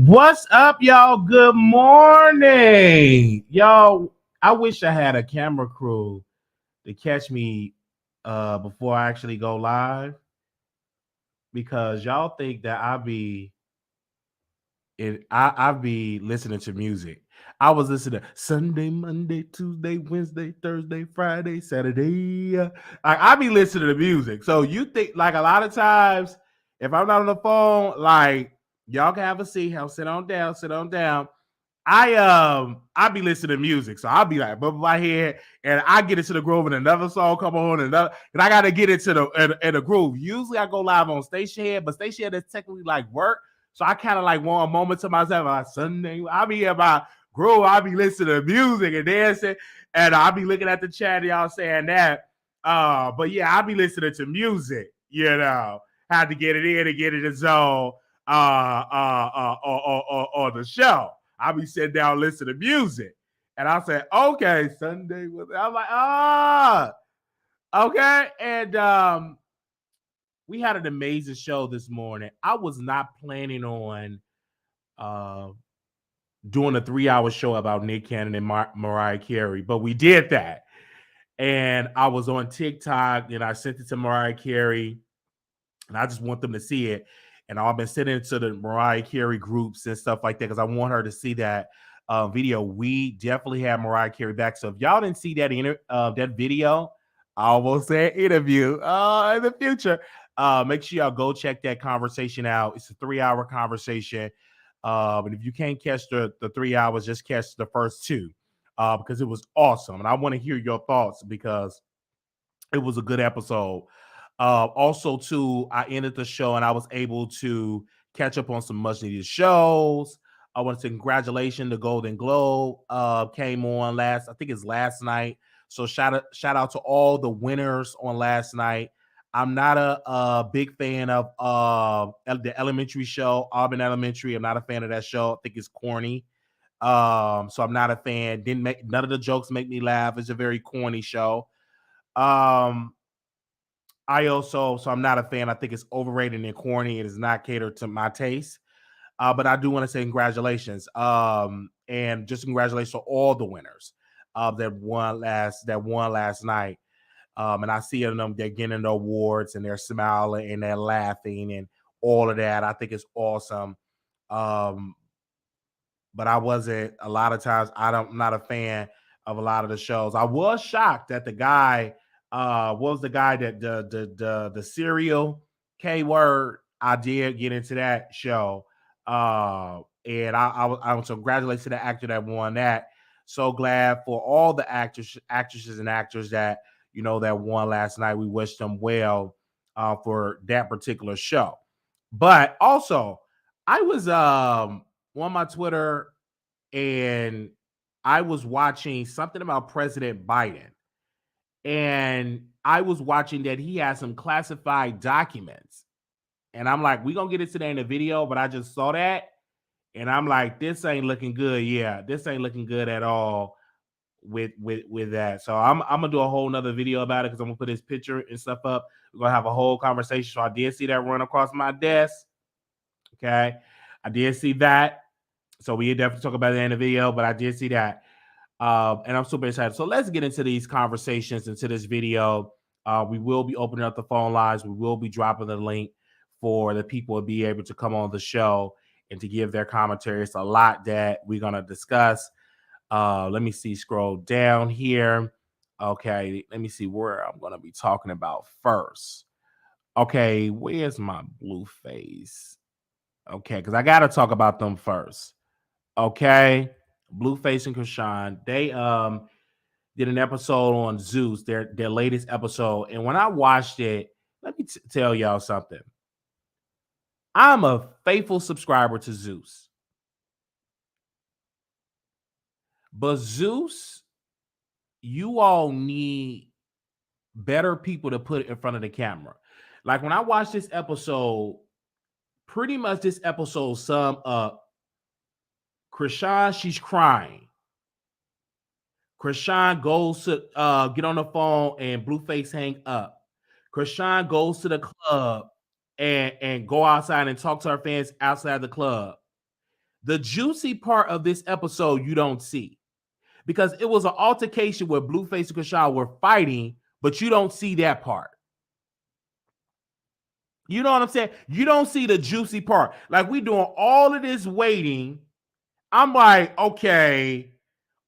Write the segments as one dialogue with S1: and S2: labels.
S1: What's up, y'all? Good morning. Y'all, I wish I had a camera crew to catch me before I actually go live, because y'all think that I be listening to music. I was listening to Sunday, Monday, Tuesday, Wednesday, Thursday, Friday, Saturday. I be listening to music. So you think, like, a lot of times if I'm not on the phone, like, y'all can have a seat. I'll sit on down. I be listening to music, so I'll be like above my head, and I get into the groove, and another song come on, and I gotta get into the groove. Usually I go live on Station Head, but Station Head is technically like work, so I kind of like want a moment to myself. Like Sunday, I be in my groove, I be listening to music and dancing, and I be looking at the chat, and y'all saying that. But yeah, I be listening to music. Had to get it in and get it in zone. Or the show. I'll be sitting down listening to music. And I said, okay, Sunday. I'm like, okay. And we had an amazing show this morning. I was not planning on doing a 3-hour show about Nick Cannon and Mariah Carey, but we did that. And I was on TikTok, and I sent it to Mariah Carey, and I just want them to see it. And I've been sending it to the Mariah Carey groups and stuff like that because I want her to see that video. We definitely have Mariah Carey back. So if y'all didn't see that that video, I almost said interview in the future, make sure y'all go check that conversation out. It's a 3-hour conversation. And if you can't catch the 3 hours, just catch the first 2 because it was awesome. And I want to hear your thoughts because it was a good episode. Also, too, I ended the show and I was able to catch up on some much needed shows. I want to say congratulations. The Golden Globe came on last night. So shout out to all the winners on last night. I'm not a big fan of the elementary show, Auburn Elementary. I'm not a fan of that show. I think it's corny. So I'm not a fan. None of the jokes make me laugh. It's a very corny show. I'm not a fan. I think it's overrated and corny. It is not catered to my taste. But I do want to say congratulations. And just congratulations to all the winners that won last night. And I see them, they're getting the awards and they're smiling and they're laughing and all of that. I think it's awesome. But I wasn't, a lot of times, I'm not a fan of a lot of the shows. I was shocked that the guy, what was the guy that the serial K-word? I did get into that show. And I want to congratulate to the actor that won that. So glad for all the actresses and actors that, that won last night. We wish them well for that particular show. But also, I was on my Twitter and I was watching something about President Biden. And I was watching that he has some classified documents. And I'm like, we're going to get into that in the video, but I just saw that. And I'm like, this ain't looking good. Yeah, this ain't looking good at all with that. So I'm going to do a whole nother video about it because I'm going to put his picture and stuff up. We're going to have a whole conversation. So I did see that run across my desk. Okay. I did see that. So we definitely talk about that in the video, but I did see that. And I'm super excited. So let's get into these conversations, into this video. We will be opening up the phone lines. We will be dropping the link for the people to be able to come on the show and to give their commentary. It's a lot that we're going to discuss. Let me see, scroll down here. Okay, let me see where I'm gonna be talking about first. Okay, where's my Blueface? Okay, because I gotta talk about them first. Okay, Blueface and Chrisean, they did an episode on Zeus, their latest episode, and when I watched it, let me tell y'all something. I'm a faithful subscriber to Zeus, but Zeus, you all need better people to put in front of the camera. Like when I watched this episode, pretty much this episode sum up Chrisean, she's crying. Chrisean goes to get on the phone and Blueface hang up. Chrisean goes to the club and go outside and talk to her fans outside the club. The juicy part of this episode you don't see because it was an altercation where Blueface and Chrisean were fighting, but you don't see that part. You know what I'm saying? You don't see the juicy part. Like we doing all of this waiting. I'm like, okay,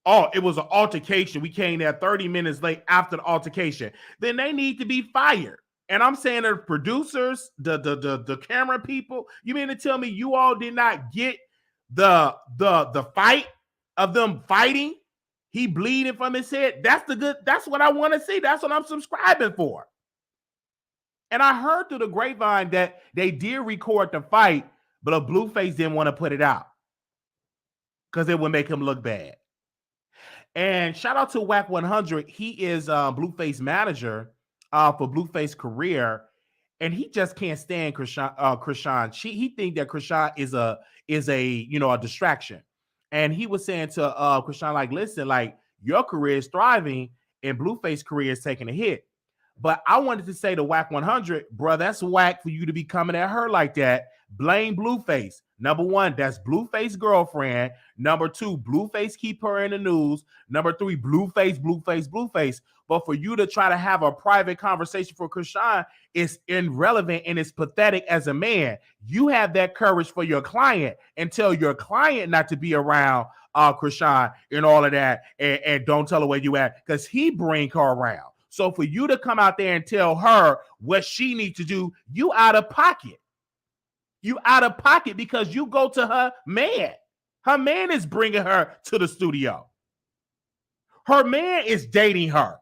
S1: oh, it was an altercation. We came there 30 minutes late after the altercation. Then they need to be fired. And I'm saying the producers, the camera people, you mean to tell me you all did not get the fight of them fighting? He bleeding from his head. That's what I want to see. That's what I'm subscribing for. And I heard through the grapevine that they did record the fight, but a Blueface didn't want to put it out because it would make him look bad. And shout out to Whack 100. He is Blueface manager for Blueface career, and he just can't stand Chrisean. He think that Chrisean is a a distraction. And he was saying to Chrisean, like, listen, like your career is thriving and Blueface career is taking a hit. But I wanted to say to Whack 100, bro, that's whack for you to be coming at her like that. Blame Blueface. Number one, that's Blueface girlfriend. Number two, Blueface keep her in the news. Number three, Blueface. But for you to try to have a private conversation for Chrisean is irrelevant and it's pathetic as a man. You have that courage for your client and tell your client not to be around Chrisean and all of that and don't tell her where you at because he bring her around. So for you to come out there and tell her what she needs to do, you out of pocket. You out of pocket because you go to her man. Her man is bringing her to the studio. Her man is dating her.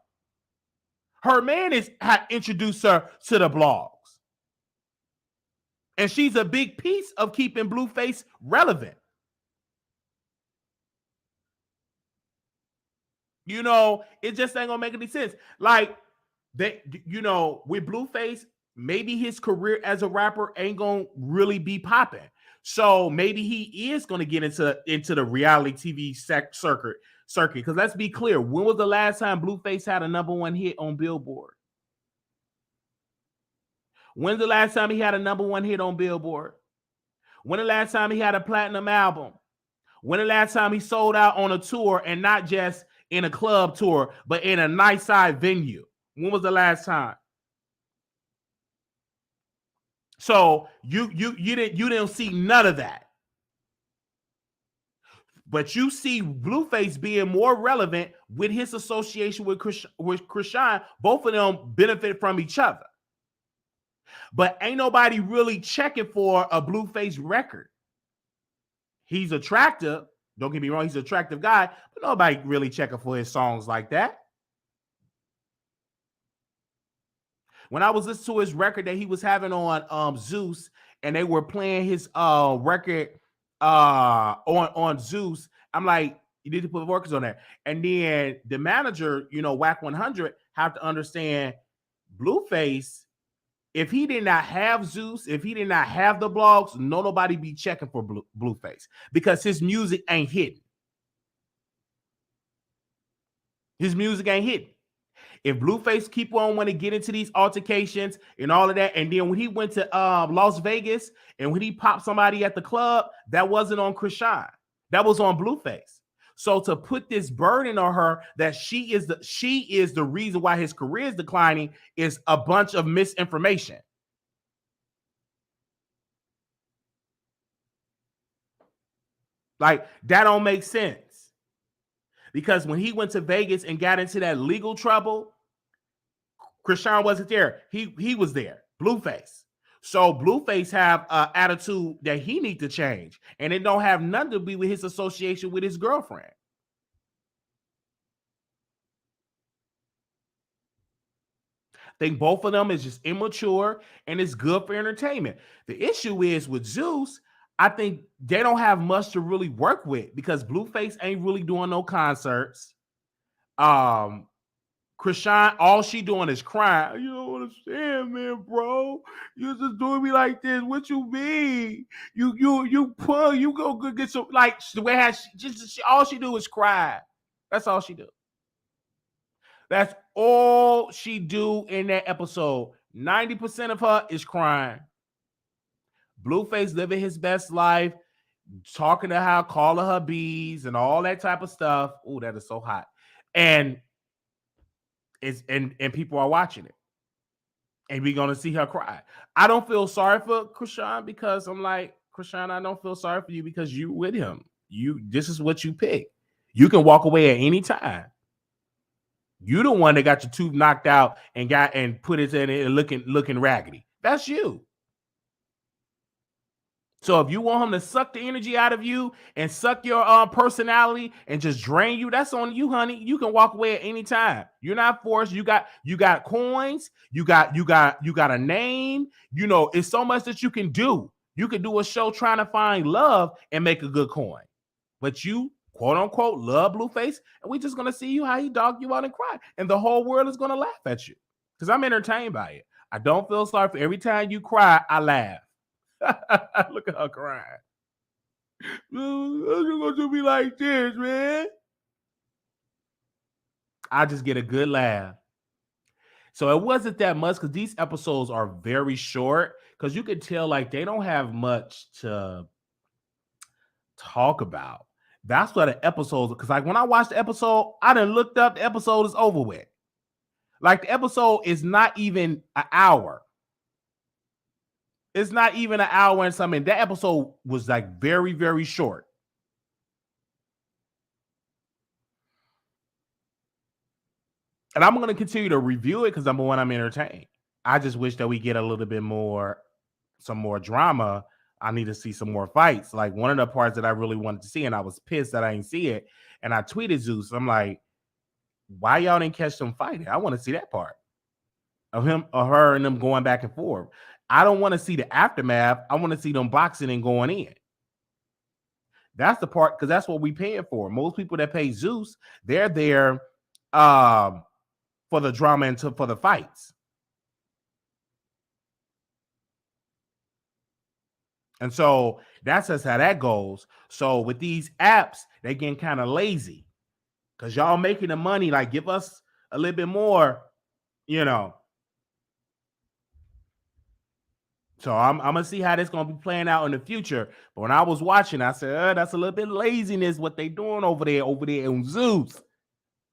S1: Her man is introduced her to the blogs. And she's a big piece of keeping Blueface relevant. You know, it just ain't gonna make any sense. Like, they, with Blueface, maybe his career as a rapper ain't gonna really be popping. So maybe he is gonna get into the reality TV circuit. Because let's be clear, when was the last time Blueface had a #1 hit on Billboard? When's the last time he had a #1 hit on Billboard? When the last time he had a platinum album? When the last time he sold out on a tour and not just in a club tour, but in a nice side venue? When was the last time? So you didn't see none of that. But you see Blueface being more relevant with his association with Chrisean. Both of them benefit from each other. But ain't nobody really checking for a Blueface record. He's attractive. Don't get me wrong, he's an attractive guy, but nobody really checking for his songs like that. When I was listening to his record that he was having on Zeus, and they were playing his record on Zeus, I'm like, you need to put workers on there. And then the manager, Whack 100, have to understand Blueface. If he did not have Zeus, if he did not have the blogs, nobody be checking for Blueface because his music ain't hitting. His music ain't hitting. If Blueface keep on want to get into these altercations and all of that, and then when he went to Las Vegas and when he popped somebody at the club, that wasn't on Chrisean. That was on Blueface. So to put this burden on her that she is the reason why his career is declining is a bunch of misinformation. Like, that don't make sense. Because when he went to Vegas and got into that legal trouble, Chrisean wasn't there. He was there. Blueface. So Blueface have an attitude that he need to change, and it don't have nothing to be with his association with his girlfriend. I think both of them is just immature, and it's good for entertainment. The issue is with Zeus, I think they don't have much to really work with because Blueface ain't really doing no concerts. Chrisean, all she doing is crying. You don't understand, man, bro. You just doing me like this. What you mean? You pull. You go get some like the way how all she do is cry. That's all she do. That's all she do in that episode. 90% of her is crying. Blueface living his best life, talking to her, calling her bees, and all that type of stuff. Oh, that is so hot. And people are watching it. And we're gonna see her cry. I don't feel sorry for Chrisean because I'm like, Chrisean, I don't feel sorry for you because you with him. This is what you pick. You can walk away at any time. You the one that got your tooth knocked out and put it in it looking raggedy. That's you. So if you want him to suck the energy out of you and suck your personality and just drain you, that's on you, honey. You can walk away at any time. You're not forced. You got coins. You got a name. You know, it's so much that you can do. You can do a show trying to find love and make a good coin. But you, quote unquote, love Blueface, and we're just gonna see you how he dog you out and cry, and the whole world is gonna laugh at you because I'm entertained by it. I don't feel sorry for every time you cry. I laugh. Look at her crying. You're gonna do me like this, man. I just get a good laugh. So it wasn't that much because these episodes are very short because you could tell like they don't have much to talk about. That's what the episodes, because like when I watched the episode, I done looked up, the episode is over with. Like the episode is not even an hour. It's not even an hour and something. That episode was like very, very short. And I'm going to continue to review it because I'm entertained. I just wish that we get a little bit more, some more drama. I need to see some more fights. Like one of the parts that I really wanted to see, and I was pissed that I didn't see it. And I tweeted Zeus. I'm like, why y'all didn't catch them fighting? I want to see that part of him or her and them going back and forth. I don't want to see the aftermath. I want to see them boxing and going in. That's the part, because that's what we paying for. Most people that pay Zeus, they're there for the drama and for the fights. And so that's just how that goes. So with these apps, they getting kind of lazy because y'all making the money. Like, give us a little bit more, you know. So I'm gonna see how this gonna be playing out in the future. But when I was watching, I said, that's a little bit laziness what they doing over there on Zeus.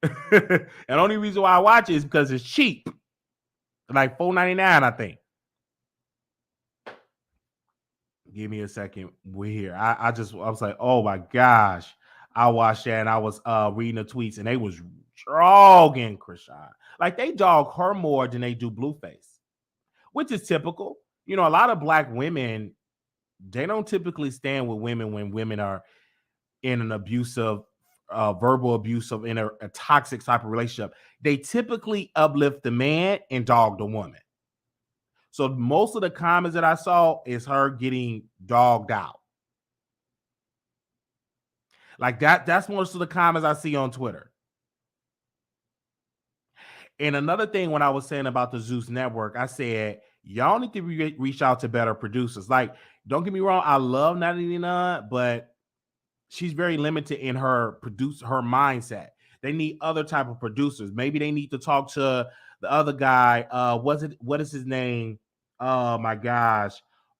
S1: And the only reason why I watch it is because it's cheap, like $4.99, I think. Give me a second. We're here. I was like, oh my gosh. I watched that and I was reading the tweets and they was dogging Chrisean. Like they dog her more than they do Blueface, which is typical. You know, a lot of black women, they don't typically stand with women when women are in an abusive, verbal abusive, in a toxic type of relationship. They typically uplift the man and dog the woman. So most of the comments that I saw is her getting dogged out. Like that's most of the comments I see on Twitter. And another thing, when I was saying about the Zeus Network, I said, y'all need to reach out to better producers. Like, don't get me wrong, I love Natalie Nunn, but she's very limited in her mindset. They need other type of producers. Maybe they need to talk to the other guy. What is his name? Oh my gosh,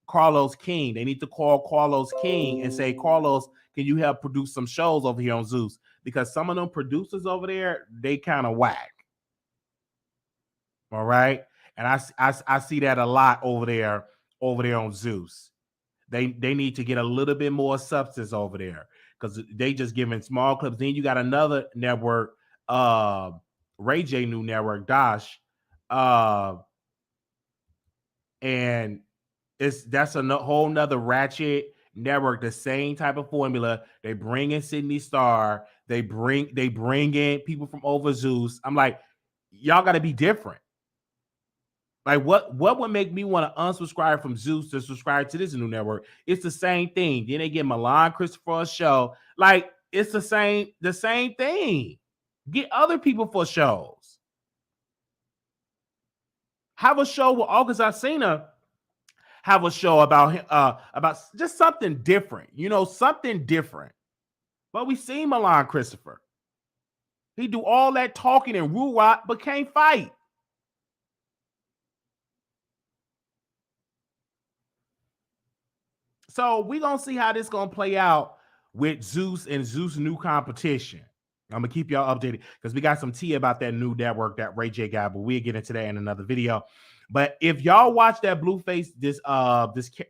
S1: Carlos King. They need to call Carlos King and say, Carlos, can you help produce some shows over here on Zeus? Because some of them producers over there, they kind of whack. All right. And I see that a lot over there on Zeus. They need to get a little bit more substance over there. because they just giving small clips. Then you got another network, Ray J new network, Dash, and that's a whole nother ratchet network. The same type of formula. They bring in Sydney Star. They bring in people from Over Zeus. I'm like, y'all got to be different. Like, what would make me want to unsubscribe from Zeus to subscribe to this new network? It's the same thing. Then they get Milan Christopher a show. Like, it's the same thing. Get other people for shows. Have a show with August Alsina. Have a show about just something different. Something different. But we seen Milan Christopher. He do all that talking and woo-wop, but can't fight. So we're going to see how this going to play out with Zeus and Zeus' new competition. I'm going to keep y'all updated because we got some tea about that new network that Ray J got, but we'll get into that in another video. But if y'all watch that Blueface, this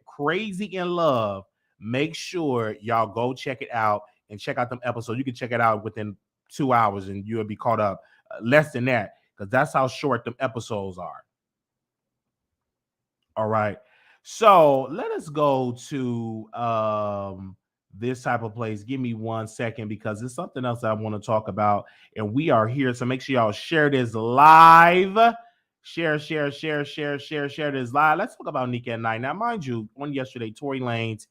S1: Crazy in Love, make sure y'all go check it out and check out them episodes. You can check it out within 2 hours and you'll be caught up. Less than that, because that's how short them episodes are. All right. So let us go to this type of place. Give me 1 second because there's something else I want to talk about. And we are here. So make sure y'all share this live. Share this live. Let's talk about Nique and Nite. Now, mind you, on yesterday, Tory Lanez,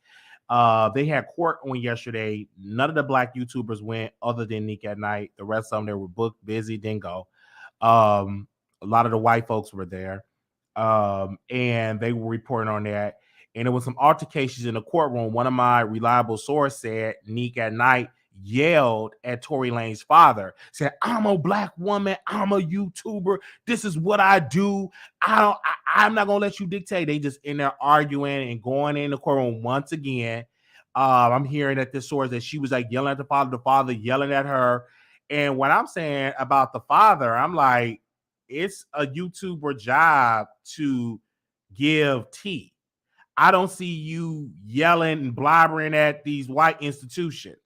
S1: they had court on yesterday. None of the black YouTubers went other than Nique and Nite. The rest of them, they were booked, busy, didn't go. A lot of the white folks were there. And they were reporting on that. And there was some altercations in the courtroom. One of my reliable sources said Nique and Nite yelled at Tory Lanez's father, said, "I'm a black woman, I'm a YouTuber, this is what I do. I'm not gonna let you dictate." They just in there arguing and going in the courtroom once again. I'm hearing at this source that she was like yelling at the father yelling at her. And what I'm saying about the father, I'm like, it's a YouTuber job to give tea. I don't see you yelling and blabbering at these white institutions.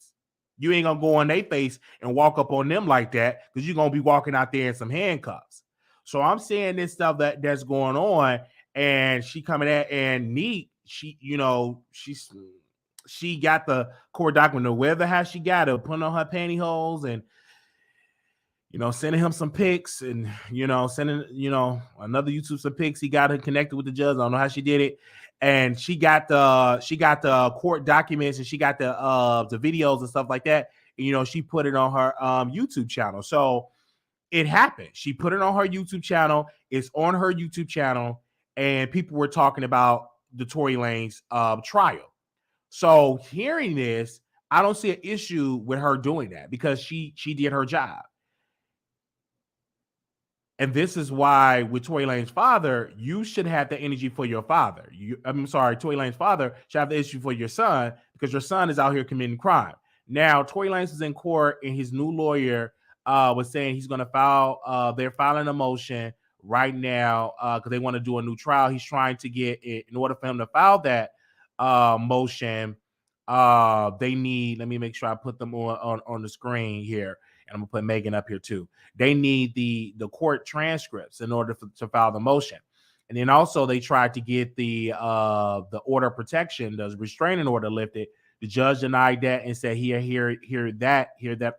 S1: You ain't gonna go on their face and walk up on them like that because you're gonna be walking out there in some handcuffs. So I'm saying this stuff that's going on, and she coming at and Nique, she got the court document. Where the hell she got it, putting on her pantyhose and sending him some pics and, sending, another YouTube some pics. He got her connected with the judge. I don't know how she did it. And she got the court documents and she got the videos and stuff like that. And, she put it on her YouTube channel. So it happened. She put it on her YouTube channel. It's on her YouTube channel. And people were talking about the Tory Lanez trial. So hearing this, I don't see an issue with her doing that because she did her job. And this is why with Tory Lanez's father, you should have the energy for your father. Tory Lanez's father should have the issue for your son because your son is out here committing crime. Now, Tory Lanez is in court and his new lawyer was saying he's going to file, they're filing a motion right now because they want to do a new trial. He's trying to get it in order for him to file that motion. They need, let me make sure I put them on the screen here. And I'm gonna put Megan up here too. They need the court transcripts in order to file the motion. And then also they tried to get the order of protection, the restraining order lifted. The judge denied that and said hear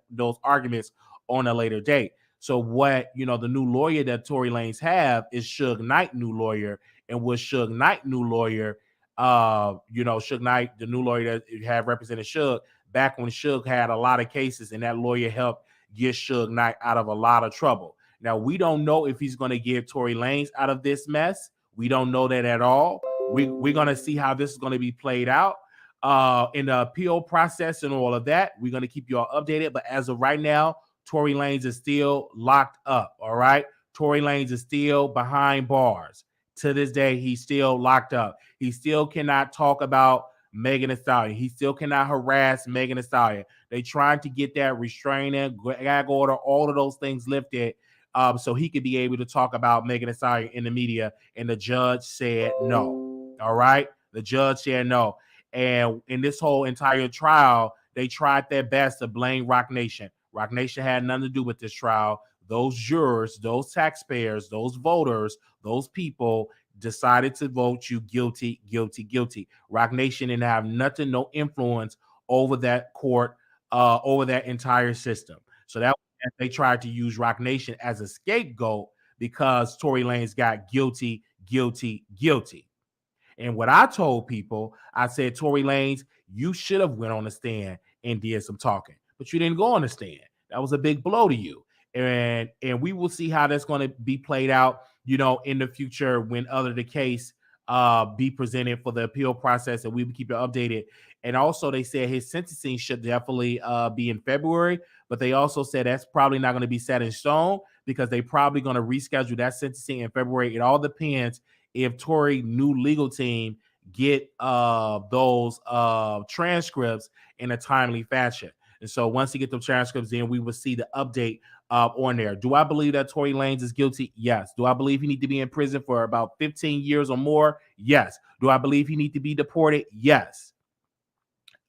S1: those arguments on a later date. So what the new lawyer that Tory Lanez have is Suge Knight new lawyer, and with Suge Knight new lawyer, Suge Knight, the new lawyer that had represented Suge back when Suge had a lot of cases, and that lawyer helped get Suge Knight out of a lot of trouble. Now, we don't know if he's going to get Tory Lanez out of this mess. We don't know that at all. We're going to see how this is going to be played out in the appeal process and all of that. We're going to keep you all updated. But as of right now, Tory Lanez is still locked up, all right? Tory Lanez is still behind bars. To this day, he's still locked up. He still cannot talk about Megan Thee Stallion. He still cannot harass Megan Thee Stallion. They trying to get that restraining, gag order, all of those things lifted so he could be able to talk about Megan Thee Stallion in the media. And the judge said no. All right? The judge said no. And in this whole entire trial, they tried their best to blame Roc Nation. Roc Nation had nothing to do with this trial. Those jurors, those taxpayers, those voters, those people decided to vote you guilty, guilty, guilty. Roc Nation didn't have nothing, no influence over that court, over that entire system. So that they tried to use Roc Nation as a scapegoat because Tory Lanez got guilty, guilty, guilty. And what I told people, I said, Tory Lanez, you should have went on the stand and did some talking, but you didn't go on the stand. That was a big blow to you. And we will see how that's going to be played out, in the future when the case be presented for the appeal process, and we will keep it updated. And also, they said his sentencing should definitely be in February, but they also said that's probably not going to be set in stone because they probably going to reschedule that sentencing in February. It all depends if Tory new legal team get those transcripts in a timely fashion. And so once he get the transcripts in, we will see the update on there. Do I believe that Tory Lanez is guilty? Yes. Do I believe he need to be in prison for about 15 years or more? Yes. Do I believe he need to be deported? Yes.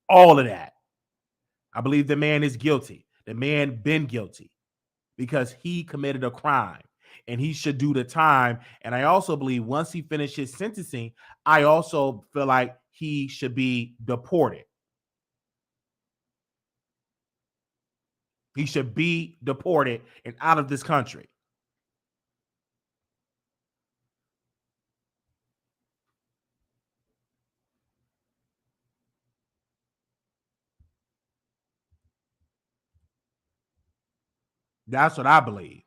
S1: All of that. I believe the man is guilty. The man been guilty because he committed a crime and he should do the time. And I also believe once he finishes sentencing, I also feel like he should be deported. He should be deported and out of this country. That's what I believe.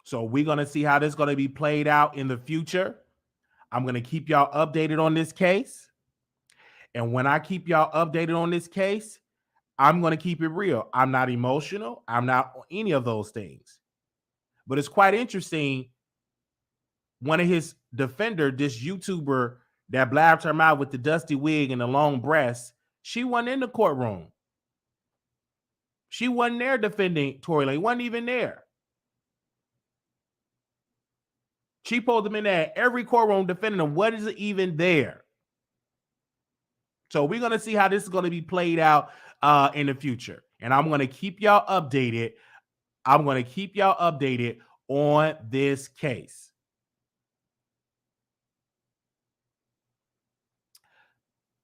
S1: So we're going to see how this is going to be played out in the future. I'm going to keep y'all updated on this case. And when I keep y'all updated on this case, I'm going to keep it real. I'm not emotional. I'm not any of those things. But it's quite interesting. One of his defender, this YouTuber that blabbed her mouth with the dusty wig and the long breasts, she wasn't in the courtroom. She wasn't there defending Tory Lanez. Wasn't even there. She pulled him in there. Every courtroom defending him. What is it even there? So we're going to see how this is going to be played out in the future. And I'm going to keep y'all updated. I'm going to keep y'all updated on this case.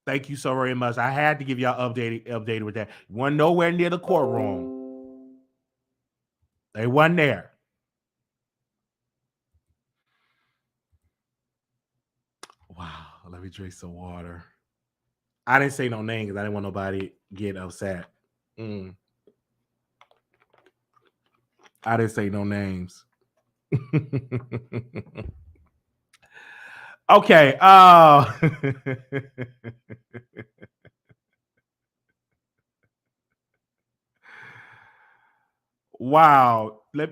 S1: Thank you so very much. I had to give y'all updated with that. Wasn't nowhere near the courtroom. They wasn't there. Wow. Let me drink some water. I didn't say no name because I didn't want nobody to get upset. I didn't say no names. Okay. Wow.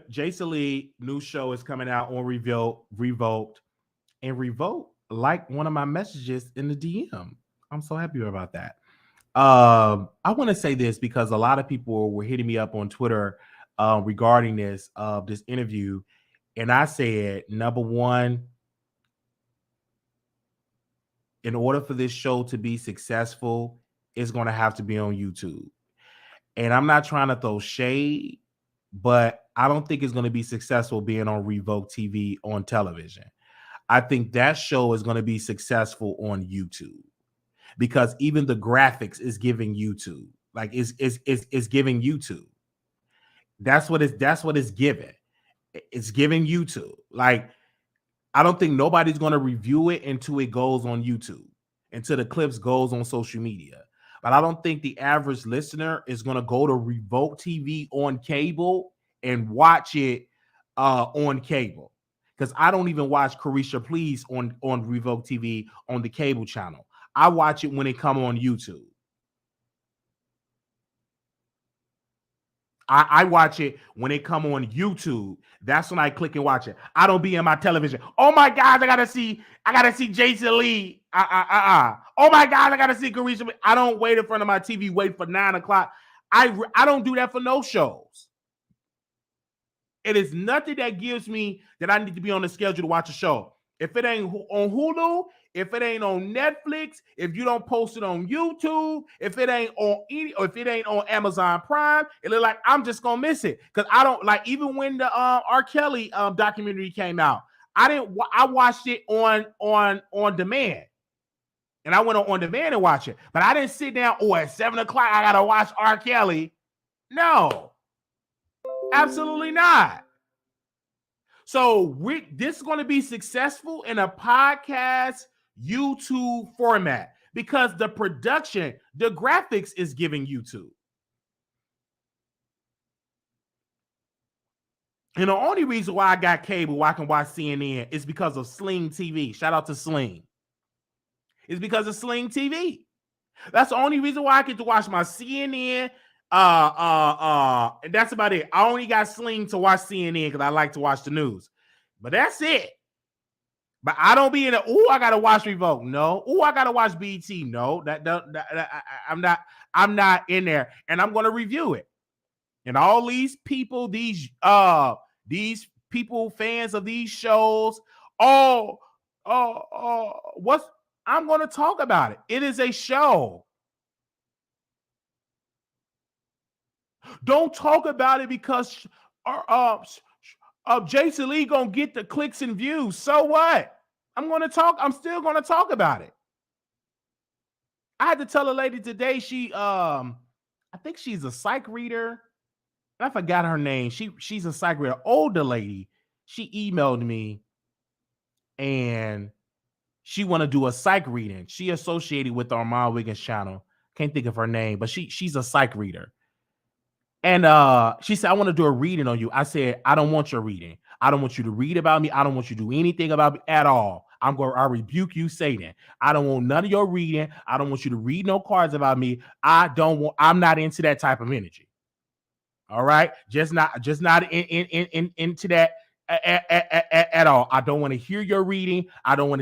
S1: Jason Lee new show is coming out on Revoked. And Revoked liked one of my messages in the DM. I'm so happy about that. I want to say this because a lot of people were hitting me up on Twitter regarding this interview. And I said, number one, in order for this show to be successful, it's going to have to be on YouTube. And I'm not trying to throw shade, but I don't think it's going to be successful being on Revoke TV on television. I think that show is going to be successful on YouTube because even the graphics is giving YouTube. Like it's giving YouTube. That's what it's giving. It's giving YouTube. Like I don't think nobody's going to review it until it goes on YouTube, until the clips goes on social media. But I don't think the average listener is going to go to Revoke TV on cable and watch it on cable. Because I don't even watch Carisha Please on Revoke TV on the cable channel. I watch it when it come on YouTube. I watch it when it come on YouTube. That's when I click and watch it. I don't be in my television. Oh my God, I gotta see Jason Lee. Oh my God, I gotta see Carisha. I don't wait in front of my TV, wait for 9 o'clock. I don't do that for no shows. It is nothing that gives me that I need to be on the schedule to watch a show. If it ain't on Hulu, if it ain't on Netflix, if you don't post it on YouTube, if it ain't on or if it ain't on Amazon Prime, it look like I'm just gonna miss it. Cause I don't like, even when the R. Kelly documentary came out, I watched it on demand. And I went on demand and watch it. But I didn't sit down, at 7:00 I gotta watch R. Kelly. No, absolutely not. So this is going to be successful in a podcast YouTube format because the production, the graphics is giving YouTube. And the only reason why I got cable where I can watch CNN is because of Sling TV. Shout out to Sling. It's because of Sling TV. That's the only reason why I get to watch my CNN. And that's about it. I only got Sling to watch CNN because I like to watch the news. But that's it. But I don't be in a, I gotta watch Revoke. No. I gotta watch BT. No, I'm not in there. And I'm gonna review it. And all these people, these people, fans of these shows, I'm gonna talk about it. It is a show. Don't talk about it because Jason Lee gonna get the clicks and views. So what? I'm still gonna talk about it. I had to tell a lady today, I think she's a psych reader. I forgot her name. She's a psych reader, older lady. She emailed me and she want to do a psych reading. She associated with our Armand Wiggins channel. Can't think of her name, but she's a psych reader. And she said, I want to do a reading on you. I said, I don't want your reading. I don't want you to read about me. I don't want you to do anything about me at all. I rebuke you, Satan. I don't want none of your reading. I don't want you to read no cards about me. I'm not into that type of energy. All right. Just not into that at all. I don't want to hear your reading.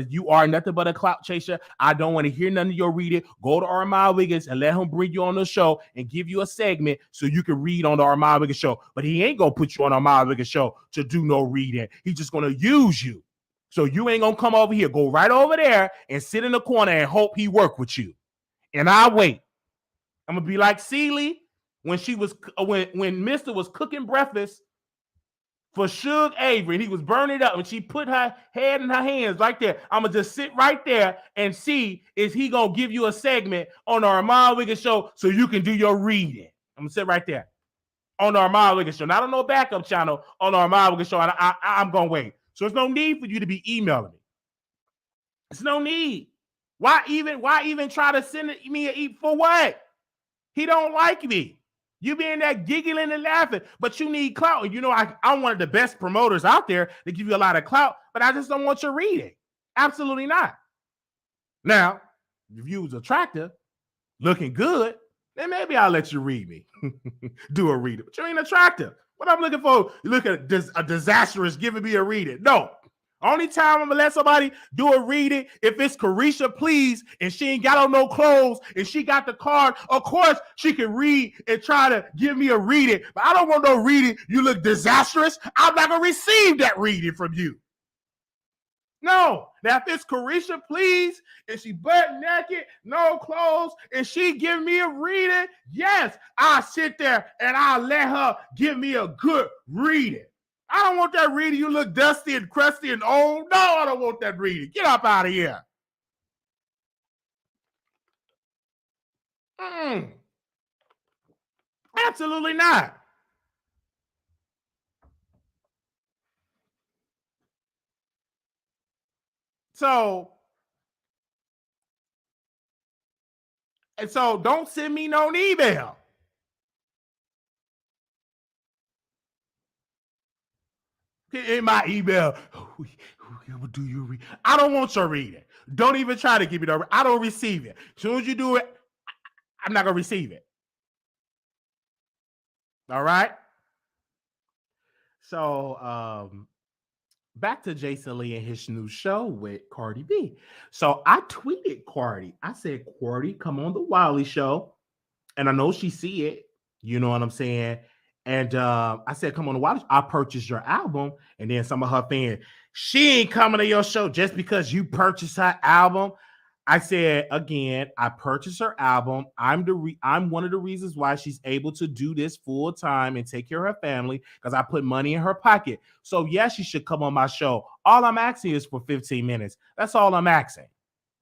S1: You are nothing but a clout chaser. I don't want to hear none of your reading. Go to Armand Wiggins and let him bring you on the show and give you a segment so you can read on the Armand Wiggins show. But he ain't going to put you on Armand Wiggins show to do no reading. He's just going to use you. So you ain't going to come over here. Go right over there and sit in the corner and hope he work with you. And I wait. I'm going to be like Celie when Mr. was cooking breakfast for Suge Avery, and he was burning it up, and she put her head in her hands right there. I'm going to just sit right there and see is he going to give you a segment on the Armand Wiggins show so you can do your reading. I'm going to sit right there on the Armand Wiggins show. Not on no backup channel, on the Armand Wiggins show. And I'm going to wait. So there's no need for you to be emailing me. There's no need. Why even try to send me an for what? He don't like me. You being that giggling and laughing, but you need clout. And you know, I'm one of the best promoters out there to give you a lot of clout, but I just don't want your reading. Absolutely not. Now, if you was attractive, looking good, then maybe I'll let you read me. Do a reading. But you ain't attractive. What I'm looking for, you look at a disastrous giving me a reading. No. Only time I'm gonna let somebody do a reading if it's Carisha Please and she ain't got on no clothes and she got the card. Of course, she can read and try to give me a reading, but I don't want no reading. You look disastrous. I'm not gonna receive that reading from you. No. Now, if it's Carisha Please and she butt naked, no clothes, and she give me a reading, yes, I'll sit there and I'll let her give me a good reading. I don't want that reading. You look dusty and crusty and old. No, I don't want that reading. Get up out of here. Absolutely not. So don't send me no email. In my email, do you read? I don't want your reading. Don't even try to give me the. I don't receive it. As soon as you do it, I'm not gonna receive it. All right. So back to Jason Lee and his new show with Cardi B. So I tweeted Cardi. I said, Cardi, come on the Wiley Show. And I know she see it. You know what I'm saying? And I said, come on the Wiley Show. I purchased your album. And then some of her fans, She ain't coming to your show just because you purchased her album. I said again, I purchased her album. I'm one of the reasons why she's able to do this full time and take care of her family because I put money in her pocket. So yes, she should come on my show. All I'm asking is for 15 minutes. That's all I'm asking.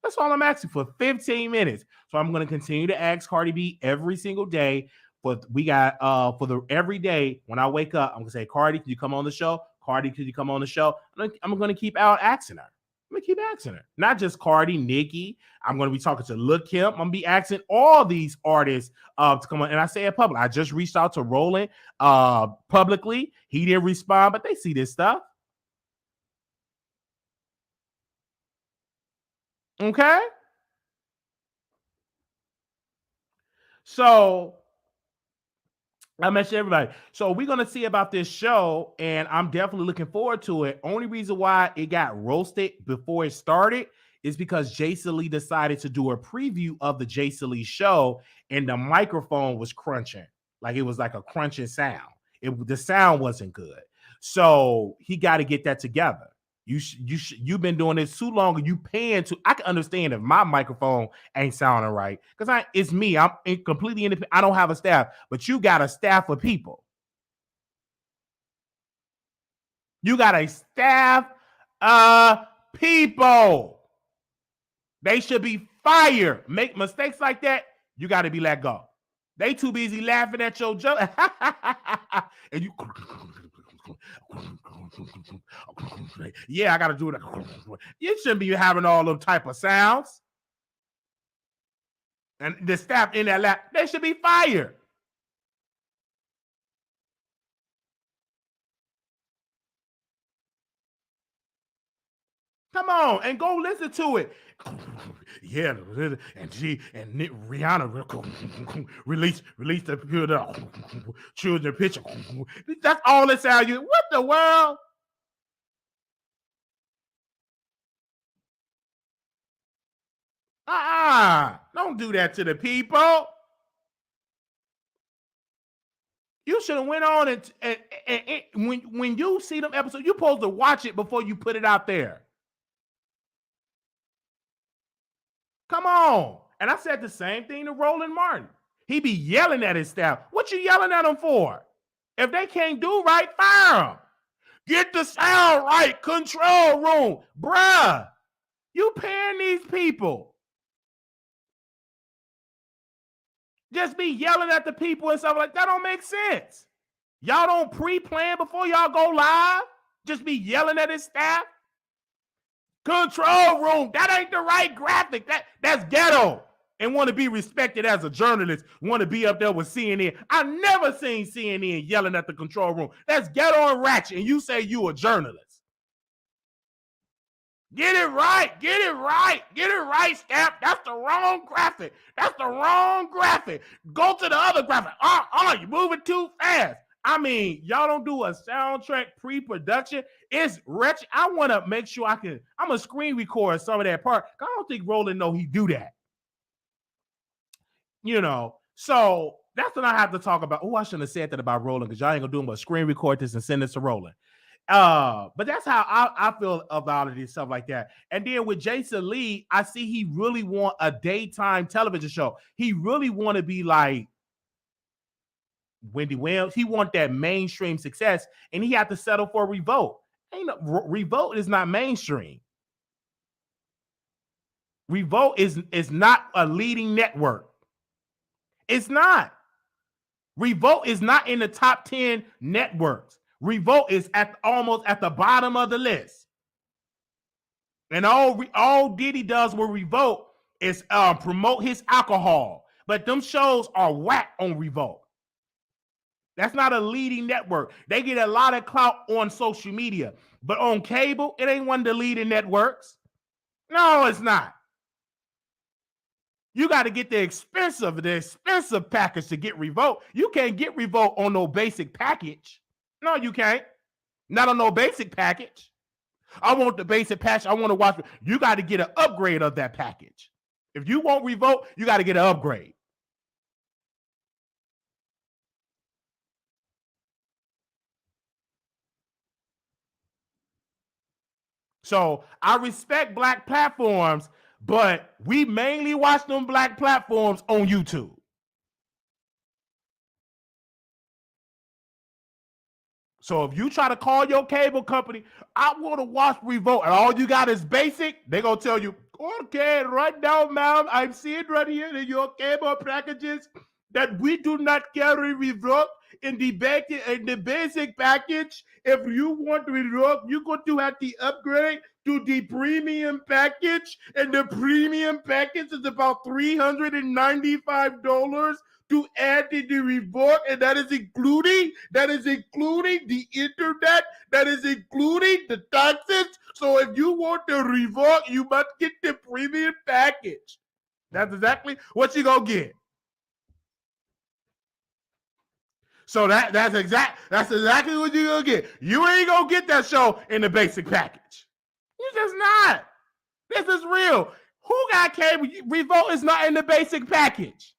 S1: That's all I'm asking for 15 minutes. So I'm going to continue to ask Cardi B every single day. But we got for the every day when I wake up, I'm gonna say, Cardi, can you come on the show? Cardi, can you come on the show? I'm gonna keep out asking her. I'm gonna keep asking her. Not just Cardi, Nique. I'm gonna be talking to Lil Kim. I'm gonna be asking all these artists to come on. And I say it public. I just reached out to Roland publicly. He didn't respond, but they see this stuff. Okay. So I mentioned everybody. So we're gonna see about this show, and I'm definitely looking forward to it. Only reason why it got roasted before it started is because Jason Lee decided to do a preview of the Jason Lee show, and the microphone was crunching, like it was like a crunching sound. The sound wasn't good, so he got to get that together. You've been doing this too long, and you paying to. I can understand if my microphone ain't sounding right because it's me. I'm completely independent. I don't have a staff, but you got a staff of people. You got a staff of people. They should be fired. Make mistakes like that, you got to be let go. They too busy laughing at your joke, and you. Yeah, I got to do it. You shouldn't be having all those type of sounds. And the staff in that lab, they should be fired. Come on and go listen to it. Yeah, and Rihanna released the children picture. That's all it sounds. You what the world? Don't do that to the people. You should have went on and when you see them episodes, you're supposed to watch it before you put it out there. Come on. And I said the same thing to Roland Martin. He be yelling at his staff. What you yelling at them for? If they can't do right, fire them. Get the sound right. Control room. Bruh, you paying these people. Just be yelling at the people and stuff like that. Don't make sense. Y'all don't pre-plan before y'all go live. Just be yelling at his staff. Control room. That ain't the right graphic. That's ghetto. And want to be respected as a journalist. Want to be up there with CNN. I never seen CNN yelling at the control room. That's ghetto and ratchet. And you say you a journalist. Get it right. Get it right. Get it right, staff. That's the wrong graphic. That's the wrong graphic. Go to the other graphic. You're moving too fast. I mean, y'all don't do a soundtrack pre-production. It's wretched. I want to make sure I'm going to screen record some of that part. I don't think Roland know he do that. You know, so that's what I have to talk about. Oh, I shouldn't have said that about Roland because y'all ain't going to do but screen record this and send this to Roland. But that's how I feel about it and stuff like that. And then with Jason Lee, I see he really want a daytime television show. He really want to be like Wendy Williams. He want that mainstream success, and he had to settle for Revolt. Revolt is not mainstream. Revolt is not a leading network. It's not. Revolt is not in the top 10 networks. Revolt is almost at the bottom of the list. And all Diddy does with Revolt is promote his alcohol. But them shows are whack on Revolt. That's not a leading network. They get a lot of clout on social media. But on cable, it ain't one of the leading networks. No, it's not. You got to get the expensive package to get Revolt. You can't get Revolt on no basic package. No, you can't. Not on no basic package. I want the basic package. I want to watch. You got to get an upgrade of that package. If you want Revolt, you got to get an upgrade. So I respect black platforms, but we mainly watch them black platforms on YouTube. So if you try to call your cable company, I want to watch Revolt, and all you got is basic, they're going to tell you, okay, right now, ma'am, I'm seeing right here in your cable packages that we do not carry Revolt in the basic package. If you want Revolt, you're going to have to upgrade to the premium package, and the premium package is about $395 to add to the Revolt, and that is including the internet, that is including the taxes. So if you want the Revolt, you must get the premium package. That's exactly what you gonna get. So that's exactly what you're gonna get. You ain't gonna get that show in the basic package. You're just not. This is real. Who got cable? Revolt is not in the basic package.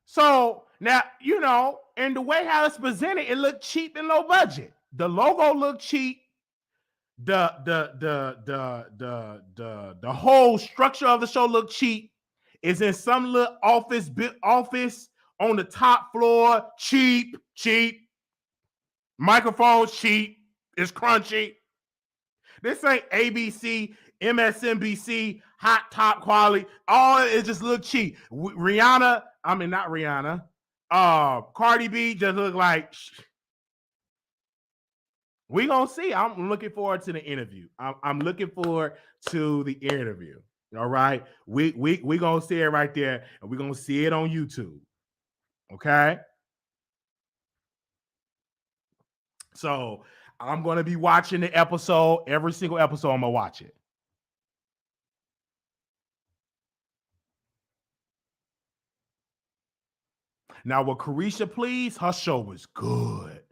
S1: So now, you know, and the way how it's presented, it looked cheap and low budget. The logo looked cheap. The whole structure of the show looked cheap. It's in some little office on the top floor. Cheap. Microphones cheap. It's crunchy. This ain't ABC, MSNBC, hot top quality. All it just look cheap. Not Rihanna. Cardi B just look like. We gonna see. I'm looking forward to the interview. I'm looking forward to the interview. All right, we gonna see it right there, and we gonna see it on YouTube. Okay. So I'm gonna be watching the episode. Every single episode, I'm gonna watch it. Now, with Carisha Please, her show was good.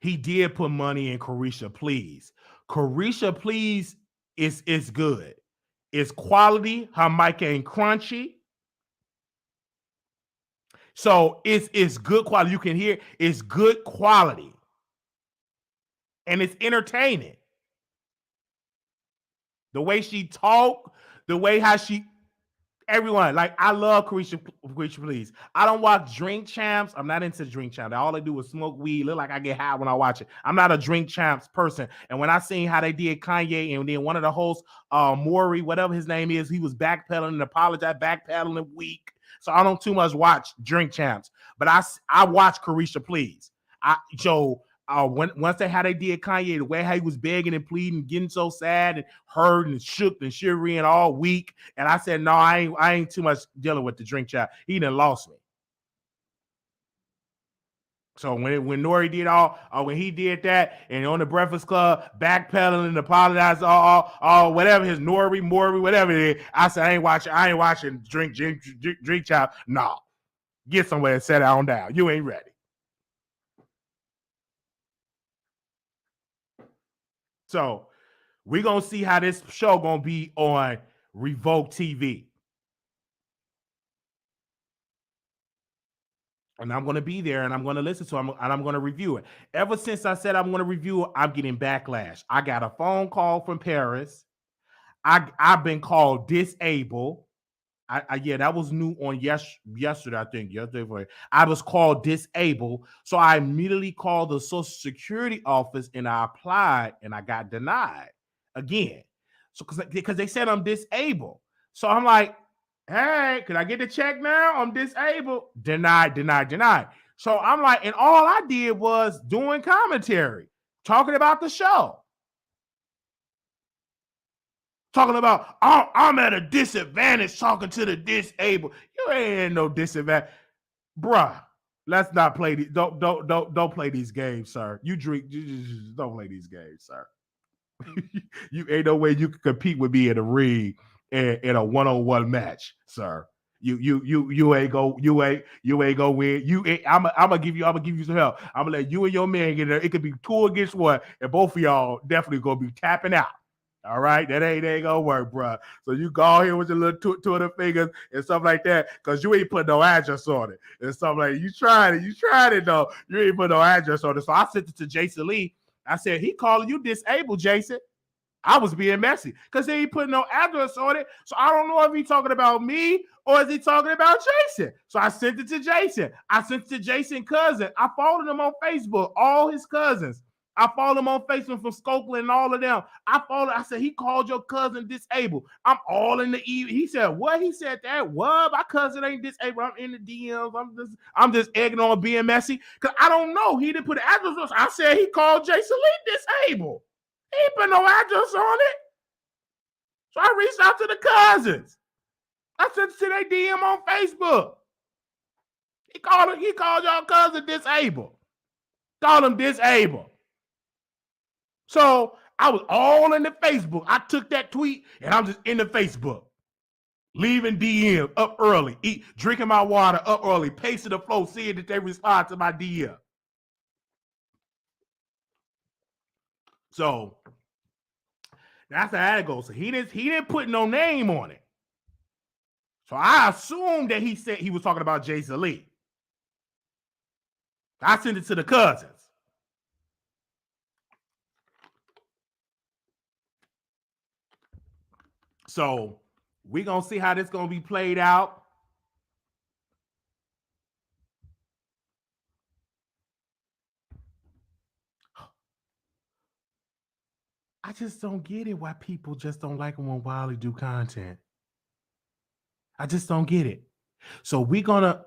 S1: He did put money in Carisha Please. Carisha Please is good. It's quality. Her mic ain't crunchy. So it's good quality. You can hear it's good quality. And it's entertaining. The way she talk, the way how she everyone, like, I love Carisha Please. I don't watch Drink Champs. I'm not into Drink Champs. All they do is smoke weed. Look like I get high when I watch it. I'm not a Drink Champs person. And when I seen how they did Kanye, and then one of the hosts, Maury, whatever his name is, he was backpedaling and apologized, backpedaling weak. So I don't too much watch Drink Champs. But I watch Carisha Please. Once they how they did Kanye, the way how he was begging and pleading, getting so sad and hurt and shook and shivery and all weak, and I said, no, I ain't too much dealing with the Drink Champ. He done lost me. So when Nori did when he did that, and on the Breakfast Club, backpedaling and apologizing, all whatever his Maury, whatever it is, I said, I ain't watching Drink Champ. No, get somewhere and set on down. You ain't ready. So we're going to see how this show going to be on Revolt TV. And I'm going to be there, and I'm going to listen to it, and I'm going to review it. Ever since I said I'm going to review it, I'm getting backlash. I got a phone call from Paris. I've been called disabled. Yeah, that was new on yesterday, I think. Yesterday, I was called disabled. So I immediately called the Social Security office, and I applied, and I got denied again. So because they said I'm disabled. So I'm like, hey, can I get the check now? I'm disabled. Denied. So I'm like, and all I did was doing commentary, talking about the show. Talking about, I'm at a disadvantage talking to the disabled. You ain't no disadvantage. Bruh, let's not play these. Don't play these games, sir. You don't play these games, sir. You ain't no way you can compete with me in a ring in a one-on-one match, sir. You ain't go win. I'm gonna give you some help. I'm gonna let you and your man get there. It could be 2 against 1, and both of y'all definitely gonna be tapping out. All right, that ain't gonna work, bro. So you go here with your little two of the fingers and stuff like that, because you ain't put no address on it and stuff like that. You tried it though. You ain't put no address on it. So I sent it to Jason Lee. I said, he calling you disabled, Jason. I was being messy because he ain't putting no address on it. So I don't know if he's talking about me or is he talking about Jason. So I sent it to Jason. I sent it to Jason's cousin. I followed him on Facebook, all his cousins. I followed him on Facebook from Scopeland and all of them. I said, he called your cousin disabled. I'm all in the E. He said, what? He said that. What? My cousin ain't disabled. I'm in the DMs. I'm just egging on being messy. Because I don't know. He didn't put an address on. I said he called Jason Lee disabled. He ain't put no address on it. So I reached out to the cousins. I sent it to their DM on Facebook. He called y'all cousin disabled. Called him disabled. So I was all in the Facebook. I took that tweet and I'm just in the Facebook. Leaving DM up early, drinking my water up early, pacing the floor, seeing that they respond to my DM. So that's how it goes. So he didn't put no name on it. So I assumed that he said he was talking about Jason Lee. I sent it to the cousins. So we're going to see how this going to be played out. I just don't get it why people just don't like it when Wiley do content. I just don't get it. So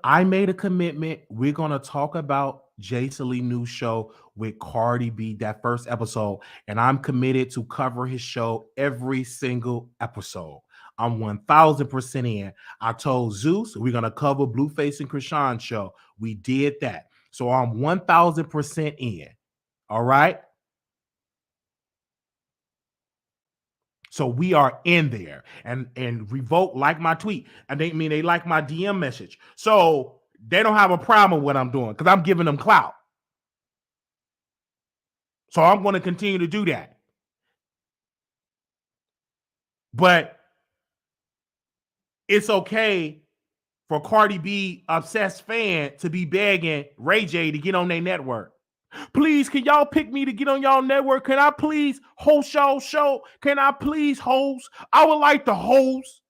S1: I made a commitment. We're going to talk about Jason Lee new show with Cardi B, that first episode. And I'm committed to cover his show every single episode. I'm 1000% in. I told Zeus we're going to cover Blueface and Chrisean show. We did that. So I'm 1000% in. All right. So we are in there, and Revolt like my tweet. I mean they like my DM message. So they don't have a problem with what I'm doing because I'm giving them clout. So I'm going to continue to do that. But it's okay for Cardi B obsessed fan to be begging Ray J to get on their network. Please, can y'all pick me to get on y'all network? Can I please host y'all show? Can I please host? I would like to host.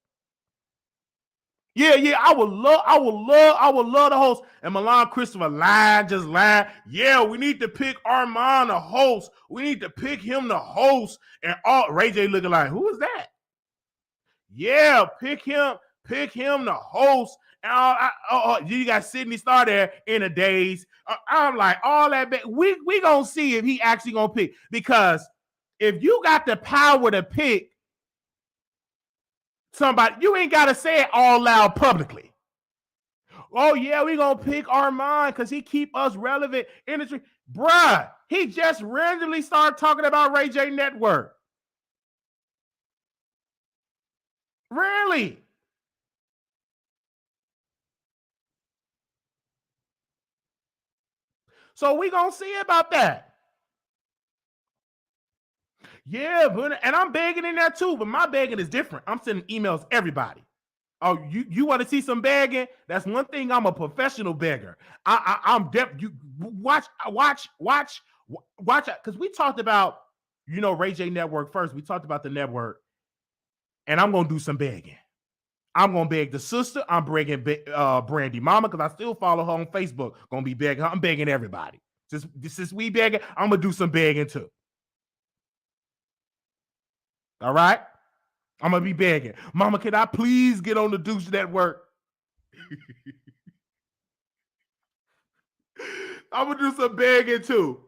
S1: Yeah, I would love to host. And Milan Christopher lied. Yeah, we need to pick Armand to host. We need to pick him to host. And all Ray J looking like, who is that? Yeah, pick him to host. And you got Sydney Star there in a daze. I'm like, all that. We gonna see if he actually gonna pick, because if you got the power to pick somebody, you ain't gotta say it all loud publicly. Oh yeah, we gonna pick Armand because he keep us relevant in the street. Bruh, he just randomly started talking about Ray J Network. Really? So we gonna see about that. Yeah, and I'm begging in there too, but my begging is different. I'm sending emails to everybody. Oh, you want to see some begging? That's one thing. I'm a professional beggar. I'm you watch, because we talked about Ray J Network first. We talked about the network, and I'm gonna do some begging. I'm gonna beg the sister. I'm begging Brandy Mama because I still follow her on Facebook. Gonna be begging her. I'm begging everybody. Since we begging, I'm gonna do some begging too. All right, I'm gonna be begging. Mama, can I please get on the Deuce Network? I'm gonna do some begging too.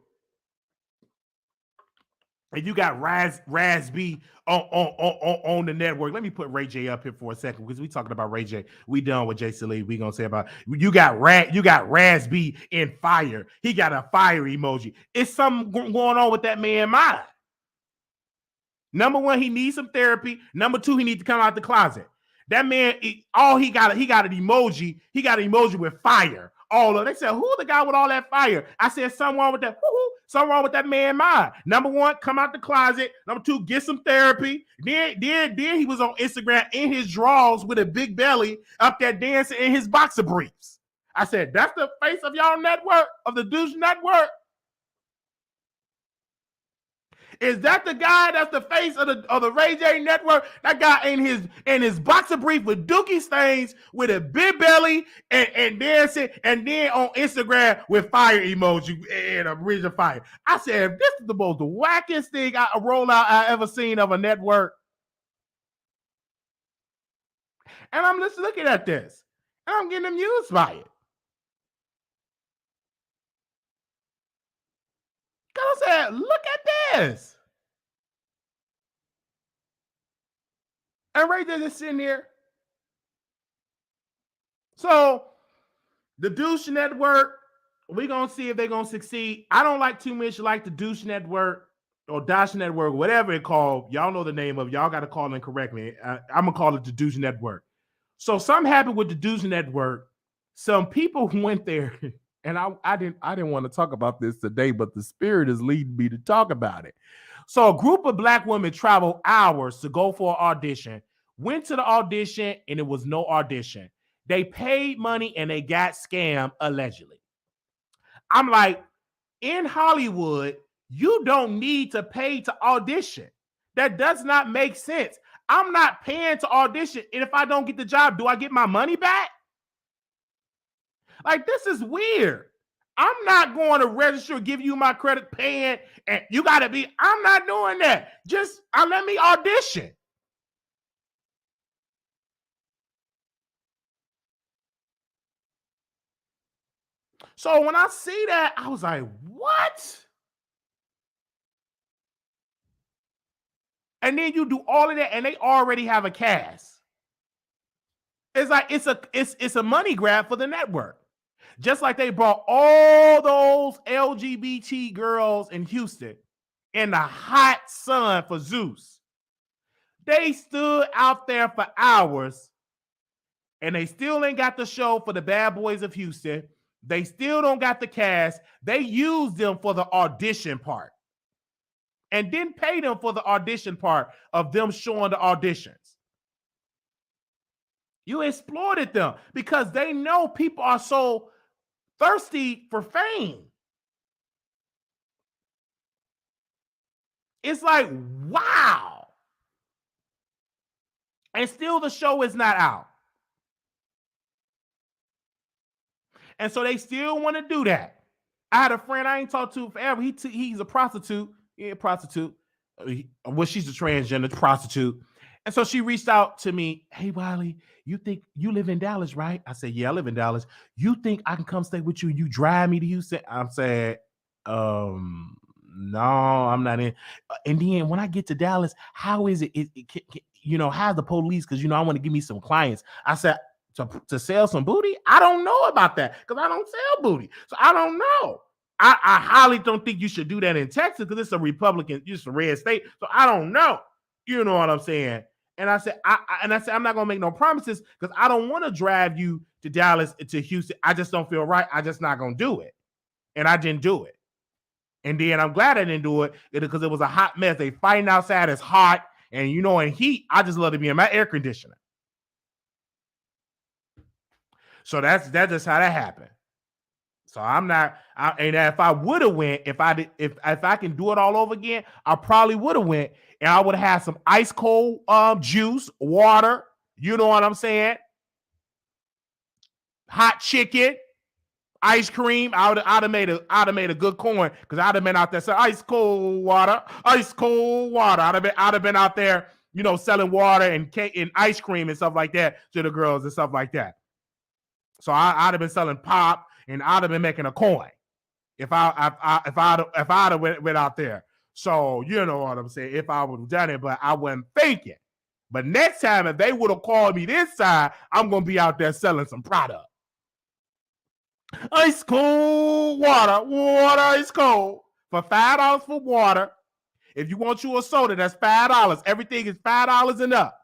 S1: And you got Raz B on the network. Let me put Ray J up here for a second because we talking about Ray J. We done with Jason Lee. We gonna say about you got Raz B in fire. He got a fire emoji. It's something going on with that man's mind. Number one, he needs some therapy. Number two, he needs to come out the closet. That man, he got an emoji. He got an emoji with fire all of they said, who the guy with all that fire? I said, something wrong with that. Something wrong with that man mind. Number one, come out the closet. Number two, get some therapy. Then he was on Instagram in his drawers with a big belly up there dancing in his boxer briefs. I said, that's the face of y'all network, of the douche network. Is that the guy that's the face of the Ray J network? That guy in his boxer brief with dookie stains, with a big belly, and dancing, and then on Instagram with fire emoji and a ridge of fire. I said, this is the most wackest thing I ever seen of a network. And I'm just looking at this, and I'm getting amused by it. Because I said, look at this. And Ray J just sitting there. So the douche network, we're going to see if they're going to succeed. I don't like too much like the douche network or Dash network, whatever it's called. Y'all know the name of it. Y'all got to call and correct me. I'm going to call it the douche network. So something happened with the douche network. Some people went there, and I didn't want to talk about this today, but the spirit is leading me to talk about it. So a group of black women traveled hours to go for an audition, went to the audition, and it was no audition. They paid money and they got scammed, allegedly. I'm like, in Hollywood, you don't need to pay to audition. That does not make sense. I'm not paying to audition, and if I don't get the job, do I get my money back? Like, this is weird. I'm not going to register, give you my credit, paying, and you got to be, I'm not doing that. Just let me audition. So when I see that, I was like, what? And then you do all of that, and they already have a cast. It's like it's a money grab for the network. Just like they brought all those LGBT girls in Houston in the hot sun for Zeus. They stood out there for hours, and they still ain't got the show for the Bad Boys of Houston. They still don't got the cast. They used them for the audition part and didn't pay them for the audition part of them showing the auditions. You exploited them because they know people are so thirsty for fame. It's like, wow. And still the show is not out. And so they still want to do that. I had a friend I ain't talked to forever. He's a prostitute. Yeah, prostitute. Well, she's a transgender prostitute. And so she reached out to me. Hey, Wiley, you think you live in Dallas, right? I said, yeah, I live in Dallas. You think I can come stay with you? You drive me to Houston? I said, no, I'm not in. And then when I get to Dallas, how is it? How's the police? Because, I want to give me some clients. I said, to sell some booty? I don't know about that because I don't sell booty. So I don't know. I highly don't think you should do that in Texas because it's a Republican, it's a red state. So I don't know. You know what I'm saying? And I said, I'm not gonna make no promises because I don't want to drive you to Dallas, to Houston. I just don't feel right. I just not gonna do it. And I didn't do it. And then I'm glad I didn't do it because it was a hot mess. They fighting outside, it's hot, and in heat, I just love to be in my air conditioner. So that's just how that happened. So I'm not, and if I would have went, if I can do it all over again, I probably would have went, and I would have had some ice cold juice, water. You know what I'm saying? Hot chicken, ice cream. I'd have made a good coin because I'd have been out there saying ice cold water, ice cold water. I'd have been out there, selling water and cake and ice cream and stuff like that to the girls and stuff like that. So I'd have been selling pop. And I'd have been making a coin if I'd have went out there. So you know what I'm saying. If I would have done it, but I wasn't thinking. But next time, if they would have called me this side, I'm gonna be out there selling some product. Ice cold water, ice cold for $5 for water. If you want you a soda, that's $5. Everything is $5 and up.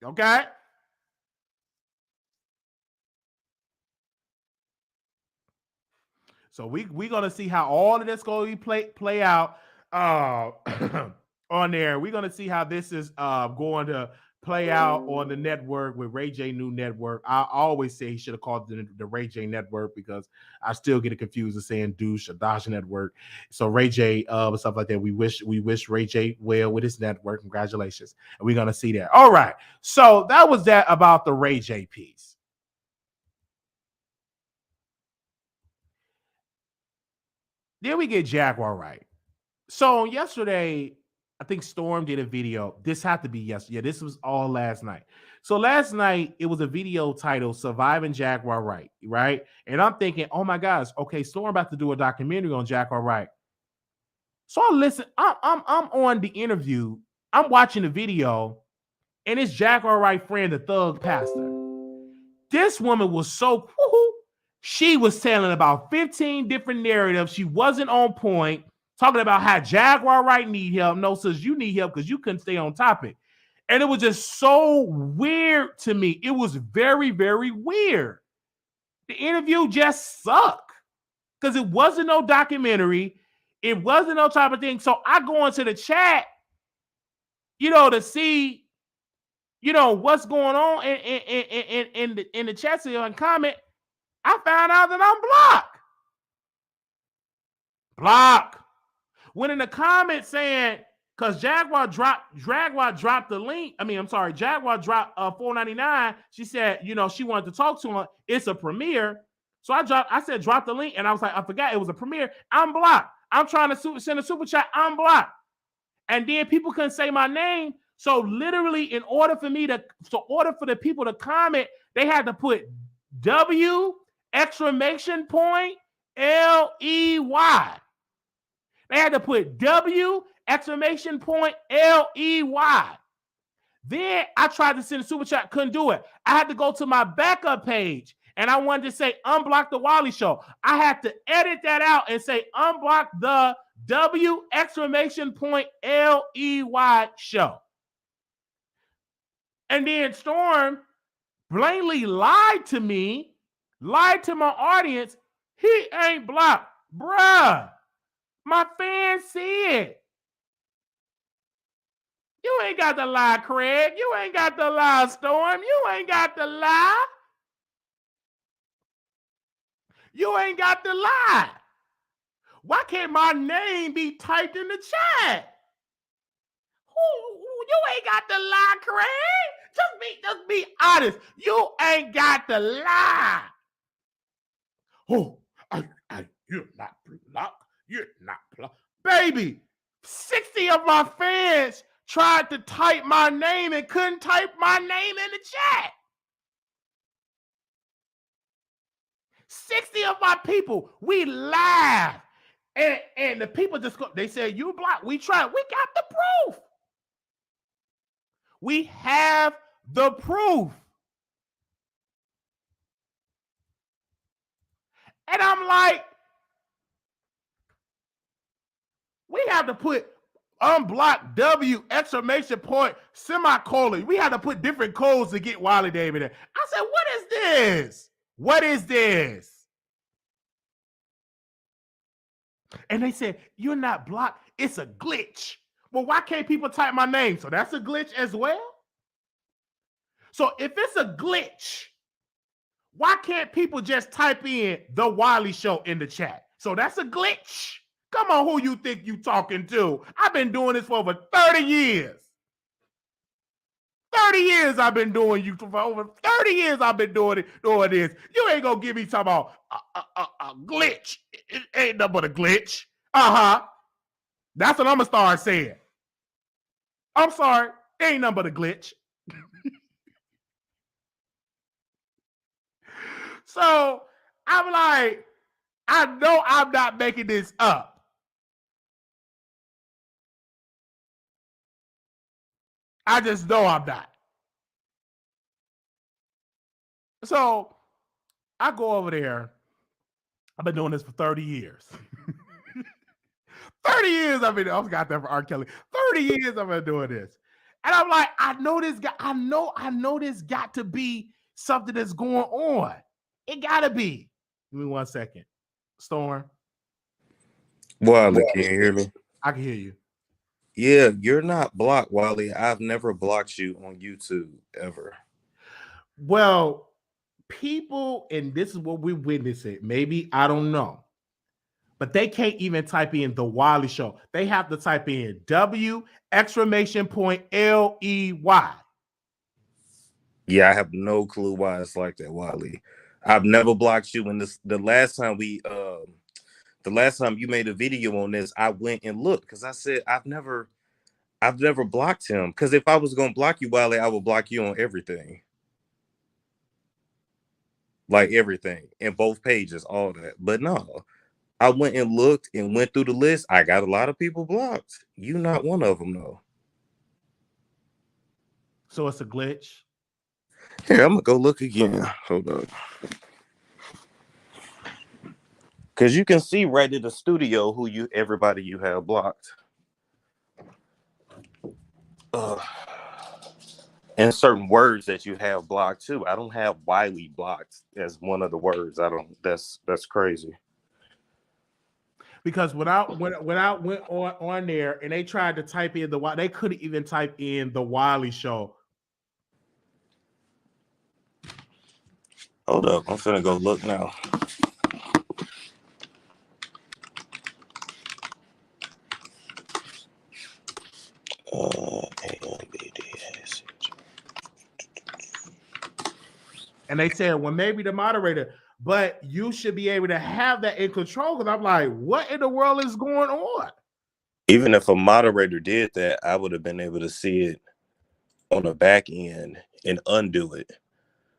S1: Okay. So we gonna see how all of this going to play out on there. We're gonna see how this is going to play out on the network with Ray J new network. I always say he should have called the Ray J network because I still get it confused with saying douche or Dash network. So Ray J and stuff like that. We wish Ray J well with his network. Congratulations. And we're gonna see that. All right. So that was that about the Ray J piece. Then we get Jaguar Wright. So yesterday, I think Storm did a video. This had to be yesterday. Yeah, this was all last night. So last night, it was a video titled Surviving Jaguar Wright, right? And I'm thinking, oh my gosh, okay, Storm about to do a documentary on Jaguar Wright. So I listen, I'm on the interview, I'm watching the video, and it's Jaguar Wright friend, the thug pastor. This woman was so woo-hoo. She was telling about 15 different narratives. She wasn't on point, talking about how Jaguar Wright need help. No, sis, you need help because you couldn't stay on topic. And it was just so weird to me. It was very, very weird. The interview just sucked because it wasn't no documentary. It wasn't no type of thing. So I go into the chat, to see, what's going on in the chat and comment. I found out that I'm blocked. When in the comments saying, because Jaguar dropped the link. Jaguar dropped $4.99. She said, she wanted to talk to him. It's a premiere. So I said, drop the link. And I was like, I forgot it was a premiere. I'm blocked. I'm trying to send a super chat. I'm blocked. And then people couldn't say my name. So literally, in order for the people to comment, they had to put W! Ley. They had to put W! Ley. Then I tried to send a super chat, couldn't do it. I had to go to my backup page and I wanted to say unblock the Wiley Show. I had to edit that out and say unblock the W! Ley show. And then Storm blatantly lied to me, lied to my audience. He ain't blocked. Bruh, my fans see it. You ain't got to lie, Craig. You ain't got to lie, Storm. You ain't got to lie. You ain't got to lie. Why can't my name be typed in the chat? You ain't got to lie, Craig. Just be honest. You ain't got to lie. Oh, you're not blocked. You're not blocked. Baby, 60 of my fans tried to type my name and couldn't type my name in the chat. 60 of my people, we laughed. And the people they said, you blocked. We tried. We got the proof. We have the proof. And I'm like, we have to put unblock W! Semicolon. We had to put different codes to get Wiley David there. I said, what is this? What is this? And they said, you're not blocked. It's a glitch. Well, why can't people type my name? So that's a glitch as well? So if it's a glitch, why can't people just type in the Wiley Show in the chat? So that's a glitch. Come on, who you think you talking to? I've been doing this for over 30 years. 30 years I've been doing you for over 30 years I've been doing this. You ain't gonna give me talking about a glitch. It ain't nothing but a glitch. That's what I'm gonna start saying. I'm sorry, it ain't nothing but a glitch. So I'm like, I know I'm not making this up. I just know I'm not. So I go over there. I've been doing this for 30 years. 30 years I've got that for R. Kelly. 30 years I've been doing this. And I'm like, I know this got to be something that's going on. It gotta be. Give me 1 second. Storm,
S2: Wiley, can you hear me?
S1: I can hear you.
S2: Yeah, you're not blocked, Wiley. I've never blocked you on YouTube ever.
S1: Well, people, and this is what we witness it. Maybe I don't know, but they can't even type in the Wiley Show. They have to type in W exclamation point LEY.
S2: Yeah, I have no clue why it's like that, Wiley. I've never blocked you. And the last time you made a video on this, I went and looked because I said I've never blocked him. Because if I was gonna block you, Wiley, I would block you on everything. Like everything. In both pages, all that. But no. I went and looked and went through the list. I got a lot of people blocked. You not one of them, though.
S1: So it's a glitch.
S2: Here, I'm gonna go look again. Hold on. Because you can see right in the studio who everybody you have blocked. And certain words that you have blocked too. I don't have Wiley blocked as one of the words. That's crazy.
S1: Because when I went on there and they tried to type in they couldn't even type in the Wiley Show.
S2: Hold up, I'm finna go look now.
S1: And they said, well, maybe the moderator, but you should be able to have that in control. Because I'm like, what in the world is going on?
S2: Even if a moderator did that, I would have been able to see it on the back end and undo it.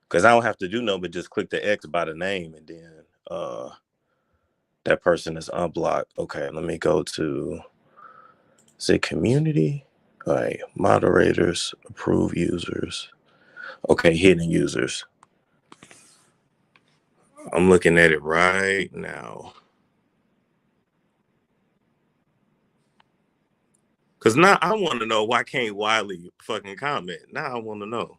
S2: Because I don't have to do no, but just click the X by the name and then that person is unblocked. Okay, let me go to, say, community. All right, moderators, approve users. Okay, hidden users. I'm looking at it right now. Because now I want to know, why can't Wiley fucking comment? Now I want to know.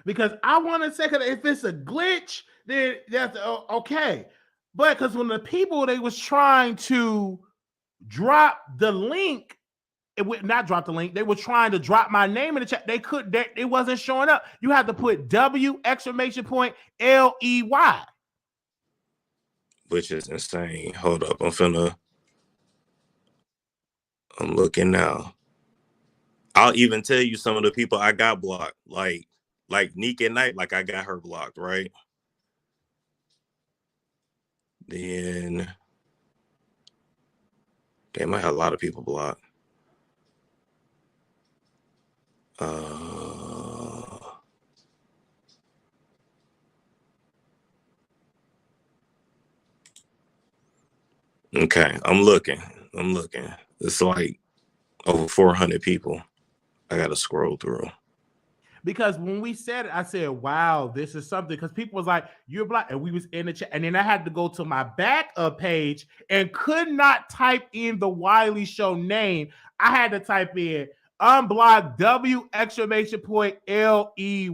S1: Because I want to say, if it's a glitch, then that's okay. But because when the people, they was trying to drop the link, it would not drop the link. They were trying to drop my name in the chat. It wasn't showing up. You have to put W exclamation point LEY.
S2: Which is insane. Hold up. I'm looking now. I'll even tell you some of the people I got blocked. Like Nique and Nite, like I got her blocked, right? Then damn, I had a lot of people blocked. Okay, I'm looking. It's like over 400 people. I gotta scroll through.
S1: Because when we said it, I said, wow, this is something. Because people was like, you're black. And we was in the chat. And then I had to go to my backup page and could not type in the Wiley Show name. I had to type in unblock W exclamation point LEY.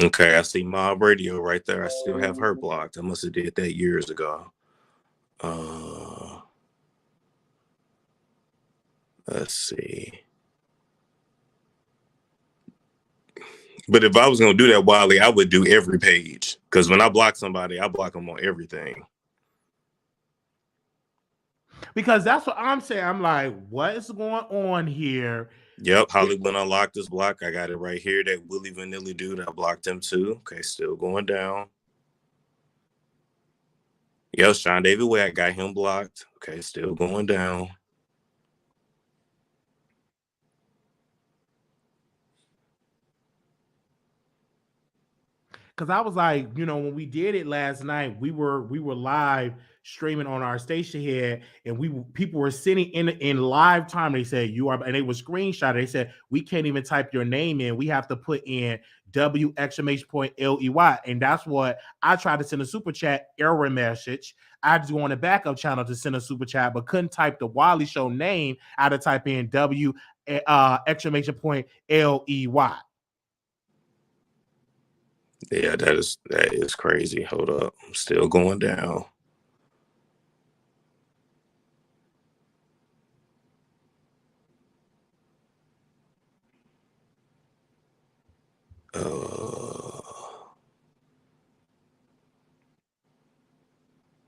S2: Okay, I see Mob Radio right there. I still have her blocked. I must have did that years ago. Let's see. But if I was gonna do that, Wiley, I would do every page. Because when I block somebody, I block them on everything.
S1: Because that's what I'm saying. I'm like, what is going on here?
S2: Yep, Hollywood unlocked this block. I got it right here. That Willie Vanilli dude, I blocked him too. Okay, still going down. Yo, Sean David Way, I got him blocked. Okay, still going down.
S1: Because I was like, when we did it last night, we were live streaming on our station here, and people were sitting in live time. They said and they were screenshot. They said we can't even type your name in. We have to put in W exclamation point LEY, and that's what I tried to send a super chat error message. I had to go on the backup channel to send a super chat, but couldn't type the Wiley Show name. I had to type in W exclamation point LEY.
S2: Yeah, that is crazy. Hold up. I'm still going down.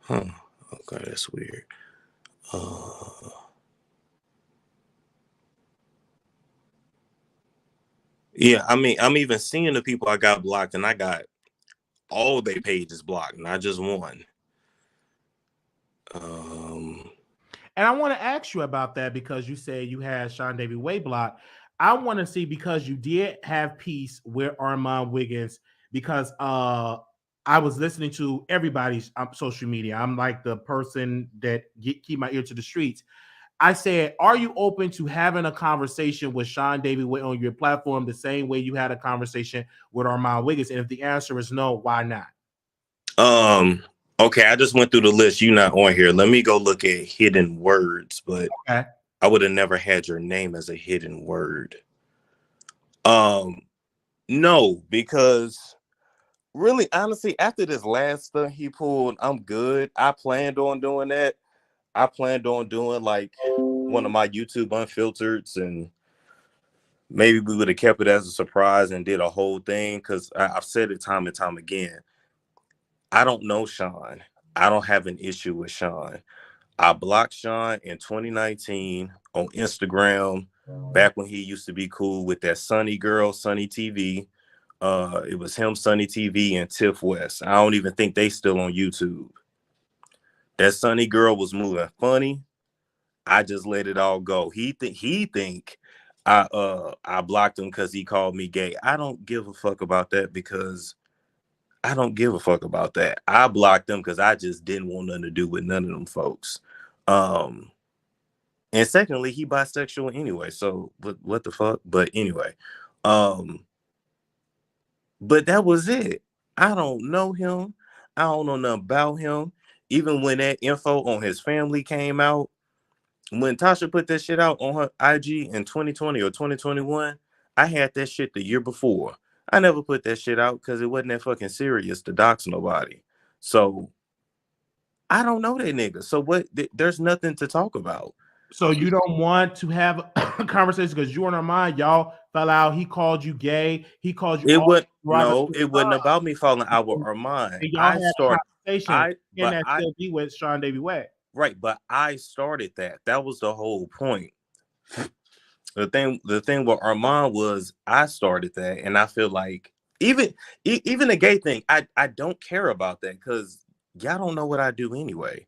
S2: Okay, that's weird. Yeah, I mean, I'm even seeing the people I got blocked, and I got all their pages blocked, not just one.
S1: And I want to ask you about that because you said you had Sean David Way blocked. I want to see, because you did have peace with Armand Wiggins, because I was listening to everybody's social media. I'm like the person that keep my ear to the streets. I said, are you open to having a conversation with Sean David Way on your platform the same way you had a conversation with Armand Wiggins? And if the answer is no, why not?
S2: Okay, I just went through the list. You're not on here. Let me go look at hidden words, but
S1: okay.
S2: I would have never had your name as a hidden word. No, because really, honestly, after this last stuff he pulled, I'm good. I planned on doing that. I planned on doing like one of my YouTube unfiltered, and maybe we would have kept it as a surprise and did a whole thing, because I've said it time and time again. I don't know Sean. I don't have an issue with Sean. I blocked Sean in 2019 on Instagram, back when he used to be cool with that Sunny girl, Sunny TV. It was him, Sunny TV, and Tiff West. I don't even think they still on YouTube. That Sunny girl was moving funny. I just let it all go. He think I blocked him because he called me gay. I don't give a fuck about that, because I don't give a fuck about that. I blocked them because I just didn't want nothing to do with none of them folks. And secondly, he bisexual anyway. So what the fuck? But anyway, but that was it. I don't know him. I don't know nothing about him. Even when that info on his family came out, when Tasha put that shit out on her IG in 2020 or 2021, I had that shit the year before. I never put that shit out because it wasn't that fucking serious to dox nobody. So I don't know that nigga. So what? There's nothing to talk about.
S1: So you don't want to have a conversation because you and Armand, y'all fell out. He called you gay. He called you.
S2: It would
S1: no.
S2: it wasn't about me falling out with Armand.
S1: And y'all had a conversation in that still be with Sean David Way.
S2: Right, but I started that. That was the whole point. The thing with Armand was I started that, and I feel like even the gay thing, I don't care about that because y'all don't know what I do anyway.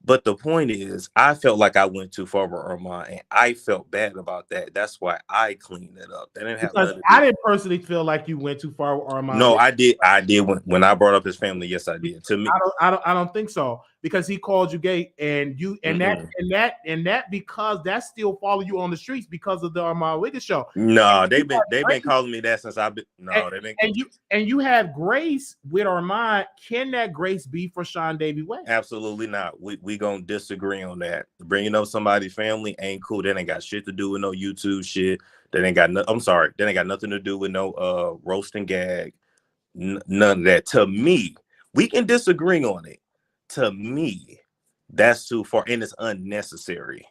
S2: But the point is, I felt like I went too far with Armand, and I felt bad about that. That's why I cleaned it up. That didn't have
S1: because I didn't personally feel like you went too far with Armand.
S2: No, I did. I did when I brought up his family. Yes, I did. To me,
S1: I don't think so, because he called you gay, and you and that because that still follow you on the streets because of the Armand Wiggins show.
S2: No, they've been calling me that since I've been. No, they've been.
S1: And you had grace with Armand. Can that grace be for Sean David Way?
S2: Absolutely not. We gonna disagree on that. Bringing up somebody's family ain't cool. That ain't got shit to do with no YouTube shit. That ain't got no. I'm sorry. That ain't got nothing to do with no roast and gag. None of that. To me, we can disagree on it. To me, that's too far, and it's unnecessary.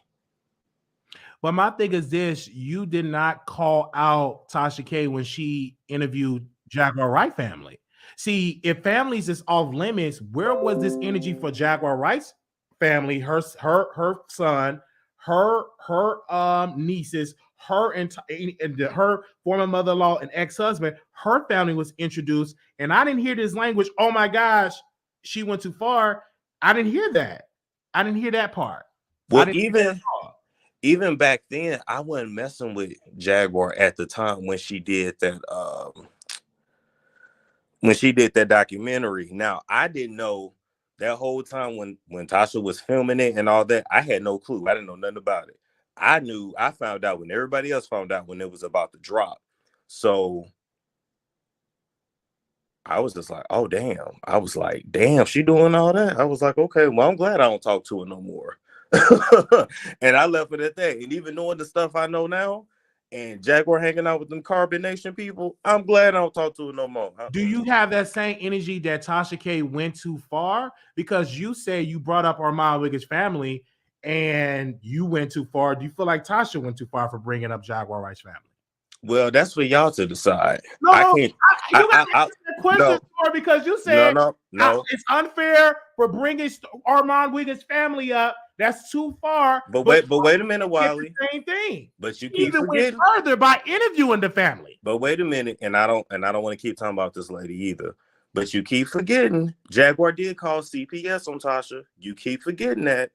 S1: But my thing is this: you did not call out Tasha K when she interviewed Jaguar Wright family. See, if families is off limits, where was this energy for Jaguar Wright's family, her son, her nieces, her former mother-in-law and ex-husband? Her family was introduced, and I didn't hear this language. Oh my gosh, she went too far. I didn't hear that. I didn't hear that part.
S2: Well, even back then, I wasn't messing with Jaguar at the time when she did that. When she did that documentary. Now, I didn't know that whole time when Tasha was filming it and all that. I had no clue. I didn't know nothing about it. I found out when everybody else found out when it was about to drop. So I was just like, oh damn. I was like, damn, she doing all that. I was like, okay, well, I'm glad I don't talk to her no more. And I left it at that. And even knowing the stuff I know now, and Jaguar hanging out with them Carbonation people, I'm glad I don't talk to her no more.
S1: Do you have that same energy that Tasha K went too far? Because you say you brought up Armand Wiggett's family and you went too far. Do you feel like Tasha went too far for bringing up Jaguar Wright's family?
S2: Well, that's for y'all to decide.
S1: No,
S2: I can't.
S1: You got to answer that question for because you said
S2: no.
S1: It's unfair for bringing Armand Wiggett's family up. That's too far.
S2: But wait a minute, Wiley.
S1: Same thing.
S2: But you keep forgetting
S1: went further by interviewing the family.
S2: But wait a minute, and I don't want to keep talking about this lady either. But you keep forgetting Jaguar did call CPS on Tasha. You keep forgetting that.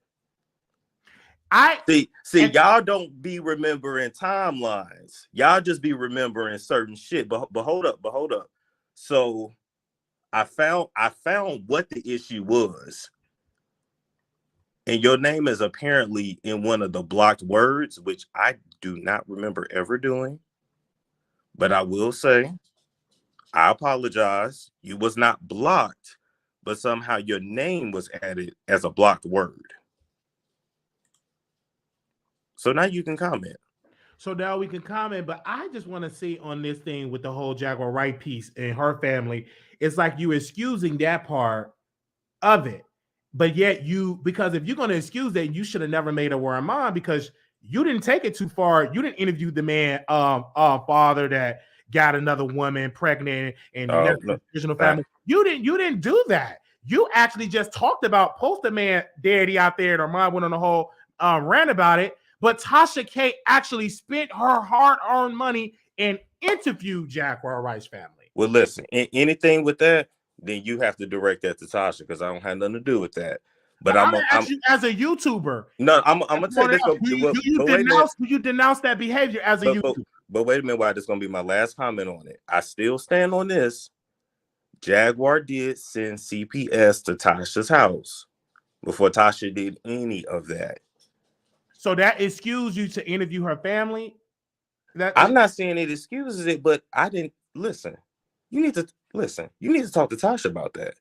S2: See, y'all don't be remembering timelines. Y'all just be remembering certain shit. But hold up. So I found what the issue was. And your name is apparently in one of the blocked words, which I do not remember ever doing. But I will say, I apologize. You was not blocked, but somehow your name was added as a blocked word. So now you can comment.
S1: So now we can comment, but I just want to see on this thing with the whole Jaguar Wright piece and her family. It's like you excusing that part of it, but yet because if you're going to excuse that, you should have never made her wear a mind because you didn't take it too far. You didn't interview the man, father that got another woman pregnant and original family. You didn't do that. You actually just talked about poster man daddy out there, and Armand went on a whole rant about it. But Tasha K actually spent her hard-earned money and interviewed Jaguar Wright's family.
S2: Well, listen, anything with that, then you have to direct that to Tasha because I don't have nothing to do with that. But I'm
S1: you as a YouTuber.
S2: No, I'm gonna take that.
S1: Do you denounce that behavior as a YouTuber?
S2: But wait a minute, why this is gonna be my last comment on it. I still stand on this. Jaguar did send CPS to Tasha's house before Tasha did any of that.
S1: So that excused you to interview her family?
S2: I'm not saying it excuses it, but I didn't listen. You need to talk to Tasha about that.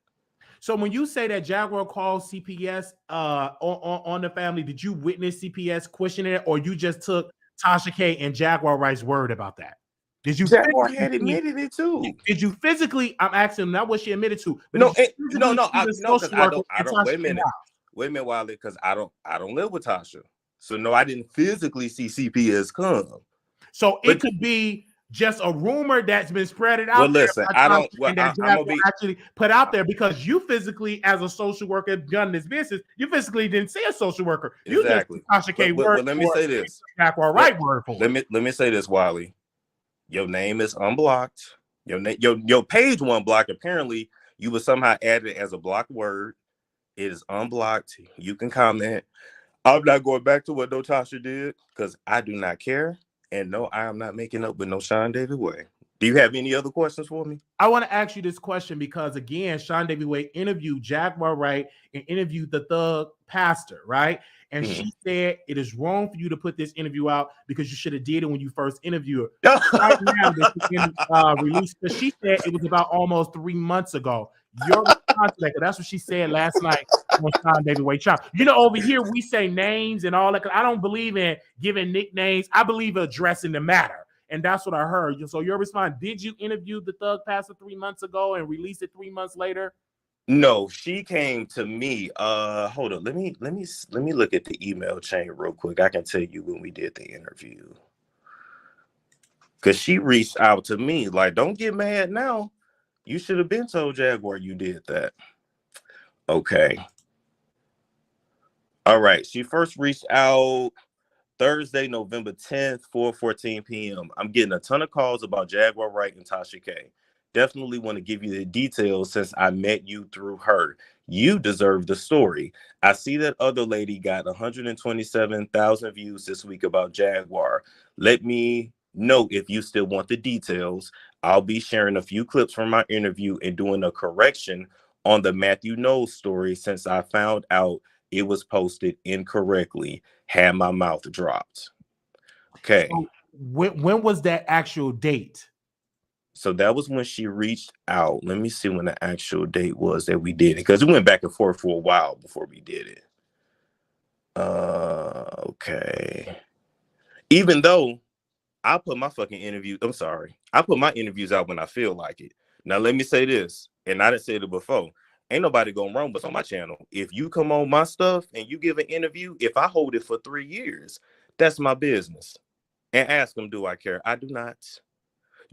S1: So when you say that Jaguar called CPS on the family, did you witness CPS questioning it, or you just took Tasha K and Jaguar Wright's word about that? Did you?
S2: Jaguar had admitted it too.
S1: Did you physically? I'm asking not what she admitted to. But
S2: no. I don't. Wait a minute, Wiley, because I don't live with Tasha. So no, I didn't physically see CPS come.
S1: So it could be just a rumor that's been spread out.
S2: Well, listen, I'm
S1: actually put out there because you physically, as a social worker, done this business. You physically didn't see a social worker.
S2: Exactly.
S1: You just Tasha K word.
S2: Let me say this.
S1: Word for
S2: let me say this, Wiley. Your name is unblocked. Your page won't block. Apparently, you were somehow added as a blocked word. It is unblocked. You can comment. I'm not going back to what Tasha did because I do not care. And no, I am not making up with no Sean David Way. Do you have any other questions for me?
S1: I want to ask you this question because, again, Sean David Way interviewed Jaguar Wright and interviewed the Thug pastor, right? And she said it is wrong for you to put this interview out because you should have did it when you first interviewed her. Right now, this is released because she said it was about almost 3 months ago. Your response to that, that's what she said last night on Sean David Way Chop. Over here we say names and all that. I don't believe in giving nicknames. I believe in addressing the matter. And that's what I heard. So your response, did you interview the Thug pastor 3 months ago and release it 3 months later?
S2: No, she came to me. Hold on. Let me look at the email chain real quick. I can tell you when we did the interview. Because she reached out to me. Like, don't get mad now. You should have been told Jaguar you did that. Okay. All right. She first reached out Thursday, November 10th, 4:14 p.m. I'm getting a ton of calls about Jaguar Wright and Tasha K. Definitely want to give you the details since I met you through her. You deserve the story. I see that other lady got 127,000 views this week about Jaguar. Let me know if you still want the details. I'll be sharing a few clips from my interview and doing a correction on the Matthew Knowles story since I found out it was posted incorrectly. Had my mouth dropped. Okay.
S1: So when was that actual date?
S2: So that was when she reached out. Let me see when the actual date was that we did it, because we went back and forth for a while before we did it. Okay. Even though I put my fucking interview. I'm sorry. I put my interviews out when I feel like it. Now let me say this, and I didn't say it before. Ain't nobody going wrong but on my channel. If you come on my stuff and you give an interview, if I hold it for 3 years, that's my business. And ask them, do I care? I do not.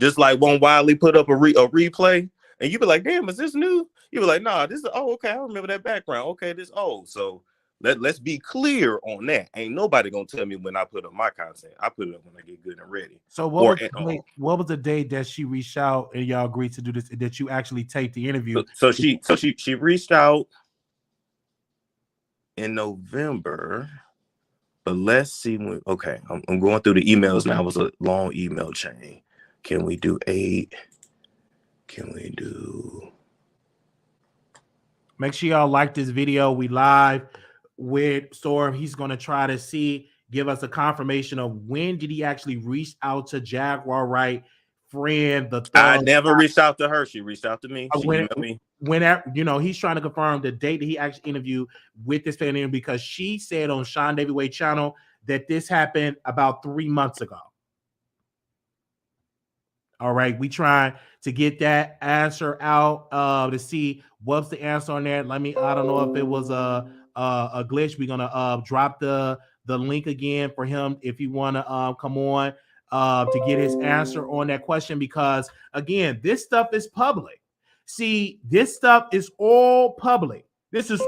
S2: Just like when Wiley put up a replay, and you be like, damn, is this new? You be like, nah, this is, oh, okay, I remember that background. Okay, this old. So let's be clear on that. Ain't nobody gonna tell me when I put up my content. I put it up when I get good and ready.
S1: So what was the date that she reached out and y'all agreed to do this, that you actually taped the interview?
S2: So she reached out in November. But let's see when. Okay, I'm going through the emails now. It was a long email chain. Can we do 8? Can we do?
S1: Make sure y'all like this video. We live with Storm. He's gonna try to give us a confirmation of when did he actually reach out to Jaguar Wright, friend.
S2: I never reached out to her. She reached out to me. She emailed me.
S1: Whenever, you know, he's trying to confirm the date that he actually interviewed with this fan, because she said on Sean David Wade channel that this happened about 3 months ago. All right, we trying to get that answer out to see what's the answer on that. I don't know if it was a glitch. We're gonna drop the link again for him if you want to come on to get his answer on that question, because again, this stuff is public. See, this stuff is all public. This is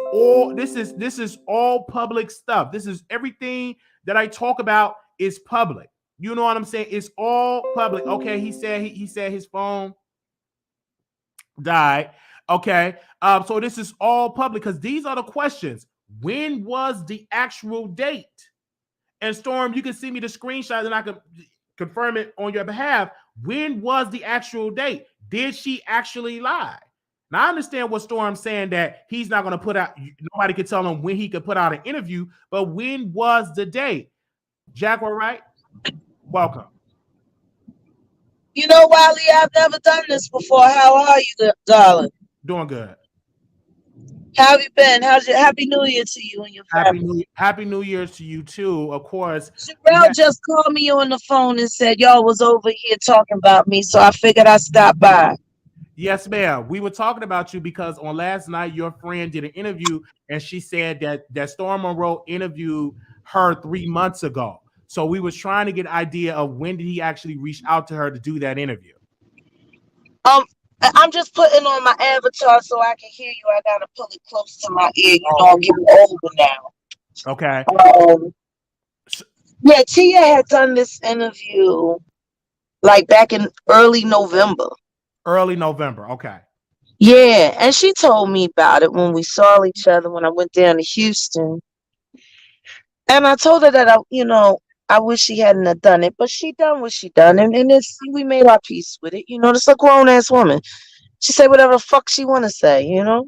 S1: all public stuff. This is everything that I talk about is public. You know what I'm saying? It's all public. Okay, he said his phone died. Okay, so this is all public because these are the questions. When was the actual date? And Storm, you can see me the screenshot and I can confirm it on your behalf. When was the actual date? Did she actually lie? Now, I understand what Storm's saying, that he's not going to put out, nobody could tell him when he could put out an interview, but when was the date? Jaguar, right? Welcome.
S3: You know, Wiley, I've never done this before. How are you, darling?
S1: Doing good.
S3: How have you been? Happy New Year to you and your family.
S1: Happy New Year to you too, of course.
S3: Sherelle just called me on the phone and said y'all was over here talking about me, so I figured I'd stop by.
S1: Yes, ma'am. We were talking about you because on last night your friend did an interview and she said that Storm Monroe interviewed her 3 months ago. So we was trying to get an idea of when did he actually reach out to her to do that interview.
S3: I'm just putting on my avatar so I can hear you. I gotta pull it close to my ear. You know, I'm getting older now.
S1: Okay.
S3: Yeah, Tia had done this interview like back in early November.
S1: Early November, okay.
S3: Yeah, and she told me about it when we saw each other when I went down to Houston. And I told her that I wish she hadn't have done it, but she done what she done, and we made our peace with it. You know, it's a grown ass woman. She say whatever the fuck she want to say. You know.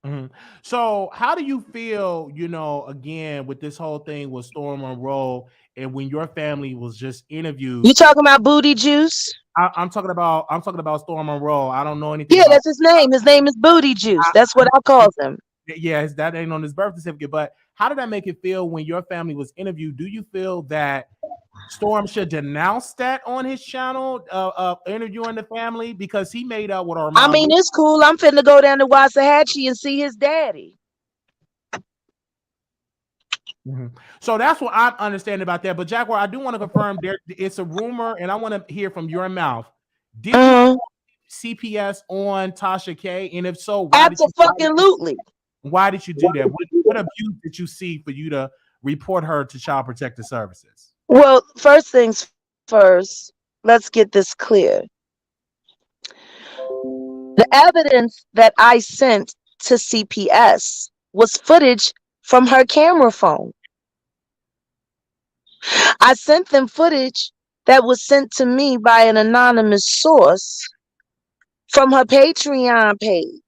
S1: Mm-hmm. So, how do you feel? You know, again with this whole thing with Storm Monroe, and when your family was just interviewed.
S3: You talking about Booty Juice?
S1: I'm talking about Storm Monroe. I don't know anything.
S3: Yeah, that's his name. His name is Booty Juice. That's what I call him.
S1: Yeah, that ain't on his birth certificate. But how did that make it feel when your family was interviewed? Do you feel that Storm should denounce that on his channel, interviewing the family, because he made up with our mom?
S3: I mean, it's cool. I'm finna go down to Waxahachie and see his daddy.
S1: Mm-hmm. So that's what I understand about that. But Jaguar, I do want to confirm it's a rumor, and I want to hear from your mouth. Did you CPS on Tasha K? And if so,
S3: absolutely.
S1: Why did you do that? What abuse did you see for you to report her to Child Protective Services?
S3: Well, first things first, let's get this clear. The evidence that I sent to CPS was footage from her camera phone. I sent them footage that was sent to me by an anonymous source from her Patreon page.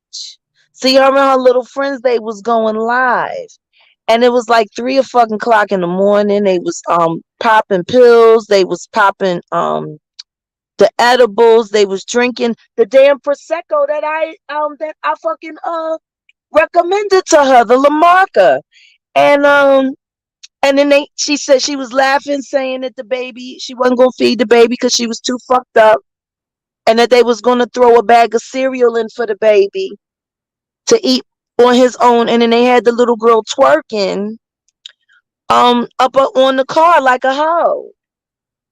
S3: See, her and her little friends, they was going live. And it was like 3 o'clock in the morning. They was popping pills. They was popping the edibles. They was drinking the damn Prosecco that I fucking recommended to her, the La Marca. And And then she said she was laughing, saying that the baby, she wasn't gonna feed the baby because she was too fucked up, and that they was gonna throw a bag of cereal in for the baby to eat on his own. And then they had the little girl twerking on the car like a hoe.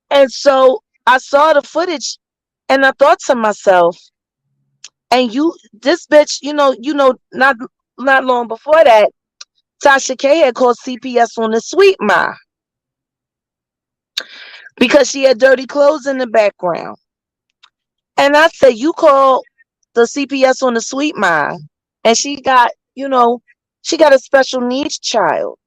S3: And so I saw the footage, and I thought to myself, and this bitch, not long before that, Tasha K had called CPS on the Sweet Ma because she had dirty clothes in the background. And I said, you call the CPS on the Sweet Ma, and she got a special needs child.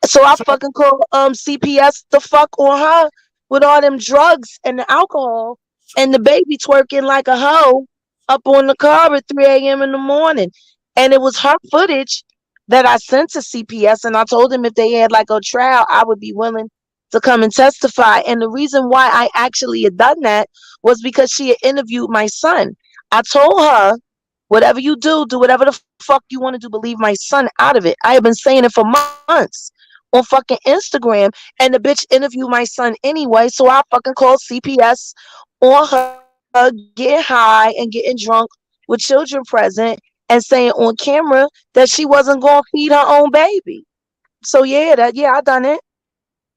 S3: So I
S1: So
S3: fucking call CPS the fuck on her with all them drugs and the alcohol and the baby twerking like a hoe up on the car at 3 a.m. in the morning. And it was her footage that I sent to CPS, and I told them if they had like a trial, I would be willing to come and testify. And the reason why I actually had done that was because she had interviewed my son. I told her, whatever you do whatever the fuck you want to do, but leave my son out of it. I have been saying it for months on fucking Instagram, and the bitch interviewed my son anyway, so I fucking called CPS on her getting high and getting drunk with children present and saying on camera that she wasn't going to feed her own baby. So yeah, I done it.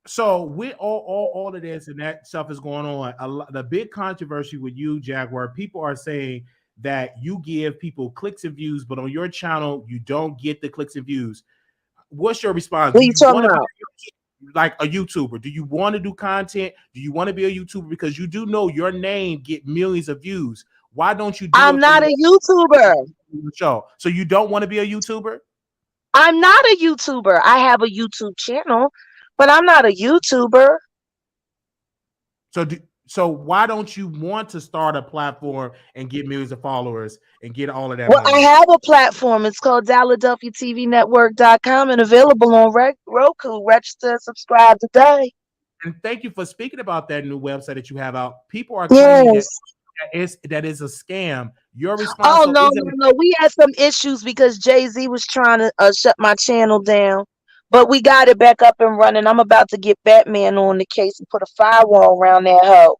S1: So with all of this and that stuff is going on, the big controversy with you, Jaguar, people are saying that you give people clicks and views, but on your channel you don't get the clicks and views. What's your response?
S3: What
S1: Do
S3: are you
S1: you
S3: talking
S1: want to
S3: about?
S1: be like a YouTuber? Do you want to do content? Do you want to be a YouTuber? Because you do know your name get millions of views. Why don't you do
S3: I'm
S1: it
S3: not a YouTuber.
S1: show? So you don't want to be a YouTuber?
S3: I'm not a YouTuber. I have a YouTube channel, but I'm not a YouTuber.
S1: So why don't you want to start a platform and get millions of followers and get all of that
S3: Well, I
S1: money?
S3: have a platform. It's called DaladelphiaTVNetwork.com and available on Roku. Register and subscribe today.
S1: And thank you for speaking about that new website that you have out. People are claiming
S3: Yes.
S1: that is a scam. Your response
S3: Oh,
S1: so
S3: no,
S1: is
S3: no,
S1: it
S3: no. We had some issues because Jay-Z was trying to shut my channel down. But we got it back up and running. I'm about to get Batman on the case and put a firewall around that hoe.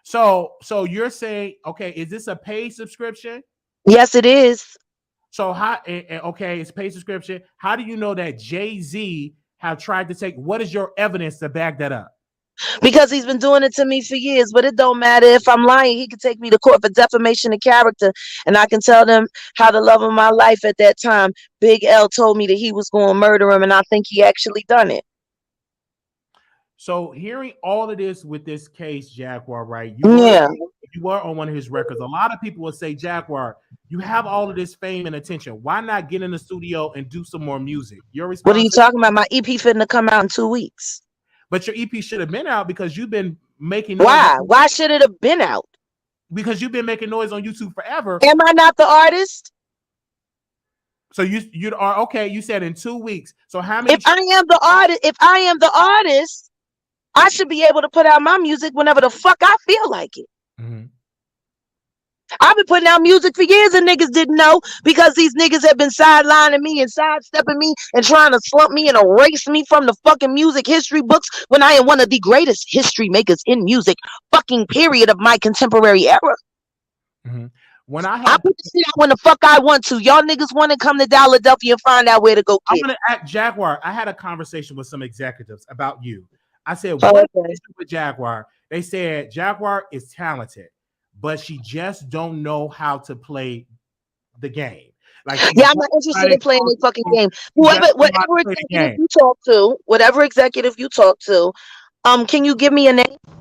S1: so you're saying, okay, is this a paid subscription?
S3: Yes, it is.
S1: So how okay, it's paid subscription. How do you know that Jay-Z have tried to take, what is your evidence to back that up?
S3: Because he's been doing it to me for years. But it don't matter if I'm lying. He can take me to court for defamation of character, and I can tell them how the love of my life at that time, Big L, told me that he was going to murder him, and I think he actually done it.
S1: So hearing all of this with this case, Jaguar, right?
S3: Yeah.
S1: You were on one of his records. A lot of people will say, Jaguar, you have all of this fame and attention. Why not get in the studio and do some more music? Your
S3: What are you
S1: response,
S3: talking about? My EP finna come out in 2 weeks.
S1: but your EP should have been out because you've been making noise.
S3: Why? Why should it have been out?
S1: Because you've been making noise on YouTube forever.
S3: Am I not the artist?
S1: So you are okay. You said in 2 weeks. So how many?
S3: If I am the artist, I should be able to put out my music whenever the fuck I feel like it.
S1: Mm-hmm.
S3: I've been putting out music for years and niggas didn't know because these niggas have been sidelining me and sidestepping me and trying to slump me and erase me from the fucking music history books when I am one of the greatest history makers in music, fucking period, of my contemporary era.
S1: Mm-hmm. When I
S3: put the shit out when the fuck I want to. Y'all niggas want to come to Philadelphia and find out where to go.
S1: I'm gonna act Jaguar. I had a conversation with some executives about you. I said, what is it with Jaguar? They said Jaguar is talented, but she just don't know how to play the game. Like,
S3: yeah, I'm not interested in playing the fucking game. Whatever executive you talk to, can you give me a name?
S1: I'm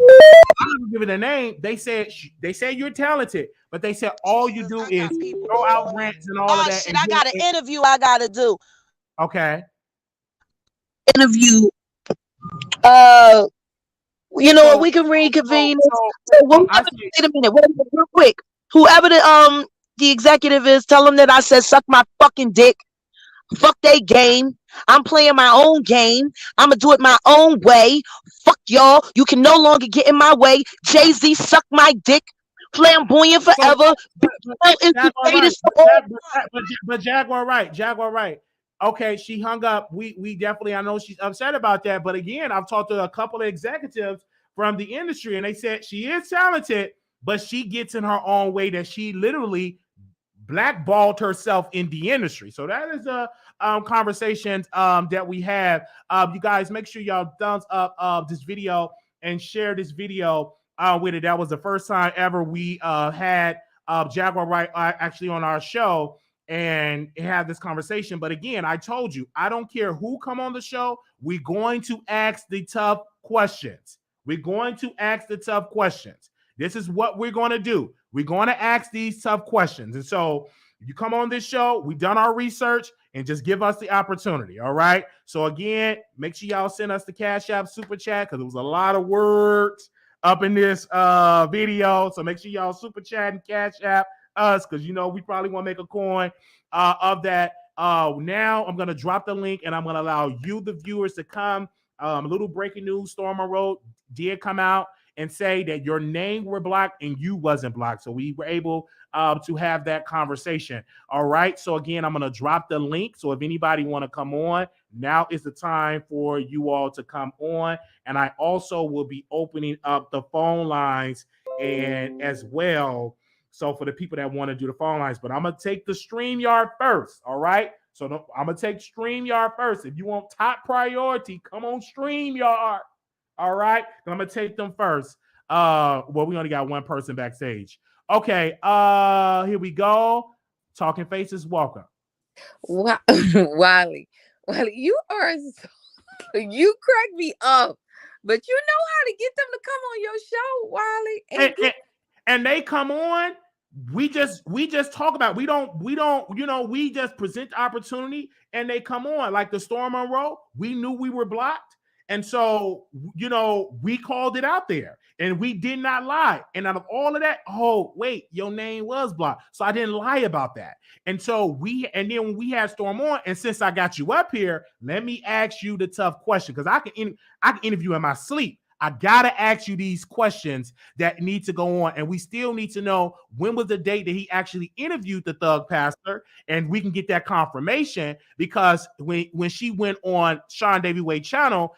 S1: not giving a name. They said you're talented, but they said all you do is throw out rants and all of that.
S3: Shit, I got an interview I gotta do.
S1: Okay.
S3: Interview. You know what? We can reconvene. Wait a minute. Wait, real quick. Whoever the executive is, tell them that I said suck my fucking dick. Fuck they game. I'm playing my own game. I'm gonna do it my own way. Fuck y'all. You can no longer get in my way. Jay-Z, suck my dick. Flamboyant forever.
S1: But Jaguar, right. Okay, she hung up. We definitely, I know she's upset about that. But again, I've talked to a couple of executives from the industry, and they said she is talented, but she gets in her own way that she literally blackballed herself in the industry. So that is a conversation that we have. You guys, make sure y'all thumbs up this video and share this video with it. That was the first time ever we had Jaguar Wright actually on our show and have this conversation. But again, I told you, I don't care who come on the show. We're going to ask the tough questions. We're going to ask the tough questions. This is what we're going to do. We're going to ask these tough questions. And so you come on this show, we've done our research, and just give us the opportunity. All right. So again, make sure y'all send us the Cash App Super Chat, because there was a lot of words up in this video. So make sure y'all Super Chat and Cash App us, because we probably want to make a coin of that. Now I'm going to drop the link, and I'm going to allow you, the viewers, to come. A little breaking news: Storm Monroe did come out and say that your name were blocked and you wasn't blocked. So we were able to have that conversation. All right. So again, I'm going to drop the link. So if anybody want to come on, now is the time for you all to come on. And I also will be opening up the phone lines and as well. So for the people that want to do the phone lines, but I'm going to take the StreamYard first. All right. So I'm going to take StreamYard first. If you want top priority, come on StreamYard. All right. I'm going to take them first. Well, we only got one person backstage. Okay. Here we go. Talking Faces, welcome.
S4: Wiley, you are you crack me up, but you know how to get them to come on your show, Wiley.
S1: And they come on. We just talk about, we just present the opportunity and they come on. Like the Storm Monroe, we knew we were blocked. And so, we called it out there and we did not lie. And out of all of that, oh, wait, your name was blocked. So I didn't lie about that. And so then when we had Storm on, and since I got you up here, let me ask you the tough question, because I can interview in my sleep. I got to ask you these questions that need to go on. And we still need to know when was the date that he actually interviewed the Thug Pastor. And we can get that confirmation, because when she went on Sean Davy Wade channel,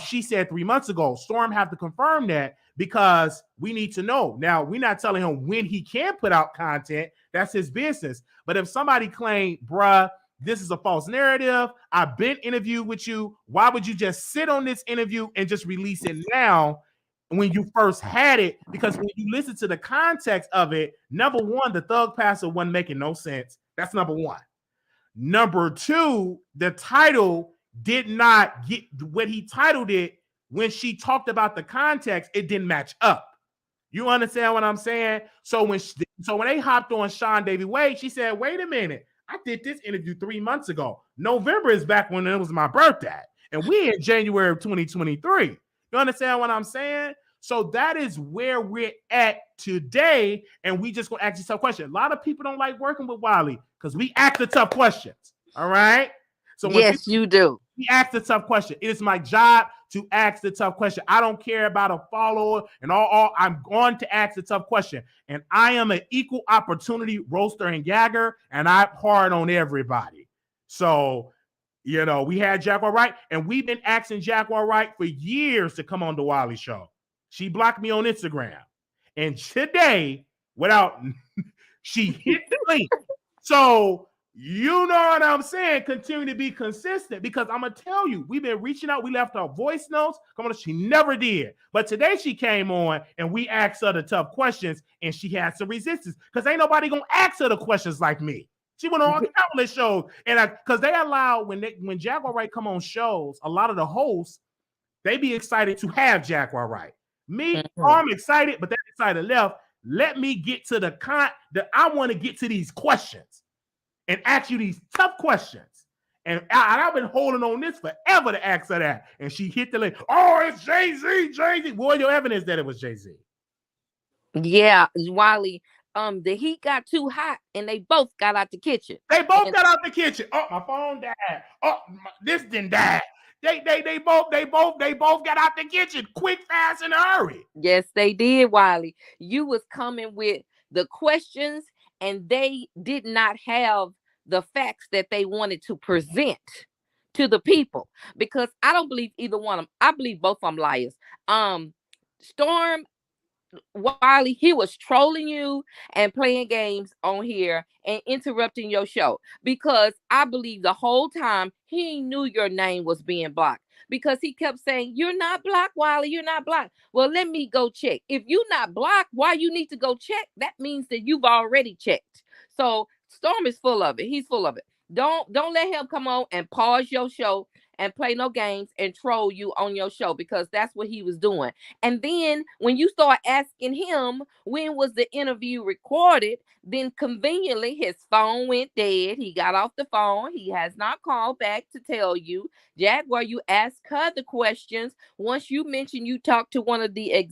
S1: she said 3 months ago. Storm have to confirm that, because we need to know. Now, we're not telling him when he can put out content. That's his business. But if somebody claimed, bruh, this is a false narrative, I've been interviewed with you, why would you just sit on this interview and just release it now when you first had it? Because when you listen to the context of it, number one, the Thug Pastor wasn't making no sense. That's number one. Number two, the title did not get what he titled it. When she talked about the context, it didn't match up. You understand what I'm saying? So when they hopped on Sean Davy Wade, she said, wait a minute, I did this interview 3 months ago. November is back when it was my birthday, and we in January of 2023. You understand what I'm saying? So that is where we're at today, and we just gonna ask you tough questions. A lot of people don't like working with Wiley because we ask the tough questions. All right. So
S4: yes, you do.
S1: We ask the tough question. It is my job to ask the tough question. I don't care about a follower and all. I'm going to ask the tough question. And I am an equal opportunity roaster and gagger, and I'm hard on everybody. So, we had Jaguar Wright, and we've been asking Jaguar Wright for years to come on the Wiley Show. She blocked me on Instagram. And today, she hit the link. So, you know what I'm saying? Continue to be consistent, because I'm going to tell you, we've been reaching out. We left her voice notes. Come on, she never did. But today she came on and we asked her the tough questions, and she had some resistance, because ain't nobody going to ask her the questions like me. She went on countless shows, and because they allow, when Jaguar Wright come on shows, a lot of the hosts, they be excited to have Jaguar Wright. Me, I'm excited, but that excited left. Let me get to I want to get to these questions and ask you these tough questions. And I've been holding on this forever to ask her that. And she hit the link. Oh, it's Jay-Z. What your evidence that it was Jay-Z?
S4: Yeah, Wiley. The heat got too hot, and they both got out the kitchen.
S1: Got out the kitchen. Oh, my phone died. Oh, this didn't die. They both got out the kitchen quick, fast, and hurry.
S4: Yes, they did, Wiley. You was coming with the questions, and they did not have the facts that they wanted to present to the people, because I don't believe either one of them. I believe both of them liars. Storm, Wiley, he was trolling you and playing games on here and interrupting your show, because I believe the whole time he knew your name was being blocked, because he kept saying, "You're not blocked, Wiley, you're not blocked." Well, let me go check. If you're not blocked, why you need to go check? That means that you've already checked. So Storm is full of it. He's full of it. Don't let him come on and pause your show and play no games and troll you on your show, because that's what he was doing. And then when you start asking him when was the interview recorded, then conveniently his phone went dead. He got off the phone. He has not called back to tell you. Jaguar, you ask her the questions. Once you mention you talked to one of the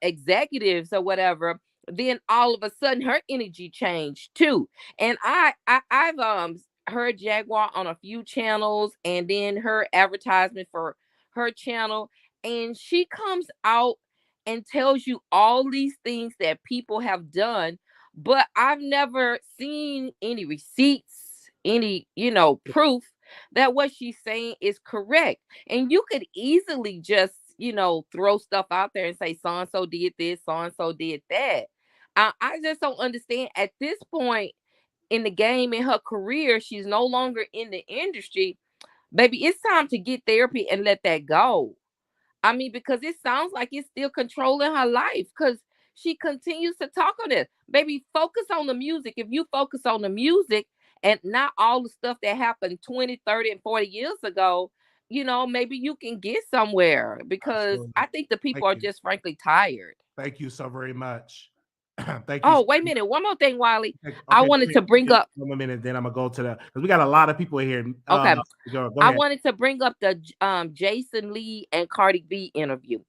S4: executives or whatever, then all of a sudden her energy changed too. And I've heard Jaguar on a few channels, and then her advertisement for her channel, and she comes out and tells you all these things that people have done, but I've never seen any receipts, any proof that what she's saying is correct. And you could easily just throw stuff out there and say so and so did this, so and so did that. I just don't understand at this point in the game, in her career. She's no longer in the industry. Baby, it's time to get therapy and let that go. I mean, because it sounds like it's still controlling her life, because she continues to talk on this. Baby, focus on the music. If you focus on the music and not all the stuff that happened 20, 30, and 40 years ago, maybe you can get somewhere, because
S1: Absolutely.
S4: I think the people are just frankly tired.
S1: Thank you so very much. Thank you.
S4: Oh, wait a minute. One more thing, Wiley.
S1: Okay,
S4: I wanted to bring up.
S1: One more minute, then I'm gonna go to because we got a lot of people here.
S4: Okay.
S1: Go
S4: I
S1: ahead.
S4: wanted to bring up the Jason Lee and Cardi B interview.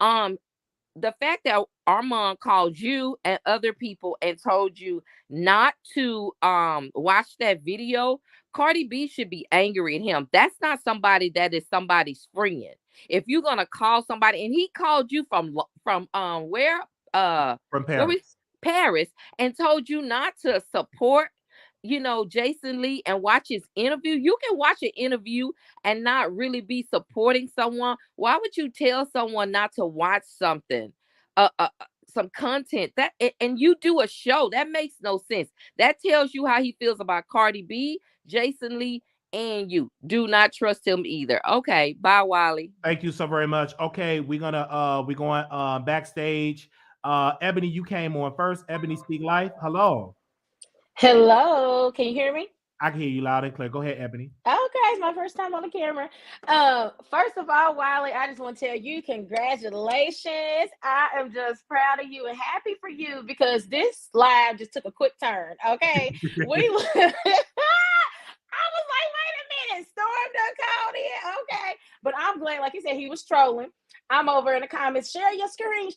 S4: The fact that Armand called you and other people and told you not to watch that video, Cardi B should be angry at him. That's not somebody that is somebody's friend. If you're gonna call somebody, and he called you from where?
S1: From Paris.
S4: Paris, and told you not to support Jason Lee and watch his interview. You can watch an interview and not really be supporting someone. Why would you tell someone not to watch something, some content that, and you do a show? That makes no sense. That tells you how he feels about Cardi B, Jason Lee, and you. Do not trust him either. Okay, bye, Wiley.
S1: Thank you so very much. Okay, we're going backstage. Ebony, you came on first. Ebony, speak life. Hello.
S5: Hello, can you hear me?
S1: I can hear you loud and clear. Go ahead, Ebony.
S5: Okay, it's my first time on the camera. First of all, Wiley, I just want to tell you congratulations. I am just proud of you and happy for you, because this live just took a quick turn. Okay, I was like, wait a minute, Storm done called in. Okay, but I'm glad, like you said, he was trolling. I'm over in the comments, share your screen.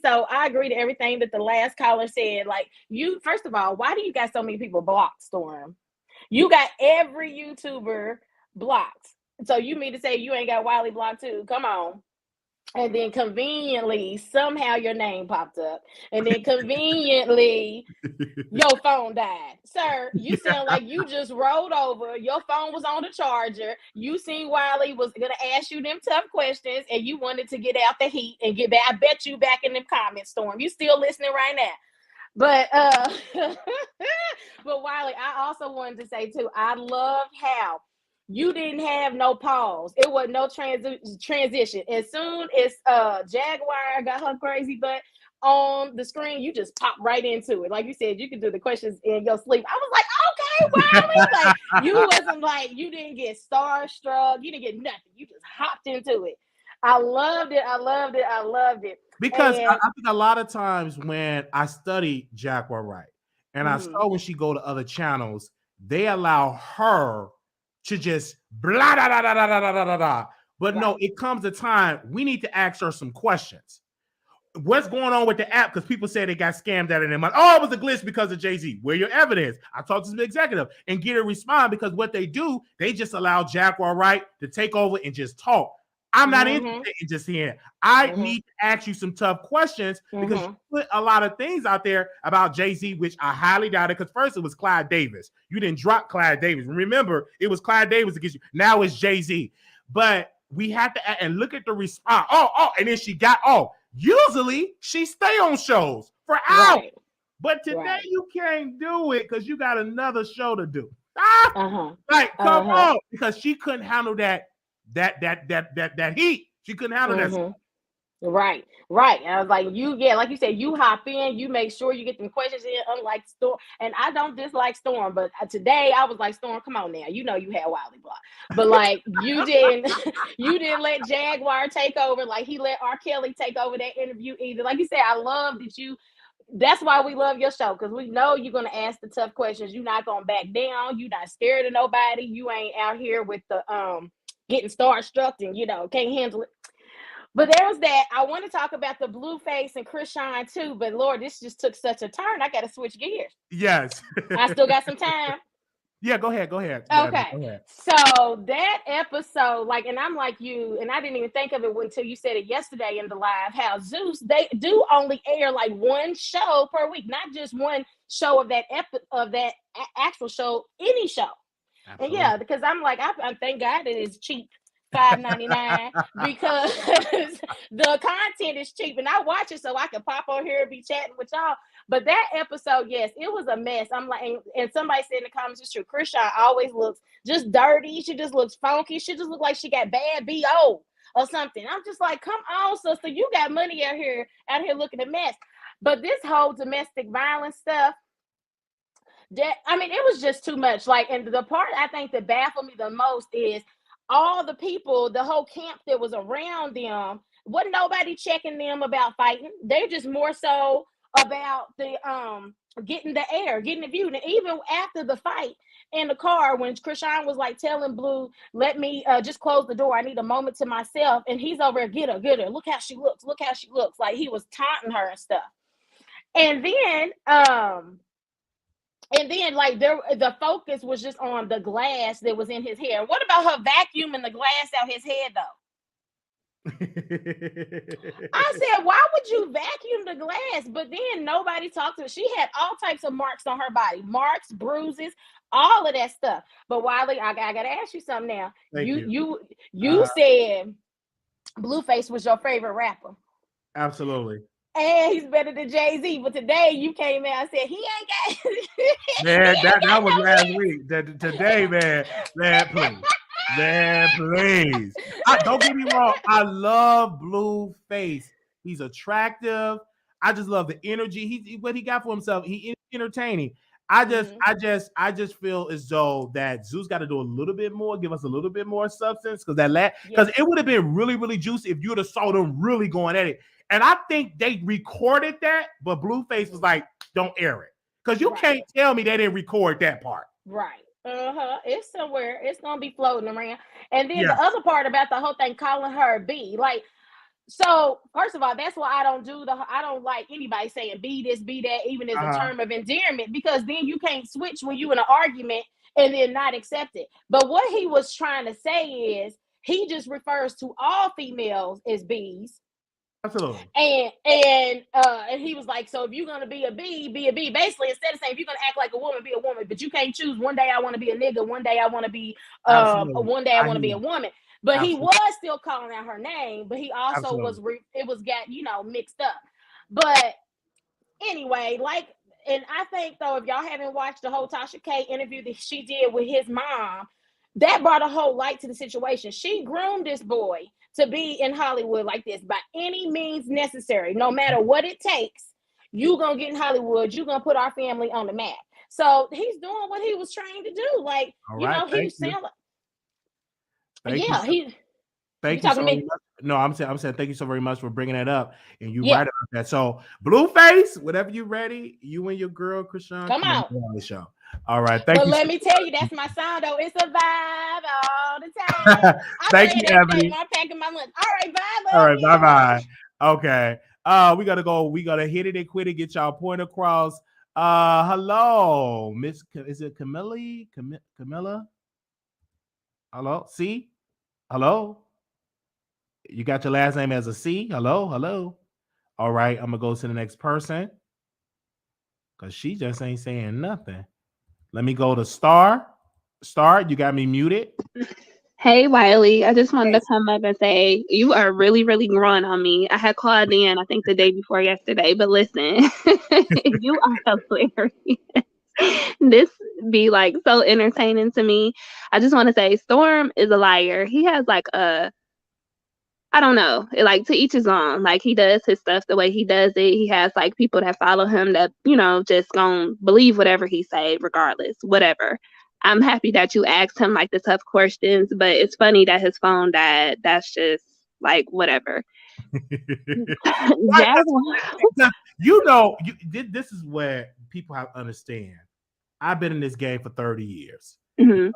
S5: So I agree to everything that the last caller said. Like, you, first of all, why do you got so many people blocked, Storm? You got every YouTuber blocked. So you mean to say you ain't got Wiley blocked too? Come on. And then conveniently, somehow your name popped up. And then conveniently, your phone died. Sir, you sound like you just rolled over. Your phone was on the charger. You seen Wiley was going to ask you them tough questions, and you wanted to get out the heat and get back. I bet you back in them comments, Storm. You still listening right now. But but Wiley, I also wanted to say too, I love how you didn't have no pause. It was no transition. As soon as Jaguar got her crazy butt on the screen, you just popped right into it. Like you said, you could do the questions in your sleep. I was like, okay, Wiley. Like, you wasn't like, you didn't get starstruck. You didn't get nothing. You just hopped into it. I loved it.
S1: Because I think a lot of times when I study Jaguar Wright, and I saw when she go to other channels, they allow her to just blah da da da da da da da da. But no, it comes a time we need to ask her some questions. What's going on with the app? Because people say they got scammed out of their money. Oh, it was a glitch because of Jay-Z. Where your evidence? I talked to some executive and get a response, because what they do, they just allow Jaguar Wright to take over and just talk. I'm not interested in just hearing. I need to ask you some tough questions because you put a lot of things out there about Jay-Z, which I highly doubt it. Because first it was Clive Davis. You didn't drop Clive Davis. Remember, it was Clive Davis against you. Now it's Jay-Z. But we have to and look at the response. And then she got usually she stay on shows for hours. Right. But today you can't do it because you got another show to do. Like, come on, because she couldn't handle that heat. She couldn't handle that.
S5: Right. I was like, like you said, you hop in, you make sure you get them questions in, unlike Storm. And I don't dislike Storm, but today I was like, Storm, come on now. You know you had Wiley block. But like you didn't let Jaguar take over, like he let R. Kelly take over that interview either. Like you said, I love that that's why we love your show, because we know you're going to ask the tough questions. You're not going to back down. You're not scared of nobody. You ain't out here with the getting starstruck and, can't handle it. But there was that. I want to talk about the Blueface and Chrisean too, but Lord, this just took such a turn. I got to switch gears.
S1: Yes.
S5: I still got some time.
S1: Yeah, go ahead.
S5: Okay.
S1: Go ahead.
S5: So that episode, and I'm like you, and I didn't even think of it until you said it yesterday in the live, how Zeus, they do only air like one show per week, not just one show of that actual show, any show. Absolutely. And because I'm like, I thank God it is cheap. $5.99 because the content is cheap and I watch it so I can pop on here and be chatting with y'all. But that episode, yes, it was a mess. I'm like, and somebody said in the comments, it's true. Chrisean always looks just dirty. She just looks funky. She just looks like she got bad BO or something. I'm just like, come on, sister, you got money out here looking a mess. But this whole domestic violence stuff, it was just too much. Like, and the part I think that baffled me the most is all the people, the whole camp that was around them, wasn't nobody checking them about fighting. They're just more so about the getting the air, getting the view. And even after the fight in the car, when Chrisean was like telling Blue, let me just close the door, I need a moment to myself, and he's over there, get her, look how she looks, like he was taunting her and stuff. And then like the focus was just on the glass that was in his hair. What about her vacuuming the glass out his head though? I said, why would you vacuum the glass? But then nobody talked to her. She had all types of marks on her body, marks, bruises, all of that stuff. But Wiley, I gotta ask you something now. You said Blueface was your favorite rapper.
S1: Absolutely.
S5: And he's better than Jay-Z. But today you came out and said he ain't got.
S1: Man, that was last week. Today, man, please. Don't get me wrong. I love Blueface. He's attractive. I just love the energy. What he got for himself. He is entertaining. I just feel as though that Zeus got to do a little bit more, give us a little bit more substance, because it would have been really, really juicy if you would have saw them really going at it. And I think they recorded that, but Blueface was like, don't air it. Because you can't tell me they didn't record that part.
S5: Right. It's somewhere. It's going to be floating around. And then the other part about the whole thing, calling her B. Like, so, first of all, that's why I don't like anybody saying be this, be that, even as a term of endearment, because then you can't switch when you in an argument and then not accept it. But what he was trying to say is he just refers to all females as B's.
S1: Absolutely.
S5: And he was like, so if you're gonna be a B, be a B. Basically, instead of saying if you're gonna act like a woman, be a woman. But you can't choose. One day I want to be a nigga. One day I want to be one day I want to be a woman. But he was still calling out her name. But he also got mixed up. But anyway, and I think though, if y'all haven't watched the whole Tasha K interview that she did with his mom, that brought a whole light to the situation. She groomed this boy to be in Hollywood like this by any means necessary. No matter what it takes, you gonna get in Hollywood. You gonna put our family on the map. So he's doing what he was trained to do. Like, he's saying,
S1: Thank you so much. No, I'm saying thank you so very much for bringing that up. And you right about that. So Blueface, whatever you ready, you and your girl Chrisean,
S5: come on
S1: the show. All right, thank you.
S5: But let me tell you, that's my sound though. It's a vibe all the time.
S1: Thank you, Ebony.
S5: I'm packing my lunch. All right, bye.
S1: All right, bye. Okay. We gotta go. We gotta hit it and quit it. Get y'all point across. Hello, Miss. Is it Camilla? Hello. See. Hello. You got your last name as a C? Hello. All right, I'm gonna go to the next person because she just ain't saying nothing. Let me go to Star. Star, you got me muted.
S6: Hey, Wiley. I just wanted to come up and say you are really, really growing on me. I had called in, I think the day before yesterday, but listen, you are hilarious. This be like so entertaining to me. I just want to say Storm is a liar. He has like I don't know, like to each his own. Like he does his stuff the way he does it. He has like people that follow him that, just gonna believe whatever he say, regardless, whatever. I'm happy that you asked him like the tough questions, but it's funny that his phone died. That's just like whatever.
S1: This is where people have to understand. I've been in this game for 30 years.
S6: Mm-hmm.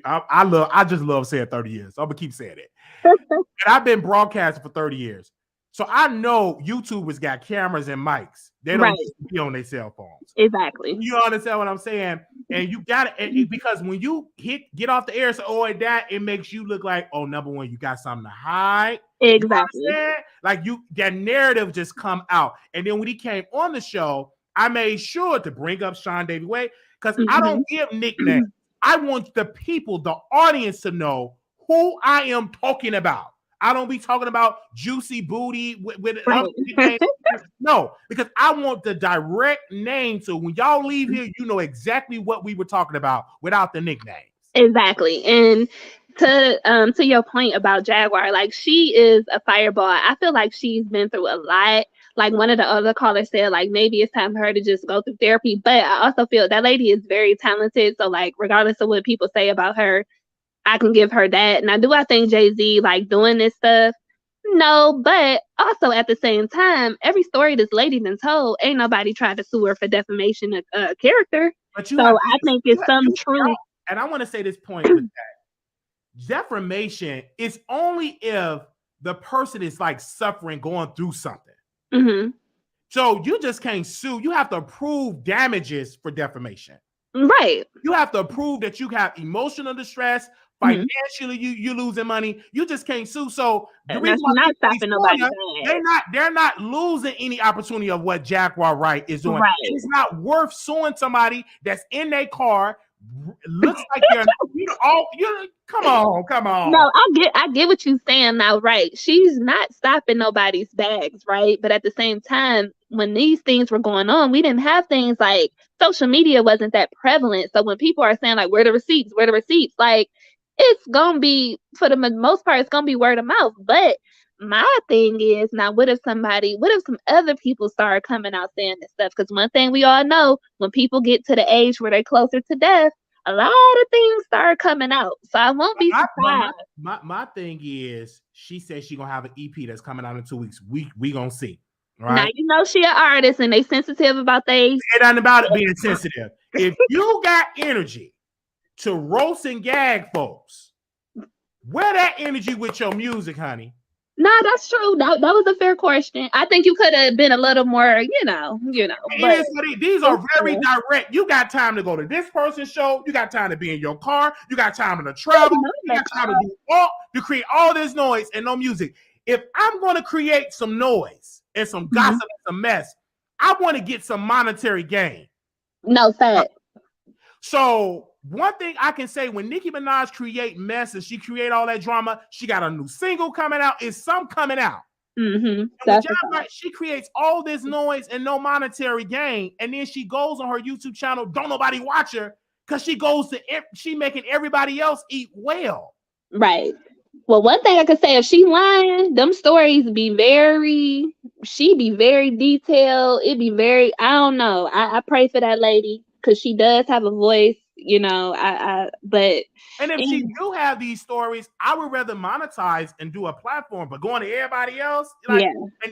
S1: I just love saying 30 years. So I'm gonna keep saying it. And I've been broadcasting for 30 years. So I know YouTubers got cameras and mics. They don't be on their cell phones.
S6: Exactly.
S1: You understand what I'm saying? And you got it because when you get off the air, so it makes you look like, number one, you got something to hide.
S6: Exactly.
S1: You know like that narrative just come out. And then when he came on the show, I made sure to bring up Sean Davy Way because I don't give nicknames. I want the people, the audience, to know who I am talking about. I don't be talking about juicy booty with nicknames. No, because I want the direct name. So when y'all leave here, you know exactly what we were talking about without the nicknames.
S6: Exactly. And to your point about Jaguar, like she is a fireball. I feel like she's been through a lot. Like one of the other callers said, like maybe it's time for her to just go through therapy. But I also feel that lady is very talented. So like regardless of what people say about her, I can give her that. Now, do I think Jay-Z like doing this stuff? No, but also at the same time, every story this lady been told, ain't nobody tried to sue her for defamation of character.
S1: But
S6: I think it's some truth.
S1: And I want to say this point with that. Defamation is only if the person is like suffering, going through something.
S6: Mm-hmm.
S1: So you just can't sue. You have to prove damages for defamation.
S6: Right.
S1: You have to prove that you have emotional distress, financially you losing money. You just can't sue. So the reason why
S6: not stopping nobody,
S1: they're not losing any opportunity of what Jaguar Wright is doing.
S6: Right.
S1: It's not worth suing somebody that's in their car. Looks like they're come on.
S6: No, I get what you're saying now, right? She's not stopping nobody's bags, right? But at the same time, when these things were going on, we didn't have things like social media wasn't that prevalent. So when people are saying like, where the receipts, like it's gonna be, for the most part, it's gonna be word of mouth. But my thing is, now what if some other people start coming out saying this stuff? Because one thing we all know, when people get to the age where they're closer to death, a lot of things start coming out. So I won't be surprised.
S1: My thing is, she said she's gonna have an EP that's coming out in 2 weeks. We gonna see. Right?
S6: Now you know she an artist and they sensitive about things.
S1: It ain't about it being sensitive. If you got energy to roast and gag folks, wear that energy with your music, honey.
S6: No, that's true. That was a fair question. I think you could have been a little more, you know. But
S1: these are very direct. You got time to go to this person's show. You got time to be in your car. You got time to travel. You got time to create all this noise and no music. If I'm going to create some noise and some gossip and some mess, I want to get some monetary gain.
S6: No fact.
S1: So one thing I can say, when Nicki Minaj create mess and she create all that drama, she got a new single coming out. Is some coming out?
S6: Mm-hmm.
S1: She creates all this noise and no monetary gain, and then she goes on her YouTube channel. Don't nobody watch her because she making everybody else eat well.
S6: Right. Well, one thing I could say, if she lying, them stories she be very detailed. It be very, I don't know. I pray for that lady because she does have a voice, but.
S1: And if she do have these stories, I would rather monetize and do a platform, but going to everybody else, and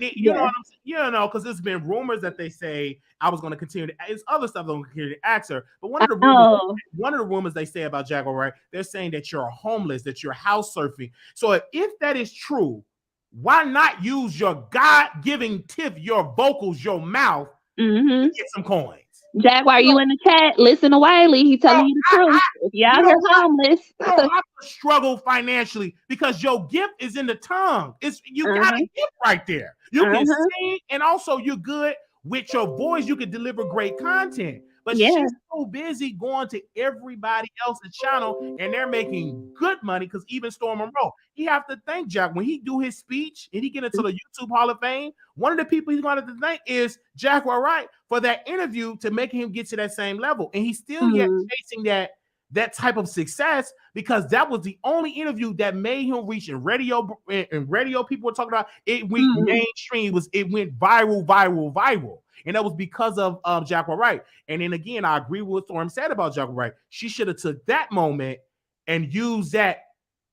S1: then, you know what I'm saying? Because there's been rumors that they say I was going to continue to. It's other stuff I'm going to continue to ask her. But one of the rumors they say about Jaguar, right? They're saying that you're homeless, that you're house surfing. So if that is true, why not use your God-given tip, your vocals, your mouth, to get some coins?
S6: Jaguar,
S1: You know,
S6: you in the chat? Listen to Wiley. He
S1: bro,
S6: telling you the truth. If you out
S1: you
S6: here
S1: know what?
S6: homeless,
S1: I struggle financially because your gift is in the tongue. It's you got a gift right there. You can sing, and also you're good with your voice. You can deliver great content. But
S6: yeah.
S1: she's so busy going to everybody else's channel, and they're making good money. Because even Storm Monroe, he have to thank Jack when he do his speech and he get into the YouTube Hall of Fame. One of the people he's going to thank is Jaguar Wright for that interview to making him get to that same level, and he's still yet chasing that type of success because that was the only interview that made him reach in radio. And radio people were talking about it went mainstream. It went viral, and that was because of Jaguar Wright. And then again, I agree with what Storm said about Jaguar Wright. She should have took that moment and used that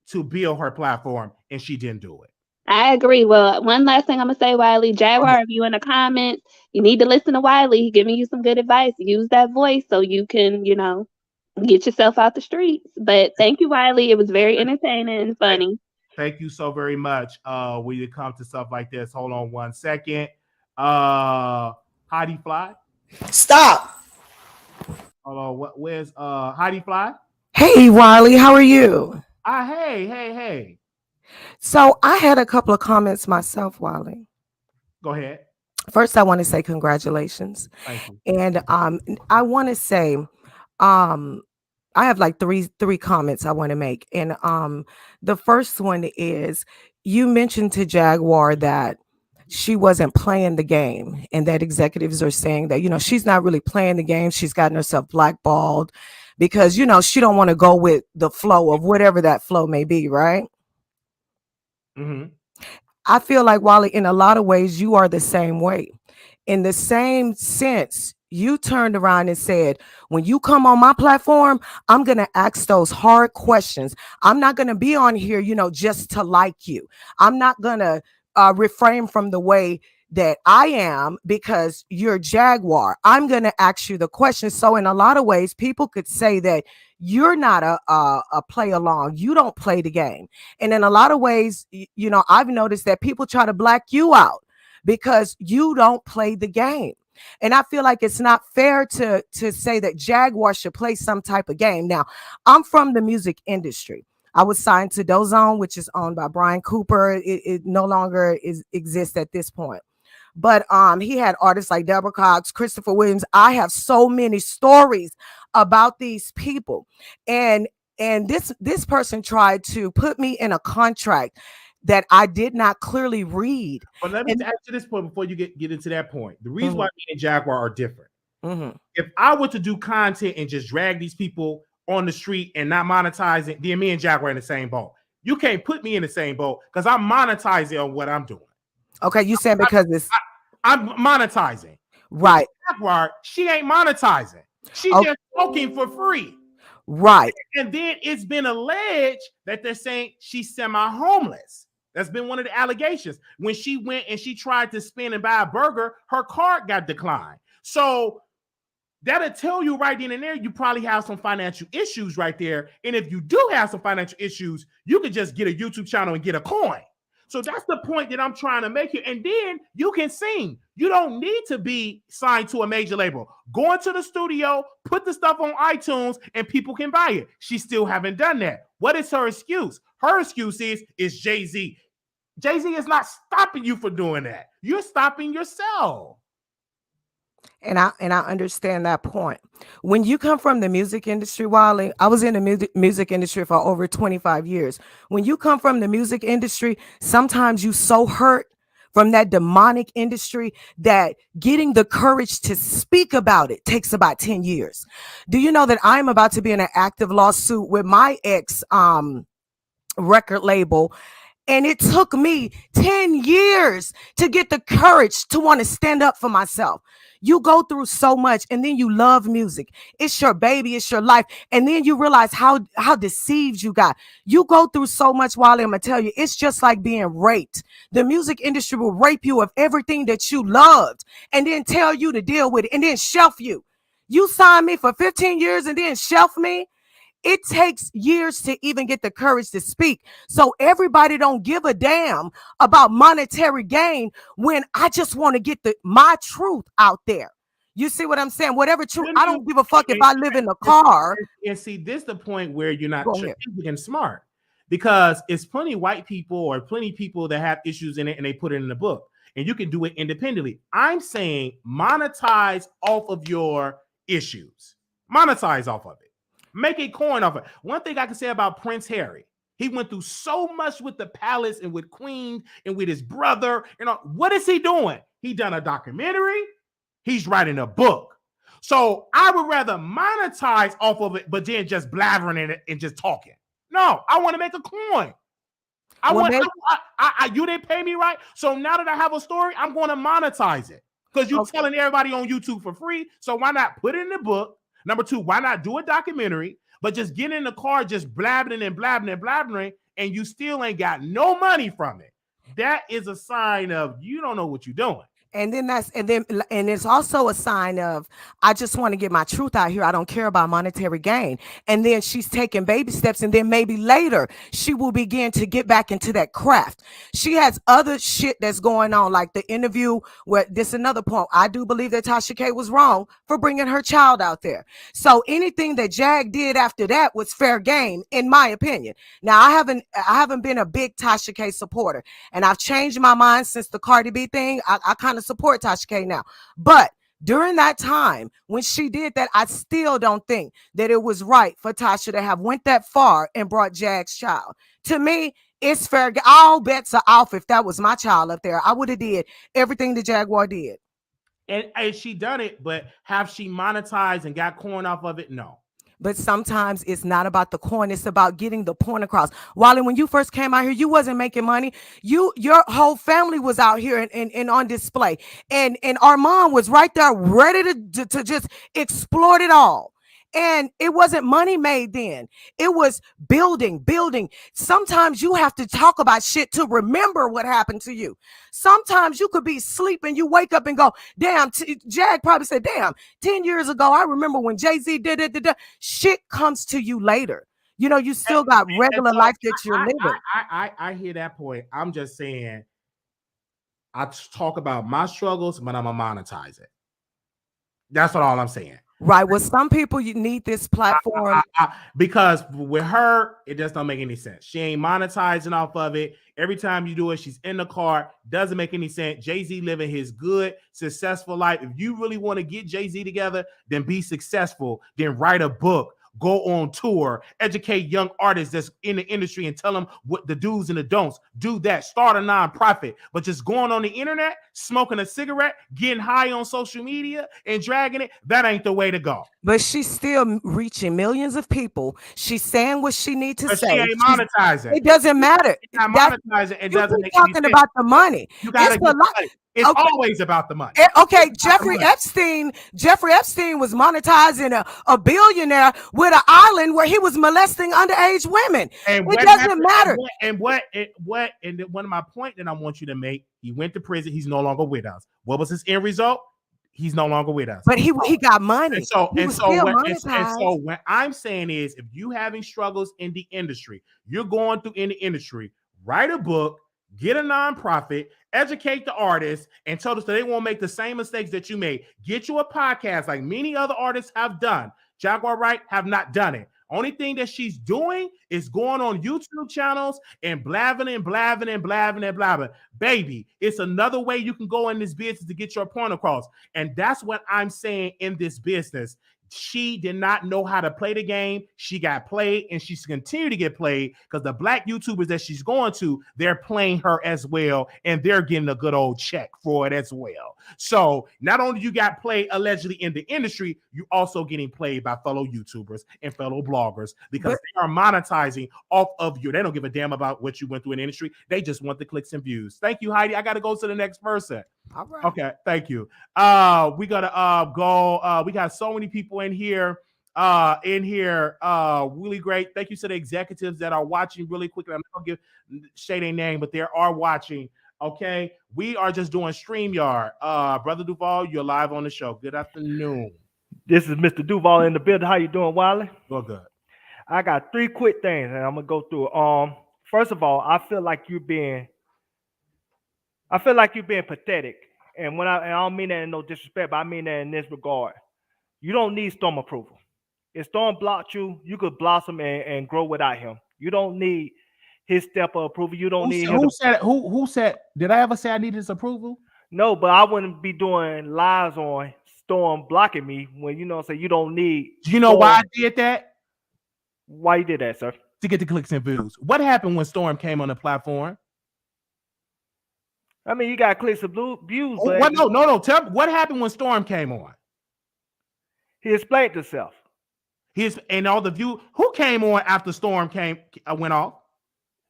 S1: to build her platform, and she didn't do it.
S6: I agree. Well, one last thing I'm gonna say, Wiley. Jaguar, if you in the comments, you need to listen to Wiley. He giving you some good advice. Use that voice so you can, get yourself out the streets. But thank you, Wiley. It was very entertaining and funny.
S1: Thank you so very much. When you come to stuff like this, hold on 1 second. Heidi Fly.
S7: Stop.
S1: Hold on. Where's Heidi Fly?
S7: Hey, Wiley, how are you?
S1: Hey.
S7: So I had a couple of comments myself, Wiley.
S1: Go ahead.
S7: First, I want to say congratulations.
S1: Thank you.
S7: And I want to say, I have like three comments I want to make. And the first one is you mentioned to Jaguar that she wasn't playing the game, and that executives are saying that, she's not really playing the game. She's gotten herself blackballed because, she don't want to go with the flow of whatever that flow may be, right?
S1: Mm-hmm.
S7: I feel like, Wally, in a lot of ways, you are the same way. In the same sense, you turned around and said, when you come on my platform, I'm going to ask those hard questions. I'm not going to be on here, just to like you. I'm not going to refrain from the way that I am because you're Jaguar. I'm going to ask you the questions. So in a lot of ways, people could say that you're not a play along. You don't play the game. And in a lot of ways, I've noticed that people try to black you out because you don't play the game. And I feel like it's not fair to say that Jaguar should play some type of game. Now, I'm from the music industry. I was signed to Dozone, which is owned by Brian Cooper. It no longer exists at this point. But he had artists like Deborah Cox, Christopher Williams. I have so many stories about these people. And this person tried to put me in a contract that I did not clearly read.
S1: But let me ask you this point before you get into that point. The reason why me and Jaguar are different. If I were to do content and just drag these people on the street and not monetize it, then me and Jaguar are in the same boat. You can't put me in the same boat because I'm monetizing on what I'm doing. Okay, you saying because I'm monetizing. Right. Jaguar, she ain't monetizing. She's just talking for free. Right. And then it's been alleged that they're saying she's semi-homeless. That's been one of the allegations. When she went and she tried to spin and buy a burger, her card got declined. So that'll tell you right then and there, you probably have some financial issues right there. And if you do have some financial issues, you could just get a YouTube channel and get a coin. So that's the point that I'm trying to make here. And then you can sing. You don't need to be signed to a major label. Go into the studio, put the stuff on iTunes, and people can buy it. She still haven't done that. What is her excuse? Her excuse is Jay-Z. Jay-Z is not stopping you from doing that. You're stopping yourself. And I understand that point. When you come from the music industry, Wiley, I was in the music industry for over 25 years. When you come from the music industry, sometimes you so hurt from that demonic industry that getting the courage to speak about it takes about 10 years. Do you know that I'm about to be in an active lawsuit with my ex record label? And it took me 10 years to get the courage to want to stand up for myself. You go through so much and then you love music. It's your baby, it's your life. And then you realize how deceived you got. You go through so much, Wiley, I'm going to tell you, it's just like being raped. The music industry will rape you of everything that you loved and then tell you to deal with it and then shelf you. You signed me for 15 years and then shelf me. It takes years to even get the courage to speak. So everybody don't give a damn about monetary gain when I just want to get my truth out there.
S7: You see what I'm saying? Whatever true,
S1: Shouldn't
S7: I
S1: you-
S7: don't give a fuck if I live in a car.
S1: And see, this is the point where you're not
S7: Go ahead.
S1: strategic and smart, because it's plenty white people or plenty people that have issues in it and they put it in the book, and you can do it independently. I'm saying monetize off of your issues. Monetize off of it. Make a coin off it. One thing I can say about Prince Harry, he went through so much with the palace and with Queen and with his brother. You know, what is he doing? He done a documentary. He's writing a book. So I would rather monetize off of it, but then just blabbering in it and just talking. No, I want to make a coin. You didn't pay me right. So now that I have a story, I'm going to monetize it, because you're telling everybody on YouTube for free. So why not put it in the book? Number two, why not do a documentary, but just get in the car, just blabbing and blabbing and blabbering, and you still ain't got no money from it. That is a sign of you don't know what you're doing.
S7: And it's also a sign of, I just want to get my truth out here. I don't care about monetary gain. And then she's taking baby steps, and then maybe later she will begin to get back into that craft. She has other shit that's going on, like the interview where this another point. I do believe that Tasha K was wrong for bringing her child out there. So anything that Jag did after that was fair game, in my opinion. Now I haven't been a big Tasha K supporter, and I've changed my mind since the Cardi B thing. I kind of support Tasha K now, but during that time when she did that, I still don't think that it was right for Tasha to have went that far and brought Jag's child. To me, it's fair. All bets are off. If that was my child up there, I would have did everything the Jaguar did.
S1: And she done it, but have she monetized and got coin off of it? No.
S7: But sometimes it's not about the coin. It's about getting the point across. Wiley, when you first came out here, you wasn't making money. Your whole family was out here and on display. And Armand was right there ready to just explore it all. And it wasn't money made then. It was building. Sometimes you have to talk about shit to remember what happened to you. Sometimes you could be sleeping, you wake up and go, damn, Jag probably said, damn, 10 years ago, I remember when Jay-Z did it. Shit comes to you later. You know, you still got regular life that you're living.
S1: I hear that point. I'm just saying, I talk about my struggles, but I'm going to monetize it. That's all I'm saying.
S7: Right. Well, some people, you need this platform.
S1: Because with her, it just don't make any sense. She ain't monetizing off of it. Every time you do it, she's in the car. Doesn't make any sense. Jay-Z living his good, successful life. If you really want to get Jay-Z together, then be successful. Then write a book. Go on tour, educate young artists that's in the industry and tell them what the do's and the don'ts. Do that. Start a nonprofit. But just going on the internet, smoking a cigarette, getting high on social media and dragging it, that ain't the way to go.
S7: But she's still reaching millions of people. She's saying what she needs to
S1: but
S7: say.
S1: She ain't monetizing.
S7: It doesn't matter.
S1: She's not monetizing. It doesn't make
S7: talking
S1: any sense.
S7: about the money.
S1: You gotta get money. It's always about the money.
S7: Okay, Jeffrey Epstein was monetizing a billionaire with an island where he was molesting underage women. And it doesn't matter.
S1: And one of my point that I want you to make, he went to prison. He's no longer with us. What was his end result? He's no longer with us.
S7: But he got money.
S1: And so what I'm saying is, if you having struggles in the industry, you're going through in the industry, write a book, get a nonprofit, educate the artists, and tell us that they won't make the same mistakes that you made. Get you a podcast like many other artists have done. Jaguar Wright have not done it. Only thing that she's doing is going on YouTube channels and blabbing. Baby, it's another way you can go in this business to get your point across. And that's what I'm saying in this business. She did not know how to play the game. She got played, and she's continued to get played because the black YouTubers that she's going to, they're playing her as well, and they're getting a good old check for it as well. So not only you got played allegedly in the industry, you also getting played by fellow YouTubers and fellow bloggers because they are monetizing off of you. They don't give a damn about what you went through in the industry. They just want the clicks and views. Thank you, Heidi. I got to go to the next person.
S7: All right.
S1: Okay, thank you. We gotta go. We got so many people in here. Really great. Thank you to the executives that are watching really quickly. I'm not gonna say their name, but they are watching. Okay, we are just doing StreamYard. Brother Duval, you're live on the show. Good afternoon.
S8: This is Mr. Duval in the building. How you doing, Wiley?
S1: Good.
S8: I got 3 quick things, and I'm gonna go through. First of all, I feel like you're being pathetic and I don't mean that in no disrespect, but I mean that in this regard. You don't need Storm approval. If Storm blocked you, you could blossom and grow without him. You don't need his step of approval. You don't need him.
S1: Who said? Did I ever say I needed his approval?
S8: No, but I wouldn't be doing lives on Storm blocking me when you don't need.
S1: Do you know
S8: Storm.
S1: why I did that?
S8: Why you did that, sir?
S1: To get the clicks and views. What happened when Storm came on the platform?
S8: I mean, you got clicks and views.
S1: Oh,
S8: but
S1: no. Tell me what happened when Storm came on.
S8: He explained himself.
S1: And all the view. Who came on after Storm went off?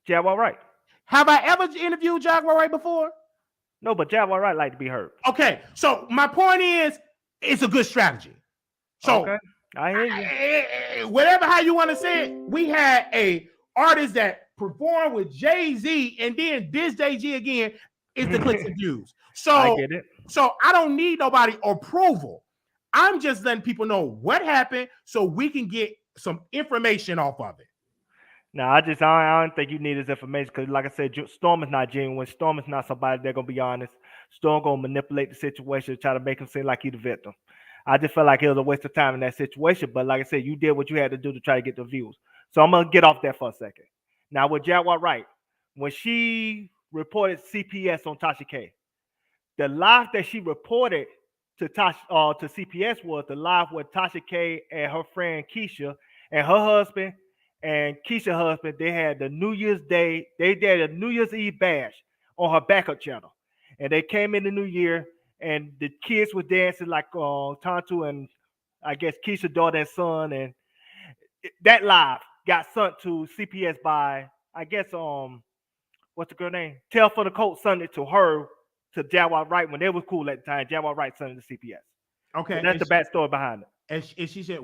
S8: Jaguar Wright.
S1: Have I ever interviewed Jaguar Wright before?
S8: No, but Jaguar Wright like to be heard.
S1: Okay, so my point is, it's a good strategy. So
S8: okay. I hear
S1: you. Whatever how you want to say it, we had a artist that performed with Jay-Z and then this Jay-Z again is the clicks and views. So
S8: I get it.
S1: So I don't need nobody approval. I'm just letting people know what happened so we can get some information off of it.
S8: No, I don't think you need his information because, like I said, Storm is not genuine. Storm is not somebody that's gonna be honest. Storm gonna manipulate the situation to try to make him seem like he's the victim. I just felt like it was a waste of time in that situation. But like I said, you did what you had to do to try to get the views. So I'm gonna get off that for a second. Now with Jaguar Wright, when she reported CPS on Tasha K, the live that she reported to CPS was the live with Tasha K and her friend Keisha and her husband and Keisha's husband. They had the New Year's Day, they did a New Year's Eve bash on her backup channel. And they came in the new year and the kids were dancing like Tonto and I guess Keisha's daughter and son. And that live got sent to CPS by, I guess, what's the girl name? Tell for the Colt sent it to her, to Jaguar Wright when they was cool at the time. Jaguar Wright sent it to CPS.
S1: Okay.
S8: So that's the backstory behind it.
S1: And she said,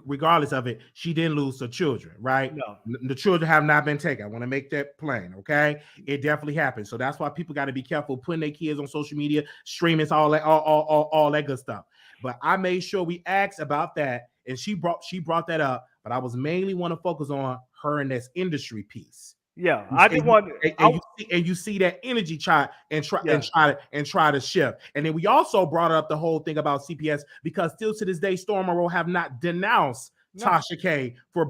S1: regardless of it, she didn't lose her children, right?
S8: No.
S1: The children have not been taken. I want to make that plain, okay? It definitely happened. So that's why people got to be careful putting their kids on social media, streaming, all that good stuff. But I made sure we asked about that, and she brought that up. But I was mainly want to focus on her in this industry piece.
S8: Yeah, I just want
S1: you see that energy try to shift. And then we also brought up the whole thing about CPS because still to this day, Storm Monroe have not denounced Tasha K for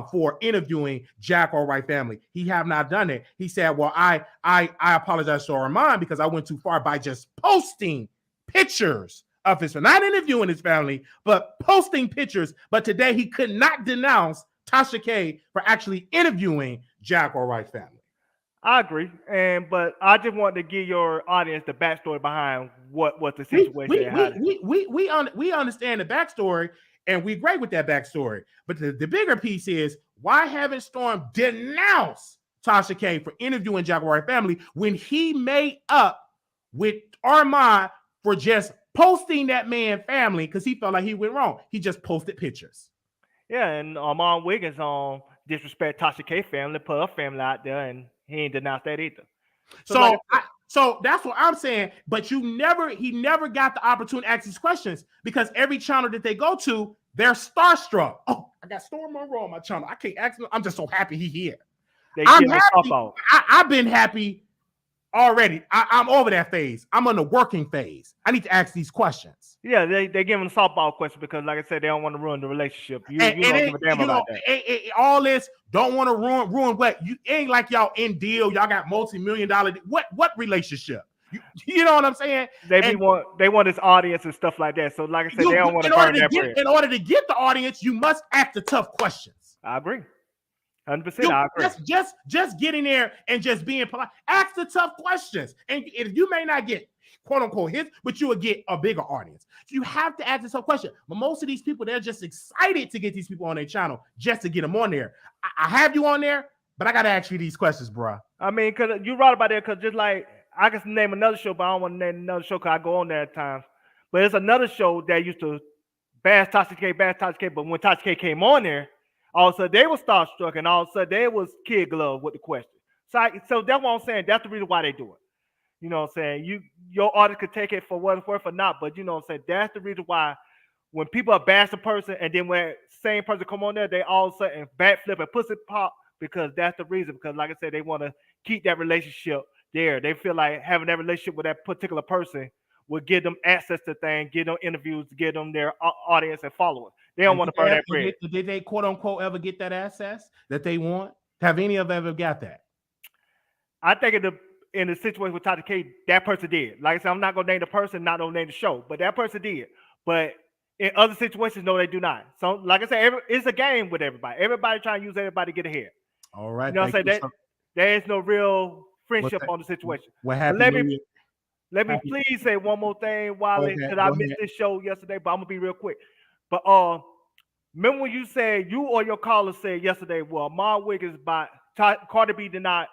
S1: for interviewing Jaguar Wright family. He have not done it. He said, "Well, I apologize to Armand because I went too far by just posting pictures of his not interviewing his family, but posting pictures." But today he could not denounce Tasha K for actually interviewing Jaguar Wright family.
S8: I agree, but I just want to give your audience the backstory behind what the situation.
S1: We understand the backstory, and we agree with that backstory. But the bigger piece is why haven't Storm denounced Tasha K for interviewing Jaguar Wright family when he made up with Armand for just posting that man family because he felt like he went wrong. He just posted pictures.
S8: Yeah, and Armand Wiggins disrespect Tasha K family, put her family out there, and he ain't denounced that either.
S1: So that's what I'm saying. But he never got the opportunity to ask these questions because every channel that they go to, they're starstruck. Oh, I got Storm Monroe on my channel. I can't ask him. I'm just so happy he's here. I'm happy. I've been happy already. I'm over that phase. I'm on the working phase. I need to ask these questions.
S8: Yeah, they give him a softball question because, like I said, they don't want to ruin the relationship. You don't give a damn about that.
S1: All this don't want to ruin what you ain't like y'all in deal. Y'all got multi-million-dollar. What relationship? You know what I'm saying?
S8: They want this audience and stuff like that. So, like I said, they don't want to burn that bridge.
S1: In order to get the audience, you must ask the tough questions.
S8: I agree. 100%. I agree.
S1: Just getting there and just being polite. Ask the tough questions. And if you may not get quote unquote hits, but you will get a bigger audience. So you have to ask the tough question. But most of these people, they're just excited to get these people on their channel just to get them on there. I have you on there, but I got to ask you these questions, bro.
S8: I mean, because you're right about that. Because just like I can name another show, but I don't want to name another show because I go on there at times. But it's another show that used to bash Tasha K. But when Tasha K came on there, all of a sudden they were starstruck, and all of a sudden they was kid glove with the question. So that's what I'm saying. That's the reason why they do it. You know what I'm saying? Your artist could take it for what it's worth or not, but you know what I'm saying? That's the reason why when people are bash a person and then when same person come on there, they all of a sudden backflip and pussy pop because that's the reason. Because like I said, they want to keep that relationship there. They feel like having that relationship with that particular person will give them access to things, give them interviews, give them their audience and followers. They don't want to burn that bread.
S1: Did they quote unquote ever get that access that they want? Have any of them ever got that?
S8: I think in the situation with Tata K, that person did. Like I said, I'm not gonna name the person, not gonna name the show, but that person did. But in other situations, no, they do not. So, like I said, it's a game with everybody. Everybody trying to use everybody to get ahead.
S1: All right.
S8: You know what I'm saying? There is no real friendship on the situation.
S1: What happened?
S8: Let me please say one more thing, Wiley, because I missed this show yesterday, but I'm gonna be real quick. But remember when you said, you or your caller said yesterday, well, Ma Wiggins Cardi B did not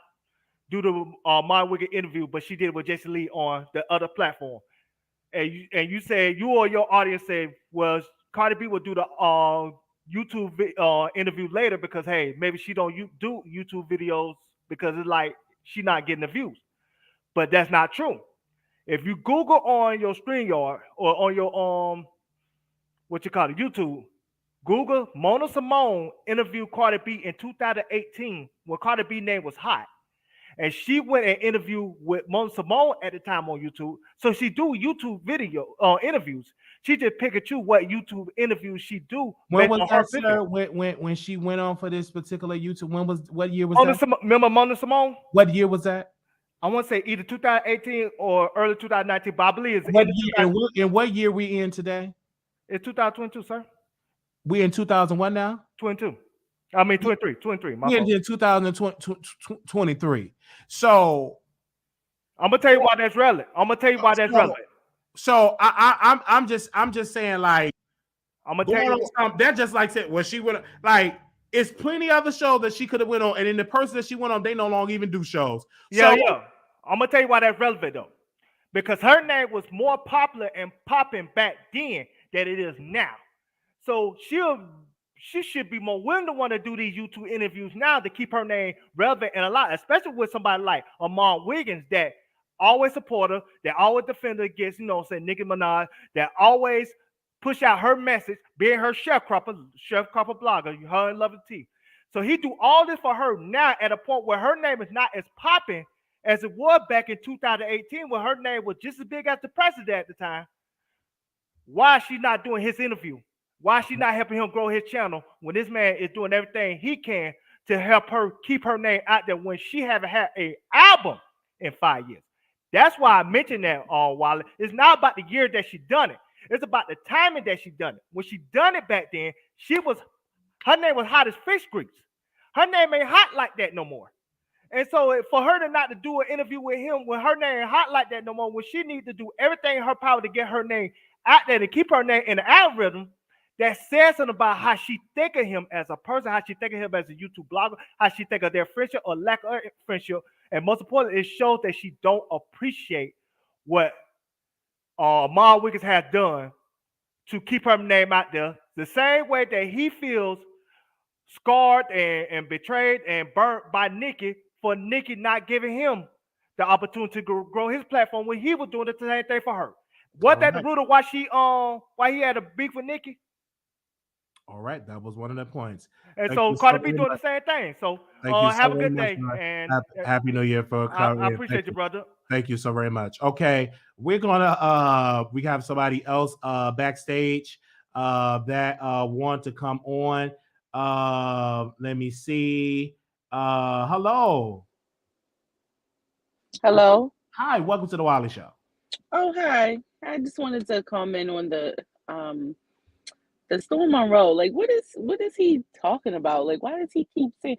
S8: do the Ma Wiggins interview, but she did it with Jason Lee on the other platform. And you said, you or your audience said, well, Cardi B will do the YouTube interview later because, hey, maybe she don't do YouTube videos because it's like she not getting the views. But that's not true. If you Google on your StreamYard or on your YouTube, Google Mona Simone interviewed Cardi B in 2018 when Cardi B name was hot. And she went and interviewed with Mona Simone at the time on YouTube. So she do YouTube video interviews. She just pick and choose what YouTube interviews she do.
S1: When was that, sir? When she went on for this particular YouTube? What year was that?
S8: Remember Mona Simone?
S1: What year was that?
S8: I want to say either 2018 or early 2019, but I believe it's
S1: in what year we in today?
S8: It's 2022, sir.
S1: We in 2001 now?
S8: 22. I mean 23.
S1: We in 2023. So
S8: I'm gonna tell you why that's relevant.
S1: So I'm just saying, like,
S8: I'm gonna tell you
S1: that just like said, well, she would like. It's plenty other shows that she could have went on, and then the person that she went on, they no longer even do shows.
S8: Yeah. I'm gonna tell you why that's relevant though, because her name was more popular and popping back then than it is now. So she should be more willing to want to do these YouTube interviews now to keep her name relevant and alive, especially with somebody like Amon Wiggins that always support her, that always defend her against, Nicki Minaj, that always push out her message, being her chef cropper blogger, her and Love the Tea. So he do all this for her now at a point where her name is not as popping as it was back in 2018 when her name was just as big as the president at the time. Why is she not doing his interview? Why is she not helping him grow his channel when this man is doing everything he can to help her keep her name out there when she haven't had an album in 5 years? That's why I mentioned that, Wiley. It's not about the year that she done it. It's about the timing that she done it. When she done it back then, her name was hot as fish grease. Her name ain't hot like that no more. And so for her to not to do an interview with him when her name ain't hot like that no more, when she needs to do everything in her power to get her name out there to keep her name in the algorithm, that says something about how she think of him as a person, how she think of him as a YouTube blogger, how she think of their friendship or lack of friendship. And most importantly, it shows that she don't appreciate what Ma Wiggins has done to keep her name out there. The same way that he feels scarred and betrayed and burnt by Nique for Nique not giving him the opportunity to grow his platform when he was doing the same thing for her. Was that the root of why he had a beef with Nique?
S1: All right, that was one of the points.
S8: And so Cardi B doing the same thing. So have a good day and
S1: happy New Year for Cardi.
S8: I appreciate you, brother.
S1: Thank you so very much. Okay, we're gonna we have somebody else backstage that want to come on. Let me see. Hello. Hi, welcome to the Wiley Show.
S9: Oh, hi. I just wanted to comment on the Storm Monroe. Like, what is he talking about? Like, why does he keep saying,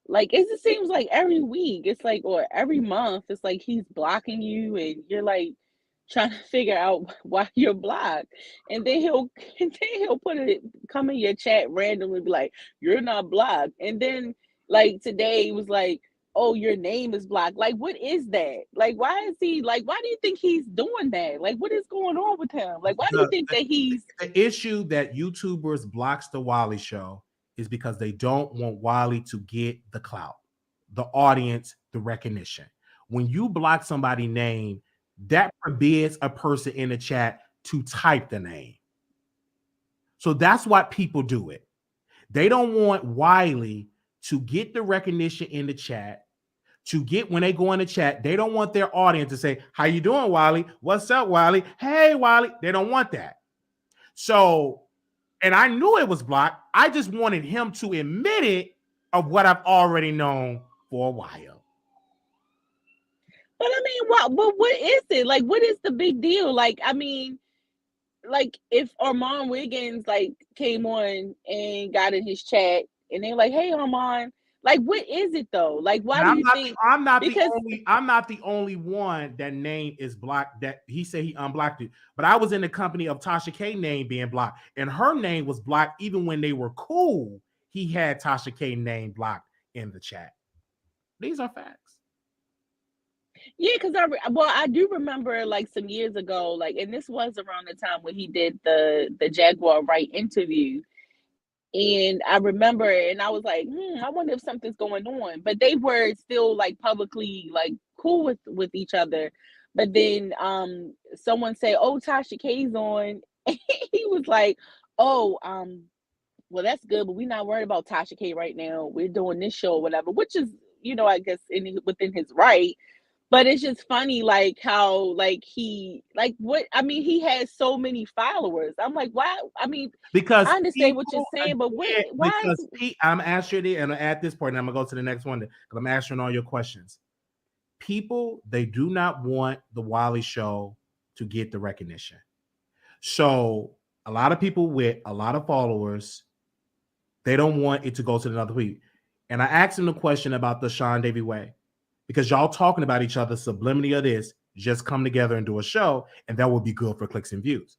S9: like, it just seems like every week it's like, or every month it's like he's blocking you and you're like trying to figure out why you're blocked, and then he'll come in your chat randomly and be like, you're not blocked, and then like today it was like, oh, your name is blocked. Like, what is that? Like, why do you think he's doing that? Like, what is going on with him? Like, why do you think that he's...
S1: The issue that YouTubers blocks the Wiley Show is because they don't want Wiley to get the clout, the audience, the recognition. When you block somebody's name, that forbids a person in the chat to type the name. So that's why people do it. They don't want Wiley to get the recognition in the chat to get when they go in the chat. They don't want their audience to say, "How you doing, Wiley? What's up, Wiley? Hey, Wiley." They don't want that. So, and I knew it was blocked. I just wanted him to admit it of what I've already known for a while.
S9: But I mean, what is it? Like, what is the big deal? Like, I mean, like if Armand Wiggins like came on and got in his chat and they're like, "Hey, Armand," like, what is it though? Like, why do you think?
S1: I'm not
S9: Because
S1: the only one that name is blocked. That he said he unblocked it, but I was in the company of Tasha K name being blocked, and her name was blocked even when they were cool. He had Tasha K name blocked in the chat. These are facts.
S9: yeah, because I do remember like some years ago, like, and this was around the time when he did the Jaguar Wright interview. And I remember, and I was like, I wonder if something's going on. But they were still like publicly like cool with each other. But then someone said, "Oh, Tasha K's on." He was like, "Oh, well, that's good, but we're not worried about Tasha K right now. We're doing this show or whatever," which is, I guess within his right. But it's just funny, like how, like he, like what I mean, he has so many followers. I'm like, why? I mean,
S1: Because
S9: I understand what you're saying, but why?
S1: I'm answering it, and at this point, I'm gonna go to the next one because I'm answering all your questions. People, they do not want the Wiley Show to get the recognition. So a lot of people with a lot of followers, they don't want it to go to another week. And I asked him the question about the Sean Davy Way, because y'all talking about each other, subliminally of this, just come together and do a show, and that would be good for clicks and views.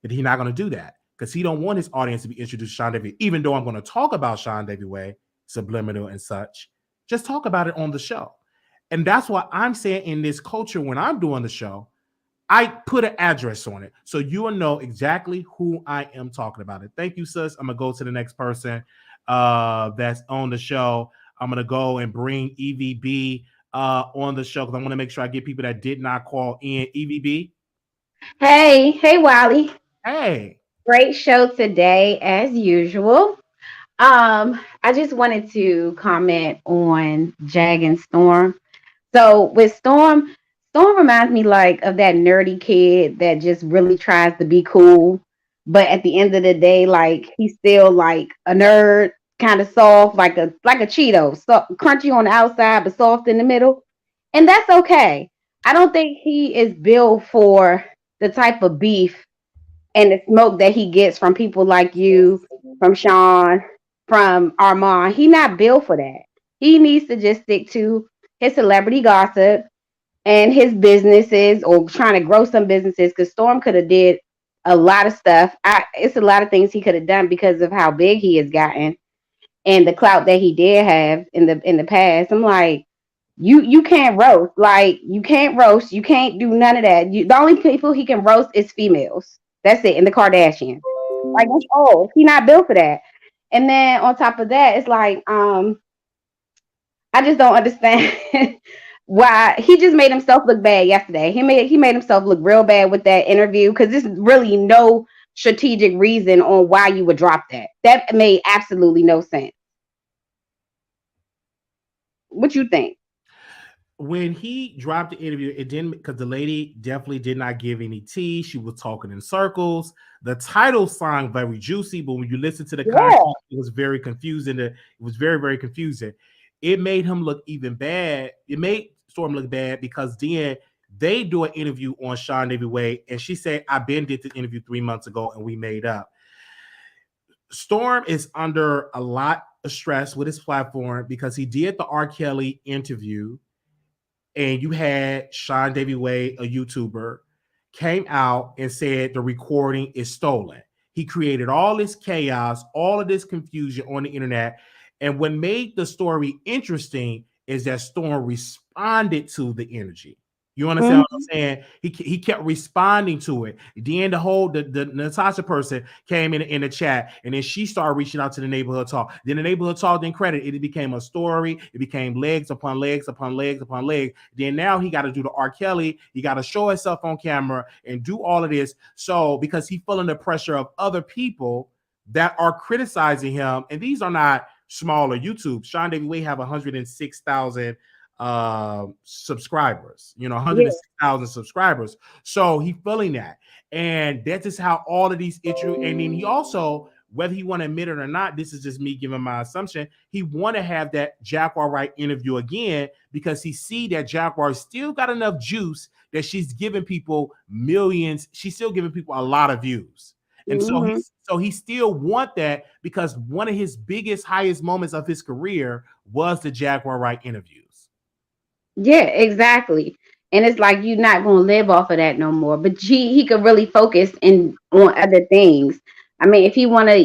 S1: But he's not going to do that because he don't want his audience to be introduced to Sean Davy. Even though I'm going to talk about Sean Davy Way, subliminal and such, just talk about it on the show. And that's why I'm saying in this culture, when I'm doing the show, I put an address on it so you will know exactly who I am talking about. It. Thank you, sis. I'm gonna go to the next person that's on the show. I'm gonna go and bring EVB on the show because I want to make sure I get people that did not call in. EVB.
S10: Hey, Wiley.
S1: Hey.
S10: Great show today, as usual. I just wanted to comment on Jag and Storm. So with Storm reminds me like of that nerdy kid that just really tries to be cool, but at the end of the day, like he's still like a nerd, kind of soft, like a Cheeto, so crunchy on the outside but soft in the middle, and that's okay. I don't think he is built for the type of beef and the smoke that he gets from people like you, from Sean, from Armand. He not built for that. He needs to just stick to his celebrity gossip and his businesses, or trying to grow some businesses, because Storm could have did a lot of stuff. It's a lot of things he could have done because of how big he has gotten and the clout that he did have in the past. I'm like, you can't roast. Like, you can't roast. You can't do none of that. The only people he can roast is females. That's it. And the Kardashians. Like, that's all. He not built for that. And then on top of that, it's like, I just don't understand why he just made himself look bad yesterday. He made himself look real bad with that interview, because there's really no strategic reason on why you would drop that. That made absolutely no sense. What you think?
S1: When he dropped the interview, it didn't, because the lady definitely did not give any tea. She was talking in circles. The title song very juicy, but when you listen to the content, it was very confusing. It was very, very confusing. It made him look even bad. It made Storm look bad because then they do an interview on Sean Davy Way, and she said, "I been did the interview 3 months ago, and we made up." Storm is under a lot of stress with his platform because he did the R. Kelly interview, and you had Sean Davy Way, a YouTuber, came out and said the recording is stolen. He created all this chaos, all of this confusion on the internet. And what made the story interesting is that Storm responded to the energy. You understand what I'm saying? He kept responding to it. Then the Natasha person came in the chat, and then she started reaching out to the neighborhood talk. Then the neighborhood talk didn't credit it. It became a story. It became legs upon legs upon legs upon legs. Then now he got to do the R. Kelly. He got to show himself on camera and do all of this. So because he's feeling the pressure of other people that are criticizing him, and these are not smaller YouTube. Sean Davy Way have 106,000 subscribers,
S10: Yeah.
S1: 106,000 subscribers. So he feeling that. And that is how all of these issues, and then he also, whether he want to admit it or not, this is just me giving my assumption, he want to have that Jaguar Wright interview again because he see that Jaguar still got enough juice that she's giving people millions. She's still giving people a lot of views. And so he still want that because one of his biggest, highest moments of his career was the Jaguar Wright interviews.
S10: Yeah, exactly. And it's like you're not gonna live off of that no more. But he could really focus on other things. I mean, if he wanna,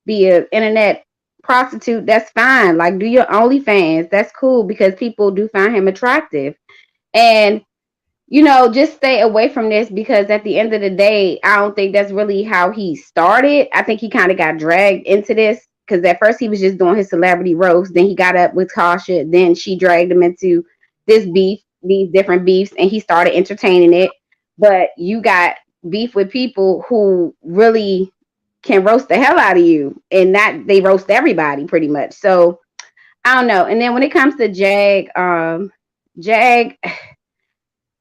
S10: be an internet prostitute, that's fine. Like do your OnlyFans. That's cool because people do find him attractive. And just stay away from this because at the end of the day, I don't think that's really how he started. I think he kind of got dragged into this because at first he was just doing his celebrity roast. Then he got up with Tasha. Then she dragged him into this beef, these different beefs, and he started entertaining it. But you got beef with people who really can roast the hell out of you, and that they roast everybody pretty much. So I don't know. And then when it comes to Jag,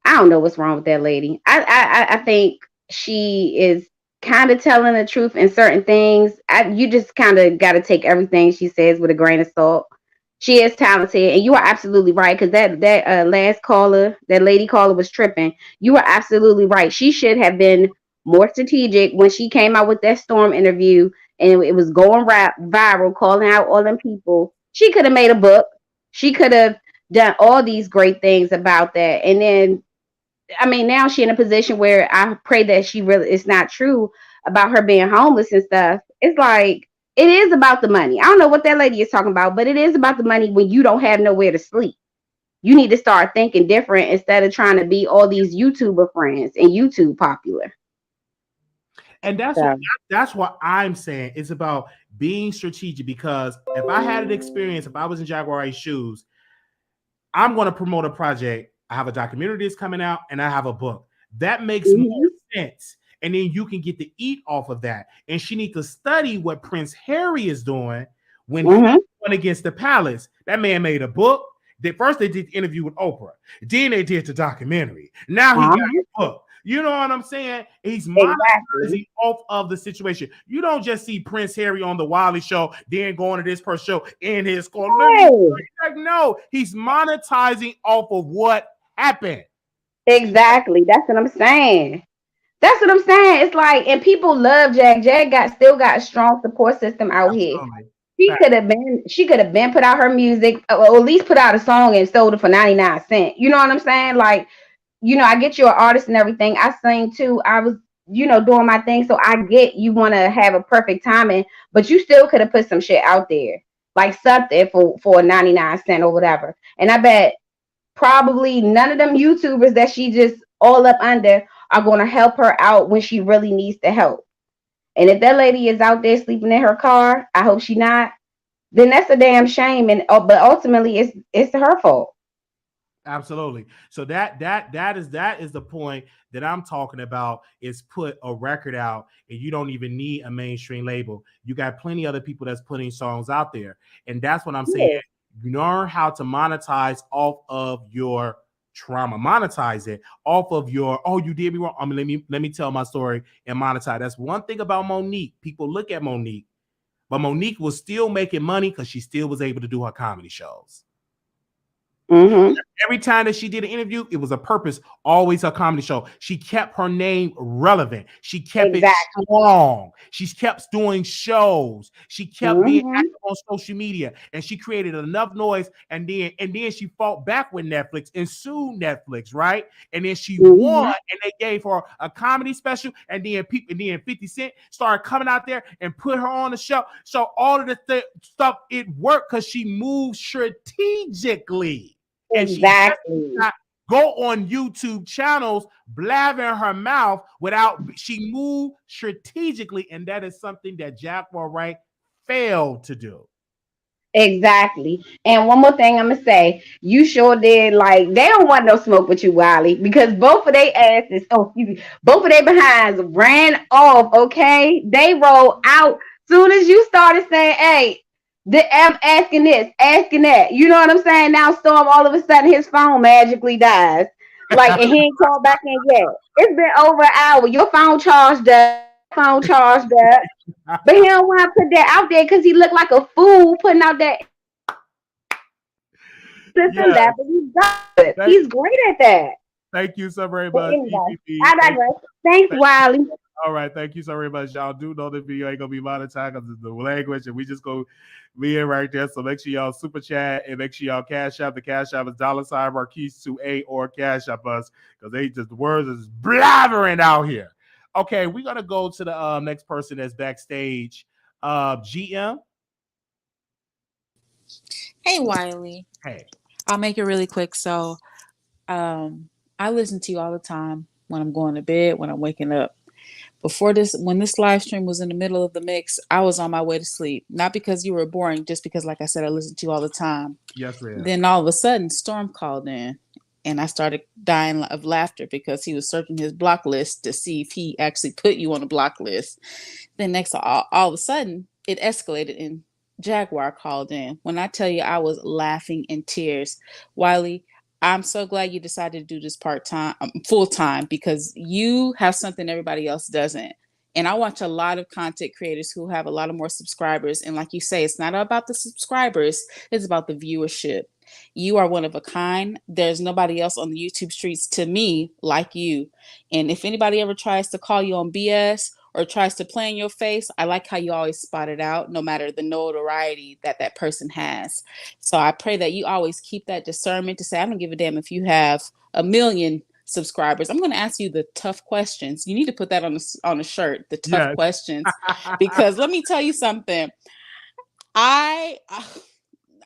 S10: I don't know what's wrong with that lady. I think she is kind of telling the truth in certain things. You just kind of got to take everything she says with a grain of salt. She is talented, and you are absolutely right because that last caller, that lady caller, was tripping. You are absolutely right. She should have been more strategic when she came out with that Storm interview, and it was going viral, calling out all them people. She could have made a book. She could have done all these great things about that, and then. I mean, now she's in a position where I pray that it's not true about her being homeless and stuff. It's like, it is about the money. I don't know what that lady is talking about, but it is about the money when you don't have nowhere to sleep. You need to start thinking different instead of trying to be all these YouTuber friends and YouTube popular.
S1: And that's what I'm saying. It's about being strategic because if I had an experience, if I was in Jaguar Wright's shoes, I'm going to promote a project. I have a documentary that's coming out and I have a book. That makes more sense. And then you can get to eat off of that. And she needs to study what Prince Harry is doing when he went against the palace. That man made a book. First they did the interview with Oprah. Then they did the documentary. Now he got a book. You know what I'm saying? He's monetizing off of the situation. You don't just see Prince Harry on the Wiley Show, then going to this person's show in his car. No, he's monetizing off of what happened.
S10: Exactly. That's what I'm saying. It's like, and people love Jag. Jag still got a strong support system out here. She could have been put out her music, or at least put out a song and sold it for 99 cents. You know what I'm saying? Like, I get you're an artist and everything. I sing too. I was, doing my thing. So I get you want to have a perfect timing, but you still could have put some shit out there, like something for 99 cents or whatever. And I bet probably none of them YouTubers that she just all up under are going to help her out when she really needs the help. And if that lady is out there sleeping in her car, I hope she not, then that's a damn shame. And but ultimately it's her fault.
S1: Absolutely. So that is the point that I'm talking about, is put a record out and you don't even need a mainstream label. You got plenty of other people that's putting songs out there. And that's what I'm saying. You learn how to monetize off of your trauma. Monetize it off of your, you did me wrong. I mean, let me tell my story and monetize. That's one thing about Monique. People look at Monique, but Monique was still making money because she still was able to do her comedy shows. Every time that she did an interview, it was a purpose, always her comedy show. She kept her name relevant. She kept it strong. She kept doing shows. She kept being active on social media, and she created enough noise. And then she fought back with Netflix and sued Netflix, right? And then she won, and they gave her a comedy special. And then 50 Cent started coming out there and put her on the show. So all of the stuff, it worked because she moved strategically. And she not go on YouTube channels blabbing her mouth she moved strategically, and that is something that Jaguar Wright failed to do.
S10: Exactly. And one more thing I'm gonna say, you sure did. Like, they don't want no smoke with you, Wiley, because both of their asses, both of their behinds ran off. Okay, they rolled out soon as you started saying, "Hey, I'm asking this, asking that. You know what I'm saying? Now Storm, all of a sudden his phone magically dies. Like, and he ain't called back in yet. It's been over an hour. Your phone charged up. Phone charged up. But he don't want to put that out there because he looked like a fool putting out that system
S1: Yeah.
S10: that, but he's good.
S1: Thank,
S10: He's great at that.
S1: thank you so very
S10: But
S1: much,
S10: anyway,
S1: EPP.
S10: I digress. Thanks, Wiley.
S1: All right, thank you so very much. Y'all do know this video ain't gonna be monetized because it's the language, and we just go be in right there. So make sure y'all super chat and make sure y'all cash out. The cash app is $ Marquise 28 or cash up us because they just the words is blabbering out here. Okay, we're gonna go to the next person that's backstage. GM.
S11: Hey Wiley.
S1: Hey.
S11: I'll make it really quick. So I listen to you all the time when I'm going to bed, when I'm waking up. Before this, when this live stream was in the middle of the mix, I was on my way to sleep. Not because you were boring, just because, like I said, I listen to you all the time.
S1: Yes, ma'am.
S11: Then all of a sudden, Storm called in, and I started dying of laughter because he was searching his block list to see if he actually put you on a block list. Then next, all of a sudden, it escalated, and Jaguar called in. When I tell you, I was laughing in tears. Wiley, I'm so glad you decided to do this part-time, full-time, because you have something everybody else doesn't. And I watch a lot of content creators who have a lot of more subscribers. And like you say, it's not about the subscribers, it's about the viewership. You are one of a kind. There's nobody else on the YouTube streets to me like you. And if anybody ever tries to call you on BS or tries to play in your face, I like how you always spot it out, no matter the notoriety that that person has. So I pray that you always keep that discernment to say, I don't give a damn if you have 1 million subscribers. I'm going to ask you the tough questions. You need to put that on a shirt, the tough questions, because let me tell you something. I'm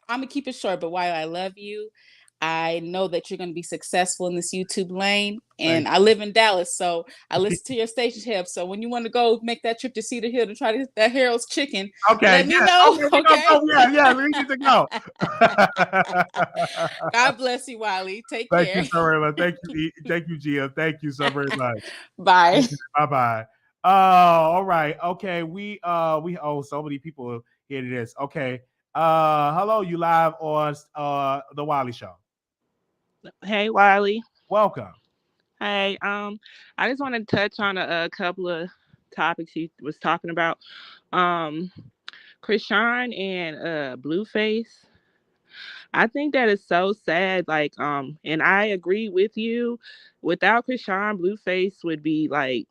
S11: going to keep it short, but while I love you, I know that you're going to be successful in this YouTube lane. And I live in Dallas, so I listen to your station hip. So when you want to go make that trip to Cedar Hill to try to get that Harold's chicken, let me know. Okay.
S1: Yeah, we need to go.
S11: God bless you, Wiley. Take care.
S1: Thank you so very much. Thank you, Gia. Thank you so very much.
S11: Bye.
S1: Bye. All right. Okay. We so many people here to this. Okay. Hello, you live on the Wiley Show.
S12: Hey, Wiley.
S1: Welcome.
S12: Hey, I just want to touch on a couple of topics he was talking about. Chrisean and Blueface. I think that is so sad. Like, and I agree with you. Without Chrisean, Blueface would be like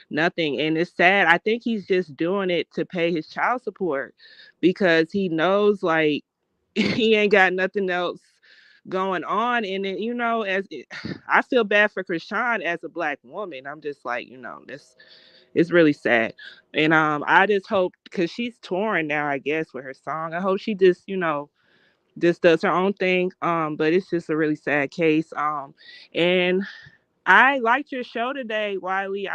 S12: nothing. And it's sad. I think he's just doing it to pay his child support because he knows like he ain't got nothing else going on. And then, I feel bad for Chrisean as a Black woman. I'm just like, this it's really sad. And I just hope, because she's touring now, I guess, with her song, I hope she just just does her own thing. But it's just a really sad case. And I liked your show today, Wiley.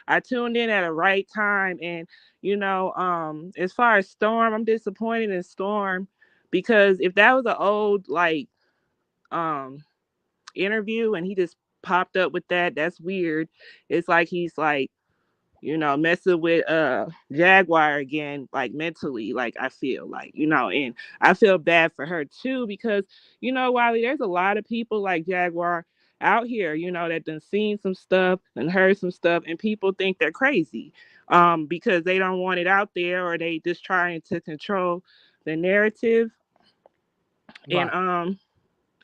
S12: I tuned in at a right time. And as far as Storm, I'm disappointed in Storm, because if that was an old interview and he just popped up with that's weird. It's like he's like messing with Jaguar again, like mentally, like I feel like, and I feel bad for her too, because Wiley, there's a lot of people like Jaguar out here, that done seen some stuff and heard some stuff, and people think they're crazy because they don't want it out there, or they just trying to control the narrative. Right. And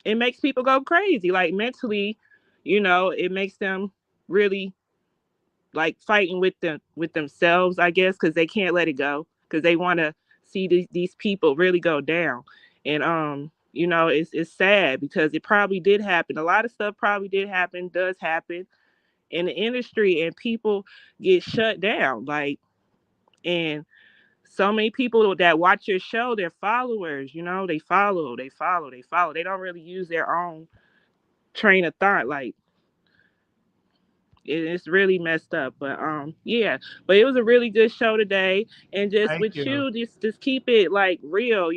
S12: it makes people go crazy, like mentally, it makes them really like fighting with themselves, I guess, because they can't let it go, because they want to see these people really go down. And it's sad, because it probably did happen. A lot of stuff probably did happen, does happen in the industry, and people get shut down, like, and so many people that watch your show, they're followers, they follow. They don't really use their own train of thought. Like, it's really messed up. But yeah, but it was a really good show today. And just
S1: Thank
S12: with
S1: you.
S12: just keep it like real,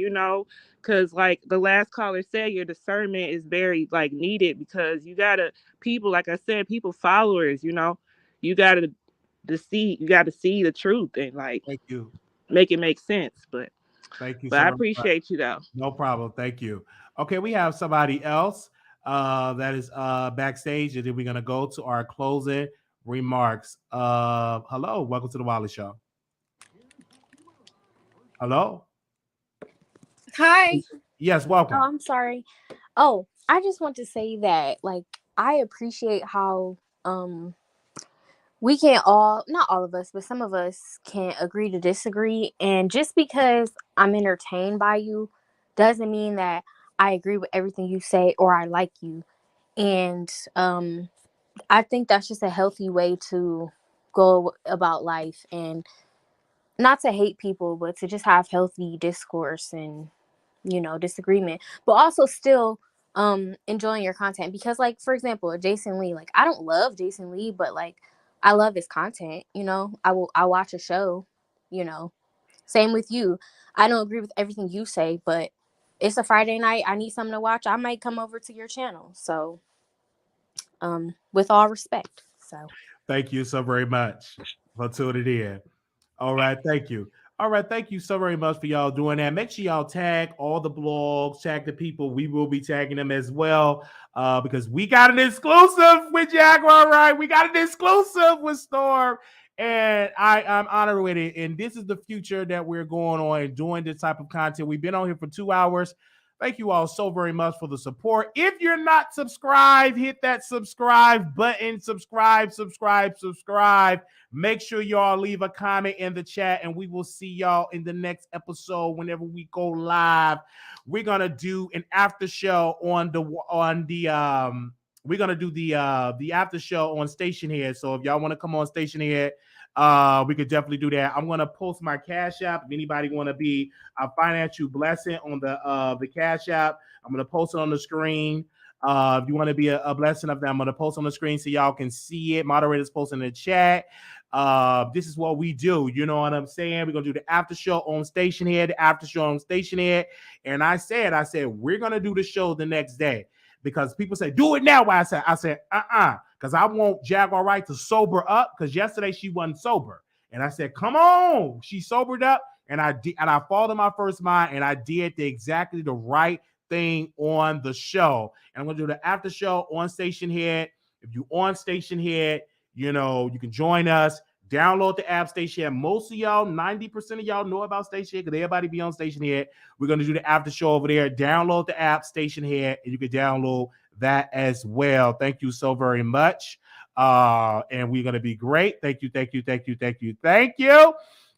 S12: because like the last caller said, your discernment is very like needed, because you gotta, people, like I said, people followers, you gotta see the truth and like
S1: Thank you.
S12: make it make sense. But
S1: Thank you
S12: But
S1: so
S12: I
S1: very much.
S12: appreciate you though.
S1: No problem. Thank you. Okay, we have somebody else that is backstage, and then we're gonna go to our closing remarks. Hello, welcome to the Wiley Show. Hello.
S13: Hi.
S1: Yes,
S13: Oh,
S1: welcome.
S13: I'm sorry. Oh, I just want to say that like I appreciate how we can't all, not all of us, but some of us can agree to disagree, and just because I'm entertained by you doesn't mean that I agree with everything you say or I like you. And I think that's just a healthy way to go about life, and not to hate people, but to just have healthy discourse and disagreement, but also still enjoying your content. Because like, for example, Jason Lee, like I don't love Jason Lee, but like I love his content. I watch a show. Same with you. I don't agree with everything you say, but it's a Friday night, I need something to watch, I might come over to your channel. So with all respect. So
S1: Thank you so very much for tuning in. All right, thank you. All right, thank you so very much for y'all doing that. Make sure y'all tag all the blogs, tag the people. We will be tagging them as well because we got an exclusive with Jaguar, right? We got an exclusive with Storm, and I'm honored with it. And this is the future that we're going on and doing this type of content. We've been on here for 2 hours. Thank you all so very much for the support. If you're not subscribed, hit that subscribe button. Subscribe. Make sure y'all leave a comment in the chat, and we will see y'all in the next episode whenever we go live. We're gonna do an after show on the we're gonna do the after show on Station Head. So if y'all want to come on Station Head, we could definitely do that. I'm gonna post my Cash App. If anybody want to be a financial blessing on the Cash App, I'm gonna post it on the screen. If you want to be a blessing of that, I'm gonna post on the screen so y'all can see it. Moderators post in the chat. This is what we do. You know what I'm saying? We're gonna do the after show on Station Head, the after show on Station Head. And I said, we're gonna do the show the next day. Because people say, do it now. I said, because I want Jaguar Wright to sober up, because yesterday she wasn't sober. And I said, come on. She sobered up, and I followed in my first mind, and I did exactly the right thing on the show. And I'm going to do the after show on Station Head. If you on Station Head, you can join us. Download the app, Station Head. Most of y'all, 90% of y'all know about Station Head because everybody be on Station Head. We're going to do the after show over there. Download the app, Station Head, and you can download that as well. Thank you so very much. And we're going to be great. Thank you.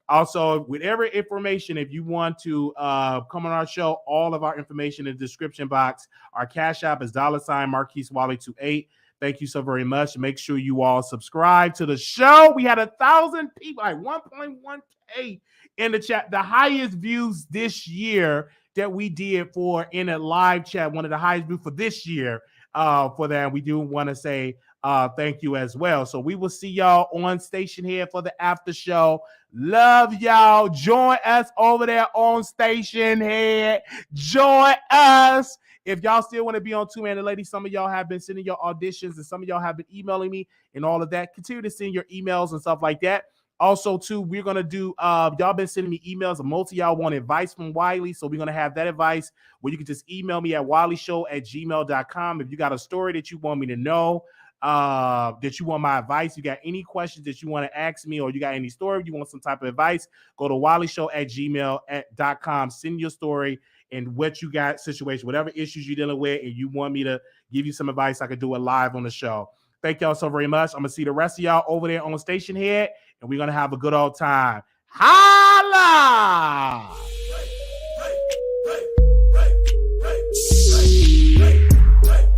S1: Also, with every information, if you want to come on our show, all of our information in the description box. Our Cash App is $Marquise Wiley 28. Thank you so very much. Make sure you all subscribe to the show. We had 1,000 people, like 1.1K in the chat. The highest views this year that we did for in a live chat. One of the highest views for this year for that. We do want to say thank you as well. So we will see y'all on Station Head for the after show. Love y'all. Join us over there on Station Head. Join us. If y'all still want to be on Two Man and Lady, some of y'all have been sending your auditions, and some of y'all have been emailing me and all of that. Continue to send your emails and stuff like that. Also, too, we're going to do, y'all been sending me emails, and most of y'all want advice from Wiley, so we're going to have that advice where you can just email me at wileyshow@gmail.com. If you got a story that you want me to know, that you want my advice, you got any questions that you want to ask me, or you got any story, you want some type of advice, go to wileyshow@gmail.com. Send your story and what you got situation, whatever issues you're dealing with, and you want me to give you some advice, I could do it live on the show. Thank y'all so very much. I'm going to see the rest of y'all over there on Station Head, and we're going to have a good old time. Holla!